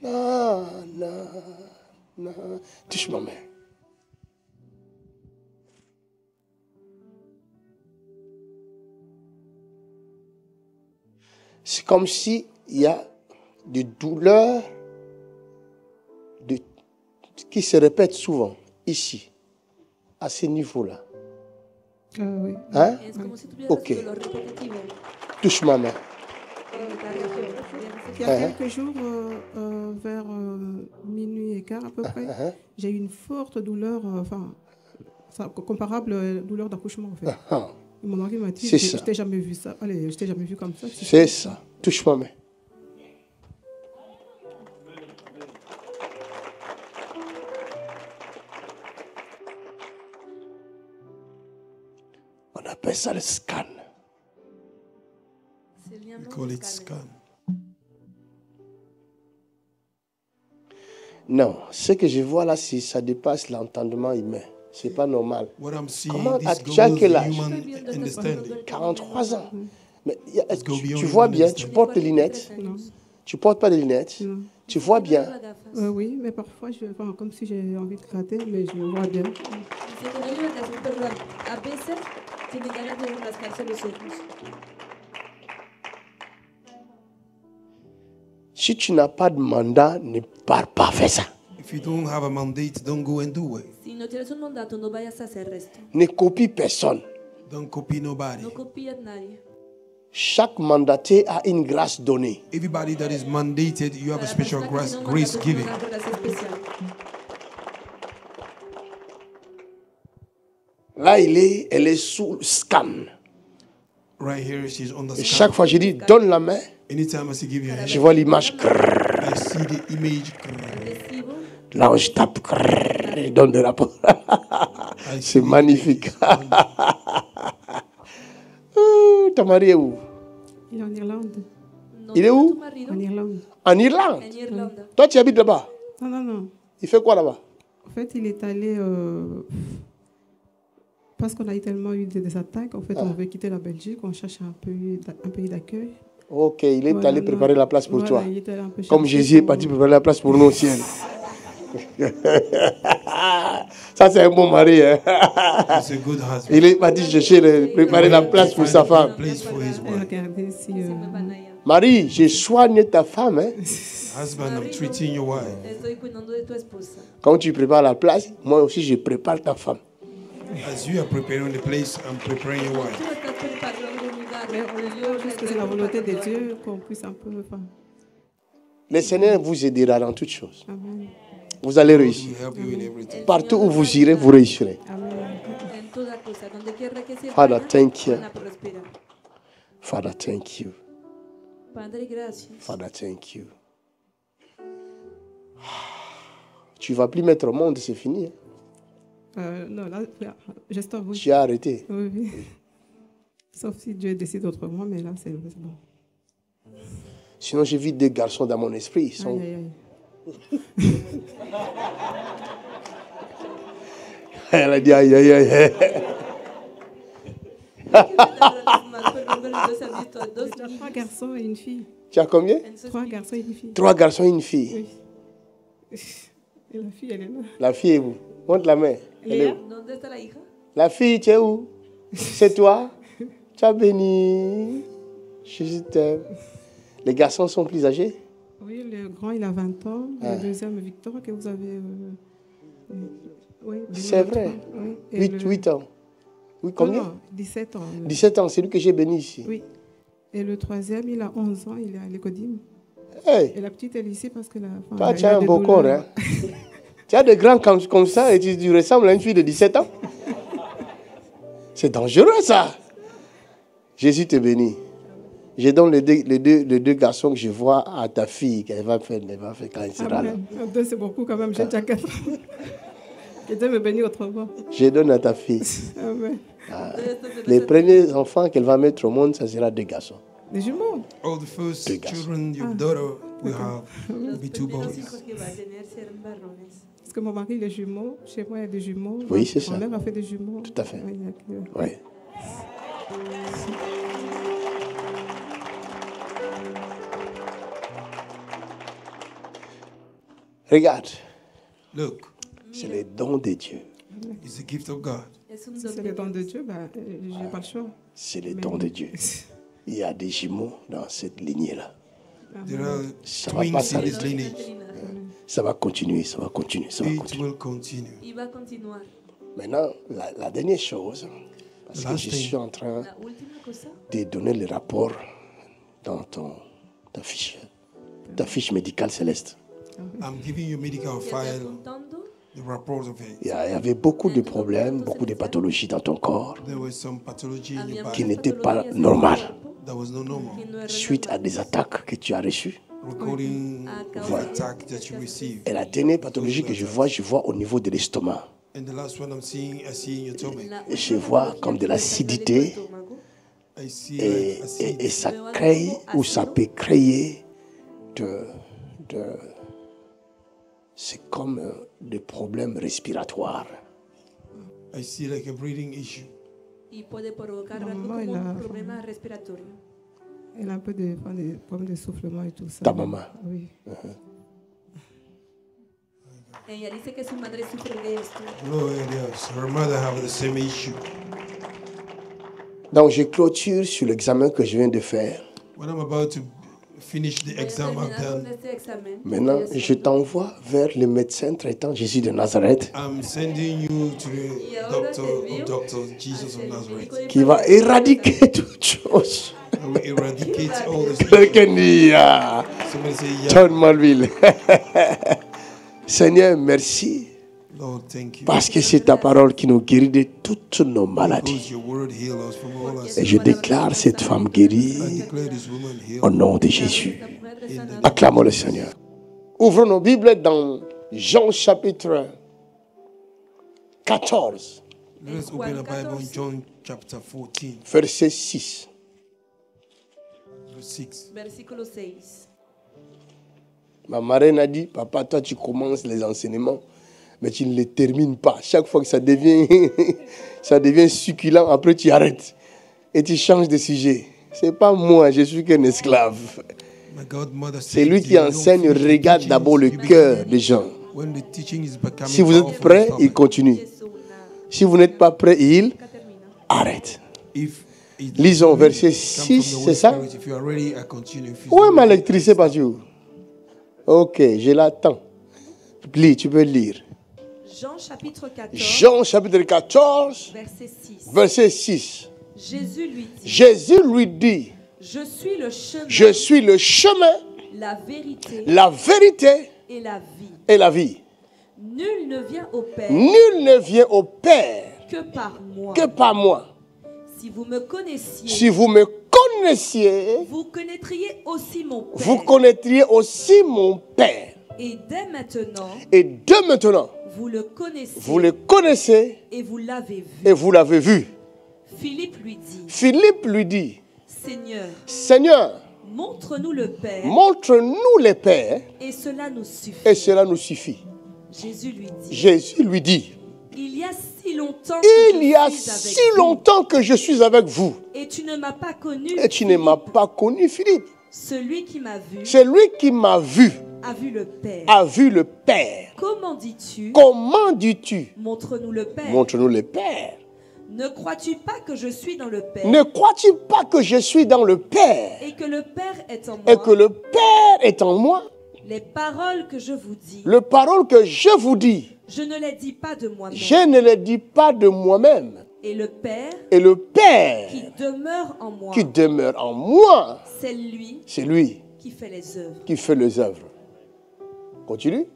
Speaker 2: Non, non, non. Touche ma main. C'est comme si il y a des douleurs qui se répètent souvent ici, à ce niveau-là.
Speaker 6: Oui.
Speaker 2: Hein?
Speaker 4: Es como si tuvieras
Speaker 2: Ok.
Speaker 4: dolor repetitivo
Speaker 2: Touche ma main.
Speaker 4: en esta región.
Speaker 6: Il y a quelques jours, vers minuit et quart à peu près, j'ai eu une forte douleur, comparable douleur d'accouchement en fait.
Speaker 2: Ah,
Speaker 6: Et mon mari m'a dit,
Speaker 2: C'est
Speaker 6: je
Speaker 2: ça.
Speaker 6: t'ai jamais vu ça. Allez, je t'ai jamais vu comme ça.
Speaker 2: c'est ça. Touche ma main. On appelle ça le scan.
Speaker 4: C'est le lien
Speaker 3: We
Speaker 4: non
Speaker 3: call it
Speaker 4: scanner.
Speaker 3: scan.
Speaker 2: Non, ce que je vois là, ça dépasse l'entendement humain. C'est pas normal.
Speaker 3: What I'm seeing,
Speaker 2: Comment
Speaker 3: this
Speaker 2: tu as
Speaker 3: goes
Speaker 2: quel âge?
Speaker 3: human understanding.
Speaker 2: 43 ans. Mais
Speaker 3: Let's go beyond
Speaker 2: tu vois bien,
Speaker 3: human
Speaker 2: tu
Speaker 3: understanding.
Speaker 2: portes des lunettes.
Speaker 6: Non.
Speaker 2: Tu portes pas de lunettes.
Speaker 6: Non.
Speaker 2: Tu vois bien.
Speaker 6: Oui, mais parfois, comme si j'ai envie de gratter, mais je vois bien.
Speaker 4: Dice que no llevan a hacer, pero a veces tiene ganas de rascarse los ojos.
Speaker 2: Si tu n'as pas de mandat, ne pars pas faire ça.
Speaker 3: If you don't have a mandate, don't go and do it.
Speaker 4: Si no tienes un mandato, no vayas a hacer esto.
Speaker 2: Ne copie personne.
Speaker 3: Don't copy nobody.
Speaker 4: No copies nadie.
Speaker 2: Chaque mandaté a une grâce donnée.
Speaker 3: Everybody that is mandated, you have a
Speaker 4: Cada
Speaker 3: special
Speaker 4: persona que
Speaker 3: grace
Speaker 4: tiene un
Speaker 3: given.
Speaker 4: mandato tiene una gracia especial.
Speaker 2: Là, elle est sous le scan.
Speaker 3: Right here, she's on the
Speaker 2: Et
Speaker 3: scan.
Speaker 2: chaque fois, je dis, donne la main.
Speaker 3: Anytime I say give you a hand,
Speaker 2: Je vois l'image.
Speaker 3: I see the image.
Speaker 4: Recibo.
Speaker 2: L'ange tape. Il donne de la parole.
Speaker 3: I see
Speaker 2: C'est
Speaker 3: the
Speaker 2: magnifique.
Speaker 3: image.
Speaker 2: Ton mari est où?
Speaker 6: Il est en Irlande.
Speaker 4: No
Speaker 2: Il est
Speaker 4: tiene
Speaker 2: où?
Speaker 4: tu marido
Speaker 6: En Irlande.
Speaker 2: En Irlande.
Speaker 4: en Irlanda.
Speaker 2: Toi, tu habites là-bas.
Speaker 6: Non, non, non.
Speaker 2: Il fait quoi là-bas?
Speaker 6: En fait, il est allé. Parce qu'on a tellement eu des attaques, en fait, on veut quitter la Belgique, on cherche un pays d'accueil.
Speaker 2: Ok, il est
Speaker 6: Voilà,
Speaker 2: allé préparer la place pour
Speaker 6: voilà,
Speaker 2: toi.
Speaker 6: il est allé un peu
Speaker 2: Comme
Speaker 6: chercher
Speaker 2: Jésus est
Speaker 6: pour-
Speaker 2: parti préparer la place pour nous au ciel. Ça, c'est un bon mari. Hein?
Speaker 3: He's a good husband.
Speaker 2: Il est parti chercher, préparer la place pour sa femme.
Speaker 3: Place for his
Speaker 6: Et
Speaker 3: wife.
Speaker 6: regardez si.
Speaker 4: Se me van allá.
Speaker 2: Marie, je soigne ta femme. Hein?
Speaker 3: Husband, I'm treating your wife.
Speaker 4: Estoy cuidando de tu esposa.
Speaker 2: Quand tu prépares la place, moi aussi, je prépare ta femme.
Speaker 3: As you are preparing the place, I'm preparing your
Speaker 4: Tú
Speaker 3: wife.
Speaker 4: estás preparando un lugar.
Speaker 6: Juste que c'est la volonté de Dieu qu'on puisse un peu. Enfin,
Speaker 2: Le Seigneur vous aidera dans toutes choses.
Speaker 6: amen.
Speaker 2: Vous allez
Speaker 3: God
Speaker 2: réussir.
Speaker 3: will help you in everything.
Speaker 2: Partout où vous irez, vous réussirez.
Speaker 6: Amen.
Speaker 4: En toda cosa, donde quiera que se
Speaker 2: Father,
Speaker 4: vaya,
Speaker 2: thank you.
Speaker 4: van a prosperar.
Speaker 2: Father, thank you.
Speaker 4: Padre, gracias.
Speaker 2: Father, thank you. Tu vas plus mettre au monde, c'est fini. Hein?
Speaker 6: Non, là, j'espère, oui.
Speaker 2: Tu as arrêté.
Speaker 6: Oui, oui. Sauf si Dieu décide autrement, mais là, c'est bon.
Speaker 2: Sinon, j'ai vu deux garçons dans mon esprit. Ils sont...
Speaker 6: Aïe, aïe, aïe.
Speaker 2: Elle a dit aïe, aïe, aïe.
Speaker 6: Trois garçons et une fille.
Speaker 2: Tu as combien?
Speaker 6: Trois garçons et une fille.
Speaker 2: Trois garçons et une fille.
Speaker 6: Oui. Et la fille, elle est là.
Speaker 2: La fille est où? Montre la main. Elle est où?
Speaker 4: ¿Dónde está la hija?
Speaker 2: La fille, tu es où? C'est toi? Tu as béni. Jésus t'aime. Les garçons sont plus âgés?
Speaker 6: Oui, le grand, il a 20 ans.
Speaker 2: Ah.
Speaker 6: Le deuxième, Victor, que vous avez... oui,
Speaker 2: C'est vrai.
Speaker 6: Oui. Et
Speaker 2: 8 ans. Oui, combien?
Speaker 6: Non, 17 ans.
Speaker 2: 17 ans, c'est lui que j'ai béni ici.
Speaker 6: Oui. Et le troisième, il a 11 ans, il est à l'écodime.
Speaker 2: Hey,
Speaker 6: Et la petite, elle est ici parce que la... enfin,
Speaker 2: toi,
Speaker 6: elle
Speaker 2: tu
Speaker 6: a
Speaker 2: as un
Speaker 6: des
Speaker 2: beau corps.
Speaker 6: douleurs.
Speaker 2: Hein? Tu as des grands comme ça et tu ressembles à une fille de 17 ans. C'est dangereux, ça. Jésus te bénit. Je donne les deux garçons que je vois à ta fille qu'elle va faire quand elle sera là.
Speaker 6: Amen. Deux, c'est beaucoup quand même. J'ai déjà 4 ans. Que Dieu me bénisse autrement.
Speaker 2: Je donne à ta fille.
Speaker 6: Amen.
Speaker 2: Les premiers enfants qu'elle va mettre au monde, ça sera deux garçons.
Speaker 6: Des jumeaux.
Speaker 3: All the first
Speaker 2: Two guys.
Speaker 3: children your daughter will have will
Speaker 4: Los
Speaker 3: be two
Speaker 4: primeros
Speaker 3: boys.
Speaker 4: hijos que va a tener serán varones.
Speaker 6: Parce que mon mari, il est jumeau. Chez moi, il y a des jumeaux.
Speaker 2: Oui, c'est ça.
Speaker 6: Ma mère a fait des jumeaux.
Speaker 2: Tout à fait.
Speaker 6: Oui, il y a-
Speaker 2: Oui. Regarde,
Speaker 3: Look,
Speaker 2: c'est les dons de Dieu.
Speaker 3: it's the gift of God.
Speaker 4: Es un
Speaker 6: Si
Speaker 4: don
Speaker 6: c'est
Speaker 4: de
Speaker 6: le don de
Speaker 4: Dios.
Speaker 6: Dieu, ben, j'ai pas le choix.
Speaker 2: C'est les dons de Dieu. Il y a des jumeaux dans cette lignée-là.
Speaker 3: There are
Speaker 2: Ça va pas
Speaker 3: twins in
Speaker 2: s'arrêter.
Speaker 3: this lineage.
Speaker 2: Ça va continuer, ça va continuer, ça va
Speaker 3: It
Speaker 2: continuer.
Speaker 3: will continue.
Speaker 4: Y va a continuar.
Speaker 2: Maintenant, la dernière chose, parce que
Speaker 3: Last
Speaker 2: je
Speaker 3: thing.
Speaker 2: suis en train
Speaker 4: La última cosa,
Speaker 2: de donner le rapport dans ta fiche médicale céleste.
Speaker 3: I'm giving you medical
Speaker 4: que estoy
Speaker 3: file,
Speaker 4: apuntando,
Speaker 3: the report of it.
Speaker 2: Il y avait beaucoup de problèmes, beaucoup de pathologies dans ton corps
Speaker 3: There was some pathology in
Speaker 4: había
Speaker 3: your
Speaker 2: qui
Speaker 3: body
Speaker 2: n'étaient pas
Speaker 4: patologías en tu
Speaker 2: normales
Speaker 4: cuerpo
Speaker 3: that was not normal,
Speaker 4: que no eran
Speaker 2: suite à des
Speaker 4: normales.
Speaker 2: attaques que tu as reçues.
Speaker 3: according
Speaker 4: A
Speaker 3: to the
Speaker 4: causa de
Speaker 3: attack that you received.
Speaker 2: Et la dernière pathologie que je vois au niveau de l'estomac.
Speaker 3: And the last one I see in your tummy.
Speaker 2: Je vois comme de l'acidité
Speaker 3: I see
Speaker 2: et,
Speaker 3: like acid.
Speaker 2: et ça crée ou ça peut créer c'est comme des problèmes respiratoires.
Speaker 3: I see like a breathing issue.
Speaker 4: Y puede provocar algo
Speaker 6: Mamá,
Speaker 4: como
Speaker 6: la-
Speaker 4: un problema respiratorio.
Speaker 6: Elle a un peu de problèmes de soufflement et tout ça.
Speaker 2: Ta maman.
Speaker 6: Oui.
Speaker 4: Ella dice que su madre sufre de esto.
Speaker 3: Glory to God. Her mother have the same issue.
Speaker 2: Donc je clôture sur l'examen que je viens de faire.
Speaker 3: When I'm about to finish the
Speaker 4: Voy a
Speaker 3: exam I've
Speaker 4: terminar con
Speaker 3: done,
Speaker 4: este examen.
Speaker 2: Maintenant,
Speaker 4: Voy a
Speaker 2: je t'envoie vers le médecin traitant Jésus de Nazareth
Speaker 3: I'm sending you to
Speaker 4: Y
Speaker 3: the
Speaker 4: ahora
Speaker 3: doctor
Speaker 4: te
Speaker 3: of
Speaker 4: envío
Speaker 3: doctors, Jesus
Speaker 4: hacia
Speaker 3: of
Speaker 4: el
Speaker 3: Nazareth.
Speaker 4: médico de
Speaker 2: qui va
Speaker 4: familia.
Speaker 2: éradiquer toutes choses.
Speaker 3: I will eradicate all this.
Speaker 2: Quelqu'un dit, ah,
Speaker 3: Somebody say, yeah.
Speaker 2: donne-moi l'huile. Seigneur, merci.
Speaker 3: Lord, thank you.
Speaker 2: Parce que c'est ta parole qui nous guérit de toutes nos maladies.
Speaker 3: Because your word heals us from all our
Speaker 2: Et
Speaker 3: sins.
Speaker 2: je déclare cette femme
Speaker 3: I
Speaker 2: guérie
Speaker 3: declare this woman
Speaker 2: au
Speaker 3: healed.
Speaker 2: nom de Jésus.
Speaker 4: Esta mujer es sanada.
Speaker 2: Acclamons le Seigneur. Ouvrons nos Bibles dans Jean chapitre 14,
Speaker 3: Let us open the Bible in John chapter 14,
Speaker 2: verset 6.
Speaker 3: verse 6.
Speaker 4: Versículo 6.
Speaker 2: Ma marraine a dit, papa, toi tu commences les enseignements, mais tu ne les termines pas. Chaque fois que ça devient, ça devient succulent, après tu arrêtes et tu changes de sujet. C'est pas moi, je suis qu'un esclave.
Speaker 3: My godmother
Speaker 2: C'est
Speaker 3: said,
Speaker 2: lui
Speaker 3: "You
Speaker 2: qui
Speaker 3: don't
Speaker 2: enseigne,
Speaker 3: finish the
Speaker 2: regarde
Speaker 3: teachings,
Speaker 2: d'abord le
Speaker 3: you
Speaker 2: cœur
Speaker 3: begin
Speaker 2: des gens.
Speaker 3: When the teaching is becoming
Speaker 2: Si vous êtes
Speaker 3: powerful,
Speaker 2: prêts,
Speaker 3: stop
Speaker 2: il
Speaker 3: it.
Speaker 2: continue.
Speaker 4: Es una.
Speaker 2: Si vous n'êtes pas prêts, il
Speaker 4: Acá termina.
Speaker 2: arrête.
Speaker 3: If it
Speaker 2: Lisons verset
Speaker 3: come from
Speaker 2: 6,
Speaker 3: the Holy
Speaker 2: c'est ça?
Speaker 3: Spirit, if you are ready, I continue. If it's
Speaker 2: Où est
Speaker 3: not
Speaker 2: ma
Speaker 3: ready,
Speaker 2: lectrice, c'est pas sûr? Ok, je l'attends. Lis, tu peux lire.
Speaker 4: Jean chapitre 14,
Speaker 2: Jean chapitre 14,
Speaker 4: verset 6.
Speaker 2: verset 6.
Speaker 4: Jésus lui dit,
Speaker 2: Jésus lui dit,
Speaker 4: je suis le chemin,
Speaker 2: je suis le chemin,
Speaker 4: la vérité
Speaker 2: la vérité
Speaker 4: et la vie.
Speaker 2: et la vie.
Speaker 4: Nul ne vient au Père
Speaker 2: Nul ne vient au Père
Speaker 4: que par moi.
Speaker 2: que par moi.
Speaker 4: Si vous me connaissiez,
Speaker 2: Si vous me connaissiez,
Speaker 4: vous connaîtriez aussi mon Père.
Speaker 2: vous connaîtriez aussi mon Père.
Speaker 4: Et dès maintenant,
Speaker 2: Et de maintenant,
Speaker 4: vous le connaissez
Speaker 2: vous le connaissez
Speaker 4: et vous l'avez vu.
Speaker 2: et vous l'avez vu.
Speaker 4: Philippe lui dit,
Speaker 2: Philippe lui dit,
Speaker 4: Seigneur,
Speaker 2: Seigneur,
Speaker 4: montre-nous le Père
Speaker 2: montre-nous les pères
Speaker 4: et cela nous suffit.
Speaker 2: et cela nous suffit.
Speaker 4: Jésus lui dit,
Speaker 2: Jésus lui dit,
Speaker 4: il y a si longtemps que
Speaker 2: il y a
Speaker 4: je suis avec
Speaker 2: si
Speaker 4: vous,
Speaker 2: longtemps que je suis avec vous
Speaker 4: et tu ne m'as pas connu.
Speaker 2: et tu ne m'as pas connu, Philippe.
Speaker 4: Celui qui m'a vu
Speaker 2: C'est lui qui m'a vu,
Speaker 4: a vu le Père.
Speaker 2: a vu le Père.
Speaker 4: Comment dis-tu,
Speaker 2: Comment dis-tu?
Speaker 4: montre-nous le Père?
Speaker 2: Montre-nous le Père.
Speaker 4: Ne crois-tu pas que je suis dans le Père
Speaker 2: Ne crois-tu pas que je suis dans le Père
Speaker 4: et que le Père est en moi?
Speaker 2: et que le Père est en moi?
Speaker 4: Les paroles que je vous dis,
Speaker 2: Les paroles que je vous dis,
Speaker 4: je ne les dis pas de moi-même.
Speaker 2: je ne les dis pas de moi-même.
Speaker 4: Et le Père
Speaker 2: Et le Père
Speaker 4: qui demeure en moi,
Speaker 2: qui demeure en moi,
Speaker 4: c'est lui
Speaker 2: c'est lui
Speaker 4: qui fait les œuvres.
Speaker 2: qui fait les œuvres. Continue.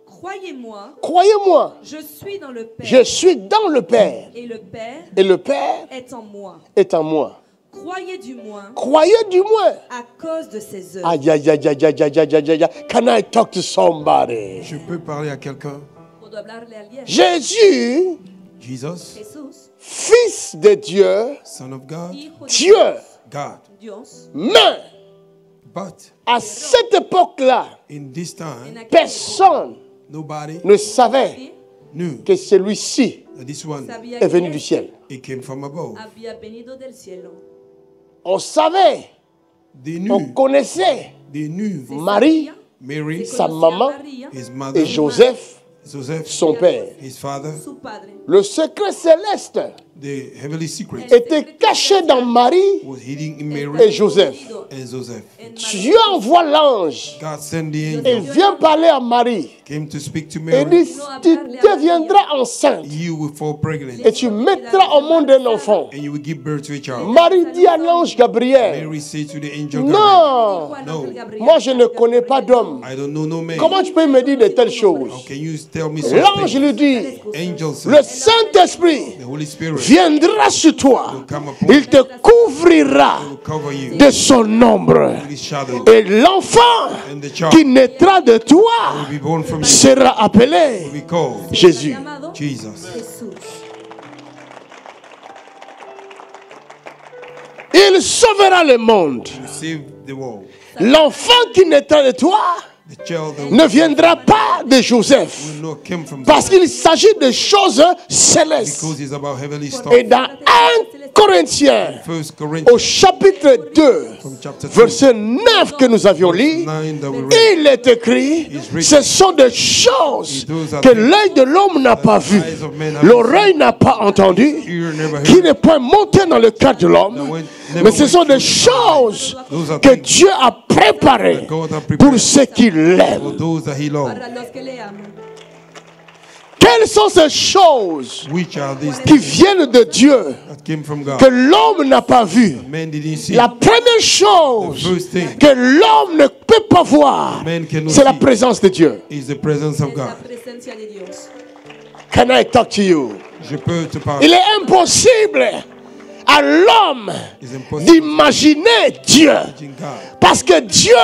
Speaker 4: Croyez-moi,
Speaker 2: Croyez-moi,
Speaker 4: je suis dans le Père.
Speaker 2: je suis dans le Père
Speaker 4: Et le Père
Speaker 2: et le Père
Speaker 4: est en moi.
Speaker 2: est en moi.
Speaker 4: Croyez du moins
Speaker 2: Croyez du moins.
Speaker 4: à cause de ses œuvres.
Speaker 2: Aïe, aïe, aïe, aïe, aïe, aïe, aïe, aïe, aïe. Can I talk to somebody?
Speaker 3: Je peux parler à quelqu'un.
Speaker 4: Puedo hablarle a alguien.
Speaker 2: Jésus,
Speaker 3: Jesus,
Speaker 4: Jesús,
Speaker 2: Fils de Dieu,
Speaker 3: Son of God,
Speaker 4: Hijo de
Speaker 2: Dieu,
Speaker 3: God.
Speaker 4: Dios,
Speaker 2: mais
Speaker 3: But
Speaker 2: à cette époque-là,
Speaker 3: in this
Speaker 4: en
Speaker 3: time,
Speaker 4: aquel
Speaker 2: personne
Speaker 3: nobody
Speaker 2: ne savait
Speaker 4: tiempo,
Speaker 3: knew
Speaker 2: que celui-ci
Speaker 3: that this one,
Speaker 4: sabía
Speaker 2: est venu
Speaker 4: que
Speaker 2: du ciel.
Speaker 3: it came from above.
Speaker 4: había venido del cielo.
Speaker 2: On savait,
Speaker 3: They
Speaker 2: on
Speaker 3: knew,
Speaker 2: connaissait
Speaker 3: they knew
Speaker 2: Marie
Speaker 3: Mary,
Speaker 4: Se
Speaker 2: sa
Speaker 4: conocía
Speaker 2: maman
Speaker 4: María,
Speaker 3: his mother,
Speaker 2: et Joseph,
Speaker 3: Joseph,
Speaker 2: son père.
Speaker 3: his father.
Speaker 4: su padre.
Speaker 2: Le secret céleste
Speaker 3: The heavenly secret
Speaker 2: était caché dans Marie
Speaker 3: was hidden in
Speaker 2: et
Speaker 3: Mary
Speaker 2: Joseph.
Speaker 3: and Joseph.
Speaker 4: En
Speaker 2: Dieu envoie l'ange.
Speaker 3: God sent the
Speaker 2: Il
Speaker 3: angel,
Speaker 2: vient parler à Marie.
Speaker 3: came to speak to
Speaker 2: Et
Speaker 3: Mary.
Speaker 2: dit, tu deviendras enceinte
Speaker 3: You will fall pregnant
Speaker 2: et tu mettras au monde un enfant.
Speaker 3: and you will give birth to a child.
Speaker 2: Marie dit à l'ange Gabriel,
Speaker 3: Mary said to the angel Gabriel,
Speaker 2: non,
Speaker 4: Dijo al
Speaker 3: No.
Speaker 4: ángel Gabriel,
Speaker 2: moi je ne connais pas d'homme.
Speaker 3: I don't know no man.
Speaker 2: Comment tu peux me dire de telles choses?
Speaker 3: How can you tell me
Speaker 2: L'ange
Speaker 3: something?
Speaker 2: lui dit,
Speaker 3: Angel
Speaker 2: le
Speaker 3: said,
Speaker 2: Saint-Esprit
Speaker 3: the Holy Spirit
Speaker 2: viendra sur toi.
Speaker 3: will come upon
Speaker 2: Il
Speaker 3: you,
Speaker 2: te couvrira
Speaker 3: will cover you
Speaker 2: de son ombre.
Speaker 3: with his shadow.
Speaker 2: Et l'enfant
Speaker 3: And the child
Speaker 2: qui naîtra de toi
Speaker 3: will be born from you,
Speaker 2: sera appelé
Speaker 3: will be called
Speaker 2: Jésus.
Speaker 4: llamado todo
Speaker 3: Jesus.
Speaker 4: Jesús.
Speaker 2: Il sauvera le monde.
Speaker 3: Receive the world.
Speaker 2: L'enfant qui naîtra de toi
Speaker 3: The child that
Speaker 2: ne viendra pas de Joseph.
Speaker 3: will not come from
Speaker 2: Parce qu'il s'agit de choses célestes.
Speaker 3: because it's about heavenly stuff.
Speaker 2: Et dans 1 Corinthiens,
Speaker 3: First
Speaker 2: au
Speaker 3: Corinthians
Speaker 2: chapitre 2,
Speaker 3: from chapter 2,
Speaker 2: verset 9 que nous avions lu,
Speaker 3: 9 that we read.
Speaker 2: il est écrit, ce sont des choses que l'œil de l'homme n'a pas vues, l'oreille n'a pas entendu,
Speaker 3: Ear never
Speaker 2: qui
Speaker 3: heard.
Speaker 2: n'est point monté dans le cœur de l'homme, mais ce sont des choses que Dieu a préparées
Speaker 3: God has
Speaker 2: pour
Speaker 3: prepared
Speaker 2: ceux qui
Speaker 3: for
Speaker 2: l'aiment.
Speaker 3: those that He loves.
Speaker 4: Para los que le aman.
Speaker 2: Quelles sont ces choses
Speaker 3: Which are these
Speaker 2: qui
Speaker 3: things
Speaker 2: viennent de Dieu
Speaker 3: that came from
Speaker 2: que
Speaker 3: God?
Speaker 2: l'homme n'a pas vues?
Speaker 3: Man didn't see.
Speaker 2: La première chose
Speaker 3: The first thing
Speaker 2: que l'homme ne peut pas voir,
Speaker 3: man cannot
Speaker 2: c'est la
Speaker 3: see
Speaker 2: présence de Dieu.
Speaker 3: is the presence of
Speaker 4: La
Speaker 3: God.
Speaker 4: presencia de Dios.
Speaker 2: Can I talk to you?
Speaker 3: Je peux te parler.
Speaker 2: Il est impossible à l'homme
Speaker 3: It's impossible
Speaker 2: d'imaginer Dieu
Speaker 3: to imagine God.
Speaker 2: parce que Dieu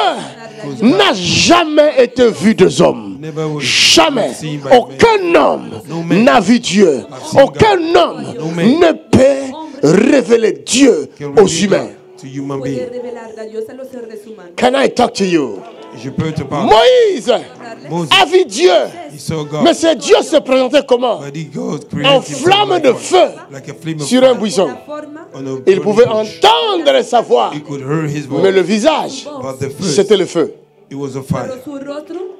Speaker 2: n'a jamais été vu des hommes.
Speaker 3: Never was
Speaker 2: Jamais.
Speaker 3: seen by man.
Speaker 2: Aucun homme n'a vu Dieu. Aucun homme ne peut révéler Dieu
Speaker 3: Can
Speaker 2: aux
Speaker 3: reveal
Speaker 2: humains.
Speaker 3: God to human
Speaker 4: Puede
Speaker 3: beings.
Speaker 4: revelar a Dios a los seres humanos.
Speaker 2: Can I talk to you?
Speaker 3: Je peux te parler.
Speaker 2: Moïse
Speaker 3: Moses,
Speaker 2: a vu Dieu.
Speaker 3: he saw God.
Speaker 2: Mais c'est Dieu se présentait comment?
Speaker 3: But he God
Speaker 2: En
Speaker 3: created himself
Speaker 2: flamme
Speaker 3: like
Speaker 2: de
Speaker 3: one,
Speaker 2: feu
Speaker 3: like a flame of
Speaker 2: sur un
Speaker 3: fire
Speaker 2: buisson.
Speaker 4: La forma,
Speaker 3: on a
Speaker 2: Il
Speaker 3: burning
Speaker 2: pouvait
Speaker 3: bush.
Speaker 2: entendre sa voix,
Speaker 3: He could hear his voice.
Speaker 2: mais le visage,
Speaker 3: But the first,
Speaker 2: c'était le feu.
Speaker 3: it was a
Speaker 4: pero
Speaker 3: fire.
Speaker 4: su rostro,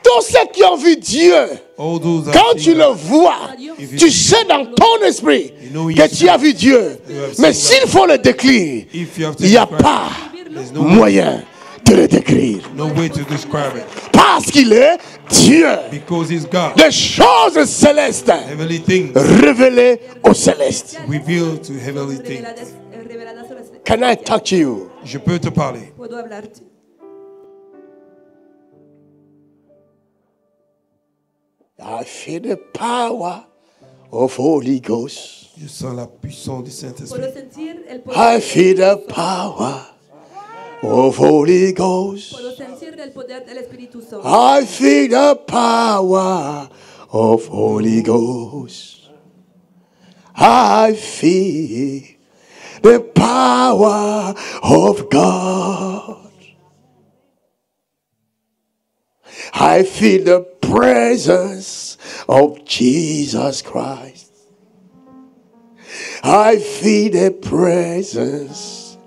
Speaker 2: Tous ceux qui ont vu Dieu,
Speaker 3: All those that
Speaker 2: quand
Speaker 3: see
Speaker 2: tu le
Speaker 3: God,
Speaker 2: vois, tu sais dans ton esprit que tu as vu Dieu. Mais s'il faut le décrire,
Speaker 3: if you have to
Speaker 2: il n'y a
Speaker 3: describe
Speaker 2: pas
Speaker 3: it, there's no
Speaker 2: moyen de le décrire.
Speaker 3: no way to describe it.
Speaker 2: Parce qu'il est Dieu.
Speaker 3: Because he's God.
Speaker 2: Des choses célestes
Speaker 3: Heavenly things
Speaker 2: révélées aux célestes.
Speaker 3: revealed to heavenly things.
Speaker 4: reveladas a los
Speaker 2: Can I talk to you?
Speaker 3: Je peux te parler.
Speaker 4: Puedo hablarte.
Speaker 2: I feel the power of Holy Ghost.
Speaker 3: Je sens la puissance du Saint-Esprit.
Speaker 4: Puedo sentir el poder.
Speaker 2: I feel the power of Holy Ghost.
Speaker 4: Puedo sentir el poder del Espíritu Santo.
Speaker 2: I feel the power of Holy Ghost. I feel the power of God. I feel the presence of Jesus Christ. I feel the presence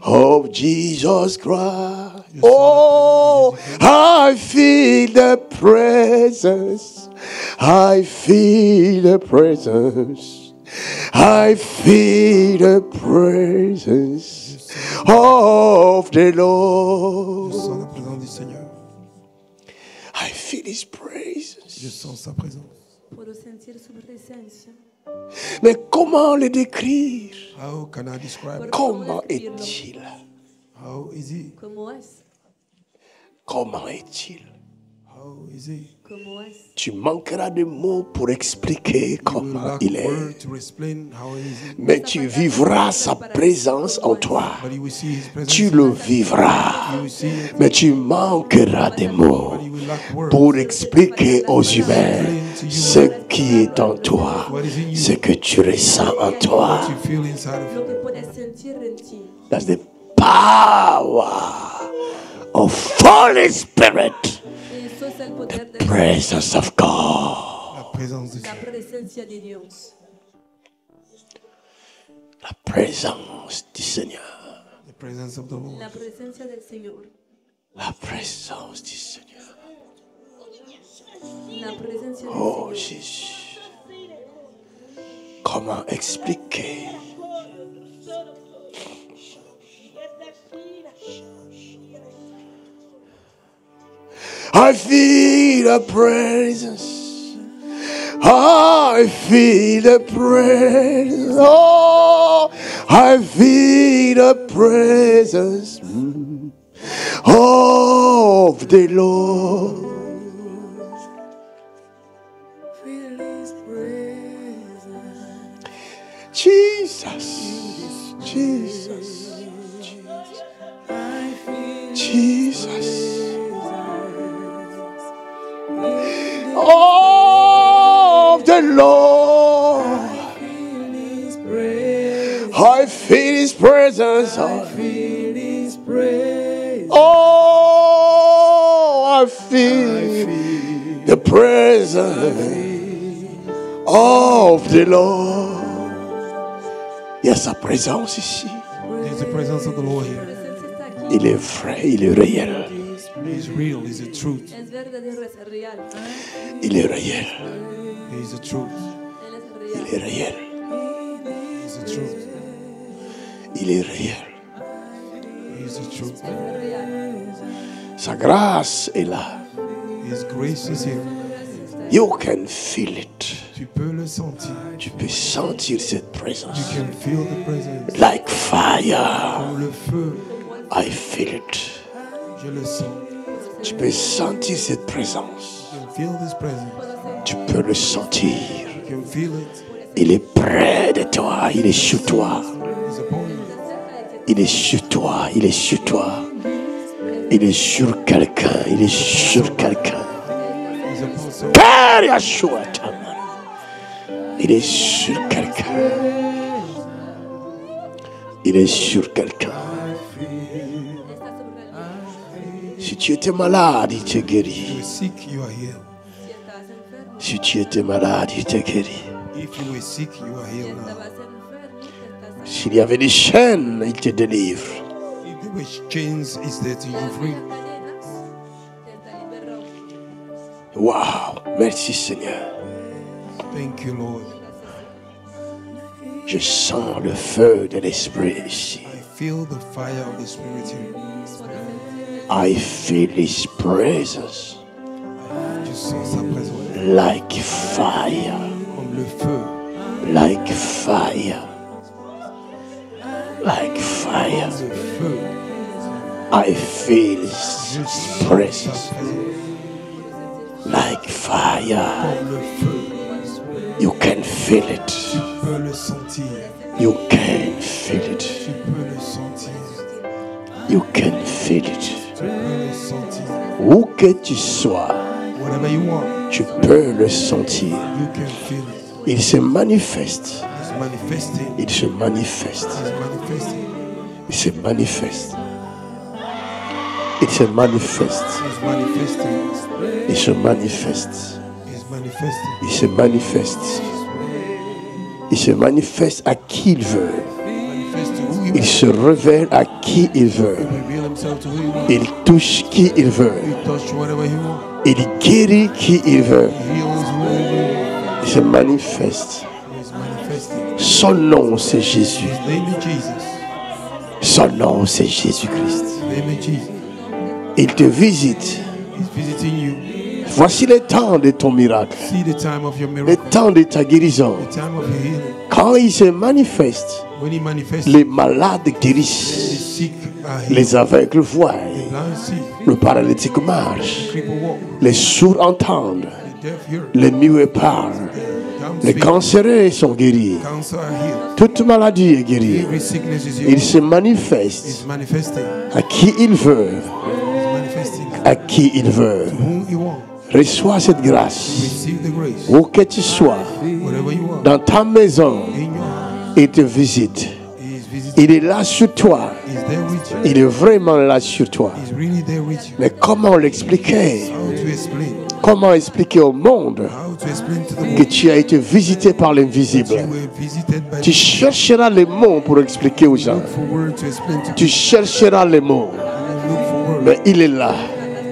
Speaker 2: of Jesus Christ. Oh, I feel the presence. I feel the presence. I feel the presence of the
Speaker 3: Je
Speaker 2: Lord.
Speaker 3: sens la présence du Seigneur.
Speaker 2: I feel His presence.
Speaker 3: Je sens sa présence.
Speaker 4: Puedo sentir su presencia.
Speaker 2: Mais comment le décrire?
Speaker 3: How can I describe it?
Speaker 2: Comment est-il?
Speaker 3: How is he?
Speaker 4: ¿Cómo es?
Speaker 2: Comment est-il?
Speaker 3: How is he?
Speaker 4: ¿Cómo es?
Speaker 2: Tu manqueras de mots pour expliquer
Speaker 3: You will
Speaker 2: comment
Speaker 3: lack
Speaker 2: il est.
Speaker 3: word to explain how he is.
Speaker 2: Mais tu vivras sa présence en toi.
Speaker 3: But you will see his presence.
Speaker 2: Tu le vivras.
Speaker 3: You will see it.
Speaker 2: Mais tu manqueras de mots
Speaker 3: But you will lack words.
Speaker 2: pour expliquer aux humains ce qui est en toi, ce que tu ressens en toi.
Speaker 3: What you feel inside of
Speaker 4: Lo
Speaker 3: you.
Speaker 4: que puedes sentir en ti.
Speaker 2: That's the power of Holy Spirit,
Speaker 4: Eso es el poder de
Speaker 2: presence of God.
Speaker 3: La présence de
Speaker 4: la
Speaker 3: Dieu.
Speaker 4: presencia de Dios.
Speaker 2: La présence du Seigneur.
Speaker 3: The presence of the Lord.
Speaker 4: La presencia del Señor.
Speaker 2: La présence du Seigneur.
Speaker 4: La presencia del
Speaker 2: Oh
Speaker 4: Señor.
Speaker 2: Jésus. Comment expliquer? I feel the presence. I feel the presence. Oh, I feel the presence of the Lord. Jesus, Jesus, Jesus. Oh, Lord. I feel His presence. Oh, I feel the presence of the Lord. Il y a sa présence ici.
Speaker 3: There's the presence of the Lord here.
Speaker 2: Il est vrai, il est réel.
Speaker 3: He's real, He's the truth.
Speaker 4: Es verdadero, es real.
Speaker 2: Il est réel.
Speaker 3: He's the truth.
Speaker 4: Él es
Speaker 2: Il
Speaker 4: real.
Speaker 2: est réel.
Speaker 3: He's the truth.
Speaker 2: Il est réel.
Speaker 3: He's the truth.
Speaker 4: Es real.
Speaker 2: Sa grâce est là.
Speaker 3: His grace is here.
Speaker 2: You can feel it.
Speaker 3: Tu peux le sentir.
Speaker 2: Tu peux sentir cette
Speaker 3: You
Speaker 2: présence.
Speaker 3: can feel the presence.
Speaker 2: Like fire.
Speaker 3: Comme le feu,
Speaker 2: I feel it.
Speaker 3: je le sens.
Speaker 2: Tu peux sentir cette présence.
Speaker 3: You can feel this presence.
Speaker 2: Tu peux le sentir.
Speaker 3: You can feel it.
Speaker 2: Il est près de toi. Il est sur toi.
Speaker 3: It's upon you.
Speaker 2: Il est sur toi. Il est sur toi. Il est sur quelqu'un. Il est sur quelqu'un.
Speaker 3: It's upon someone.
Speaker 2: Père Yeshua Taman. Il est sur quelqu'un. Il est sur quelqu'un. Si tu étais malade, il te
Speaker 3: You
Speaker 2: guérit.
Speaker 3: were sick, you are healed.
Speaker 2: Si tu étais malade, il te guérit.
Speaker 3: If you were sick, you are healed now.
Speaker 4: Estabas enfermo, estás
Speaker 2: S'il y avait des chaînes, il te délivre.
Speaker 3: If there were chains, is there to you free.
Speaker 4: cadenas, te liberó.
Speaker 2: Waouh, merci Seigneur.
Speaker 3: Thank you, Lord.
Speaker 2: Je sens le feu de l'Esprit ici.
Speaker 3: I feel the fire of the Spirit here.
Speaker 2: I feel His presence
Speaker 3: Je sens sa présence
Speaker 2: like fire,
Speaker 3: comme le feu.
Speaker 2: like fire, like fire.
Speaker 3: Le feu.
Speaker 2: I feel His
Speaker 3: Je sens sa
Speaker 2: presence
Speaker 3: présence
Speaker 2: like fire.
Speaker 3: comme le feu.
Speaker 2: You can feel it.
Speaker 3: Tu peux le sentir.
Speaker 2: You can feel it.
Speaker 3: Tu peux le sentir.
Speaker 2: You can feel it.
Speaker 3: Tu peux le sentir.
Speaker 2: Où que tu sois,
Speaker 3: Whatever you want,
Speaker 2: tu peux le sentir.
Speaker 3: you can feel it.
Speaker 2: Il se manifeste.
Speaker 3: It's manifesting.
Speaker 2: Il se manifeste.
Speaker 3: It's manifesting.
Speaker 2: Il se manifeste. Il se manifeste.
Speaker 3: It's manifesting.
Speaker 2: Il se manifeste.
Speaker 3: It's manifesting.
Speaker 2: Il se manifeste. Il se manifeste à qui il veut.
Speaker 3: Manifest to who you
Speaker 2: Il
Speaker 3: want.
Speaker 2: se révèle à qui il veut.
Speaker 3: Reveal himself to who you want.
Speaker 2: Il touche qui il veut.
Speaker 3: He touch whatever he want.
Speaker 2: Il guérit qui il veut.
Speaker 3: He heals whoever he want.
Speaker 2: Il se manifeste.
Speaker 3: He's manifesting.
Speaker 2: Son nom, c'est Jésus.
Speaker 3: His name is Jesus.
Speaker 2: Son nom, c'est Jésus-Christ.
Speaker 3: His name is Jesus.
Speaker 2: Il te visite.
Speaker 3: He's visiting you.
Speaker 2: Voici le temps de ton miracle.
Speaker 3: See the time of your
Speaker 2: Le
Speaker 3: miracle.
Speaker 2: temps de ta guérison.
Speaker 3: The time of your healing.
Speaker 2: Quand il se manifeste,
Speaker 3: When he manifests,
Speaker 2: les malades
Speaker 3: the
Speaker 2: guérissent.
Speaker 3: sick are healed.
Speaker 2: Les aveugles voient.
Speaker 3: Blind see.
Speaker 2: Le paralytique marche.
Speaker 3: People walk.
Speaker 2: Les sourds entendent.
Speaker 3: The deaf hear.
Speaker 2: Les muets parlent.
Speaker 3: Dumb
Speaker 2: Les
Speaker 3: speak.
Speaker 2: cancéreux sont guéris.
Speaker 3: Cancer are healed.
Speaker 2: Toute maladie est guérie.
Speaker 3: Every sickness is
Speaker 2: Il
Speaker 3: healed.
Speaker 2: se manifeste
Speaker 3: He's manifesting.
Speaker 2: à qui il veut.
Speaker 3: He's manifesting.
Speaker 2: À qui il veut.
Speaker 3: Whom you want.
Speaker 2: Reçois cette grâce.
Speaker 3: Receive the grace.
Speaker 2: Où que tu sois,
Speaker 3: Whatever you want.
Speaker 2: dans ta maison,
Speaker 3: In your house.
Speaker 2: il te visite.
Speaker 3: He is visiting.
Speaker 2: Il est là sur toi.
Speaker 3: He's there with you.
Speaker 2: Il est vraiment là sur toi.
Speaker 3: He's really there with you.
Speaker 2: Mais comment l'expliquer?
Speaker 3: How to explain?
Speaker 2: Comment expliquer au monde
Speaker 3: How to explain to the
Speaker 2: que
Speaker 3: world
Speaker 2: tu as été visité par
Speaker 3: that
Speaker 2: l'invisible?
Speaker 3: you were visited by
Speaker 2: Tu chercheras les mots pour expliquer aux gens.
Speaker 3: look for word to explain to
Speaker 2: Tu chercheras les mots.
Speaker 3: people. Look for word
Speaker 2: Mais il est là.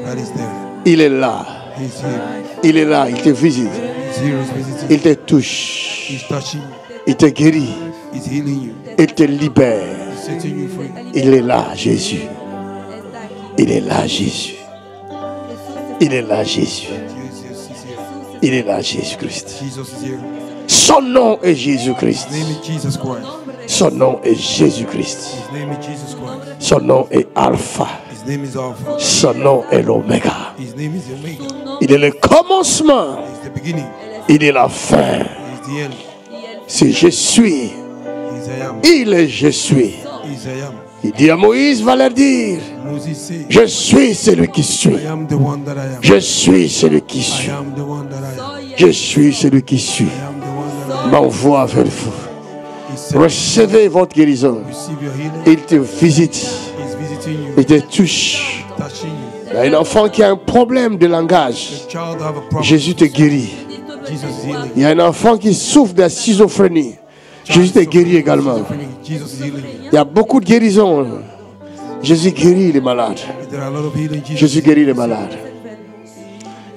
Speaker 3: that is there.
Speaker 2: Il est là.
Speaker 3: He's here.
Speaker 2: Il est là. Il te visite.
Speaker 3: He's here. He's visiting.
Speaker 2: Il te touche.
Speaker 3: He's touching.
Speaker 2: Il te guérit.
Speaker 3: He's healing you.
Speaker 2: Il te libère.
Speaker 3: He's setting you free.
Speaker 2: Il est là, Jésus. Il est là, Jésus. Il est là, Jésus.
Speaker 3: Jesus is here.
Speaker 2: Il est là, Jésus-Christ.
Speaker 3: Jesus is here.
Speaker 2: Son nom est Jésus-Christ.
Speaker 3: His name is Jesus Christ.
Speaker 2: Son nom est Jésus-Christ.
Speaker 3: His name is Jesus Christ.
Speaker 2: Son nom est Alpha.
Speaker 3: His name is Alpha.
Speaker 2: Son nom est l'Oméga.
Speaker 3: His name is Omega.
Speaker 2: Il est le commencement.
Speaker 3: He's the beginning.
Speaker 2: Il est la fin.
Speaker 3: He's the end.
Speaker 2: C'est je suis.
Speaker 3: He's I am.
Speaker 2: Il est je suis.
Speaker 3: He's I am.
Speaker 2: Il dit à Moïse, va leur dire,
Speaker 3: Moses said,
Speaker 2: je suis celui qui suis.
Speaker 3: I am the one that I am.
Speaker 2: Je suis celui qui
Speaker 3: I
Speaker 2: suis.
Speaker 3: am the one that I am.
Speaker 2: Je suis celui qui suis.
Speaker 3: I am the one that I am.
Speaker 2: M'envoie vers vous.
Speaker 3: He said,
Speaker 2: Recevez votre guérison.
Speaker 3: receive your healing.
Speaker 2: Il te visite.
Speaker 3: He's visiting you,
Speaker 2: Il te touche.
Speaker 3: touching you.
Speaker 2: Il y a un enfant qui a un problème de langage.
Speaker 3: The child have a problem.
Speaker 2: Jésus te guérit.
Speaker 3: Jesus is healing.
Speaker 2: Il y a un enfant qui souffre de la schizophrénie. Jésus te guérit également.
Speaker 3: Jesus is healing.
Speaker 2: Il y a beaucoup de guérisons. Jésus guérit les malades.
Speaker 3: There are a lot of healing.
Speaker 2: Jésus guérit les malades.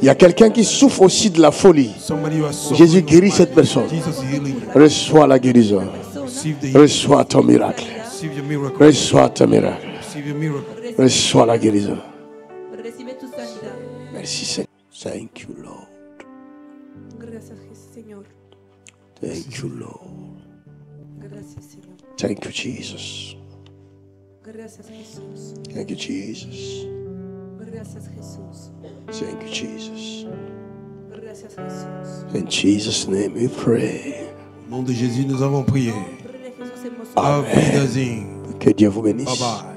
Speaker 2: Il y a quelqu'un qui souffre aussi de la folie.
Speaker 3: Somebody who has suffered.
Speaker 2: Jésus guérit cette personne.
Speaker 3: Jesus is healing.
Speaker 2: Reçois la guérison.
Speaker 3: Receive the healing.
Speaker 2: Reçois ton miracle.
Speaker 3: Receive your miracle.
Speaker 2: Reçois ton miracle.
Speaker 3: Receive your miracle.
Speaker 2: Reçois la guérison.
Speaker 4: Recibe tu sanidad.
Speaker 2: Merci Seigneur. Thank you Lord.
Speaker 4: Gracias, Señor.
Speaker 2: Thank you Lord.
Speaker 4: Gracias, Señor.
Speaker 2: Thank you Jesus.
Speaker 4: Gracias, Jesús.
Speaker 2: Thank you Jesus.
Speaker 4: Gracias, Jesús.
Speaker 2: Thank you Jesus.
Speaker 4: Gracias, Jesús.
Speaker 2: In Jesus' name we pray.
Speaker 3: Au nom de Jésus, nous avons prié.
Speaker 4: En nombre de Jesús hemos
Speaker 3: Auf Wiedersehen.
Speaker 2: Que Dieu vous bénisse.
Speaker 3: Bye bye.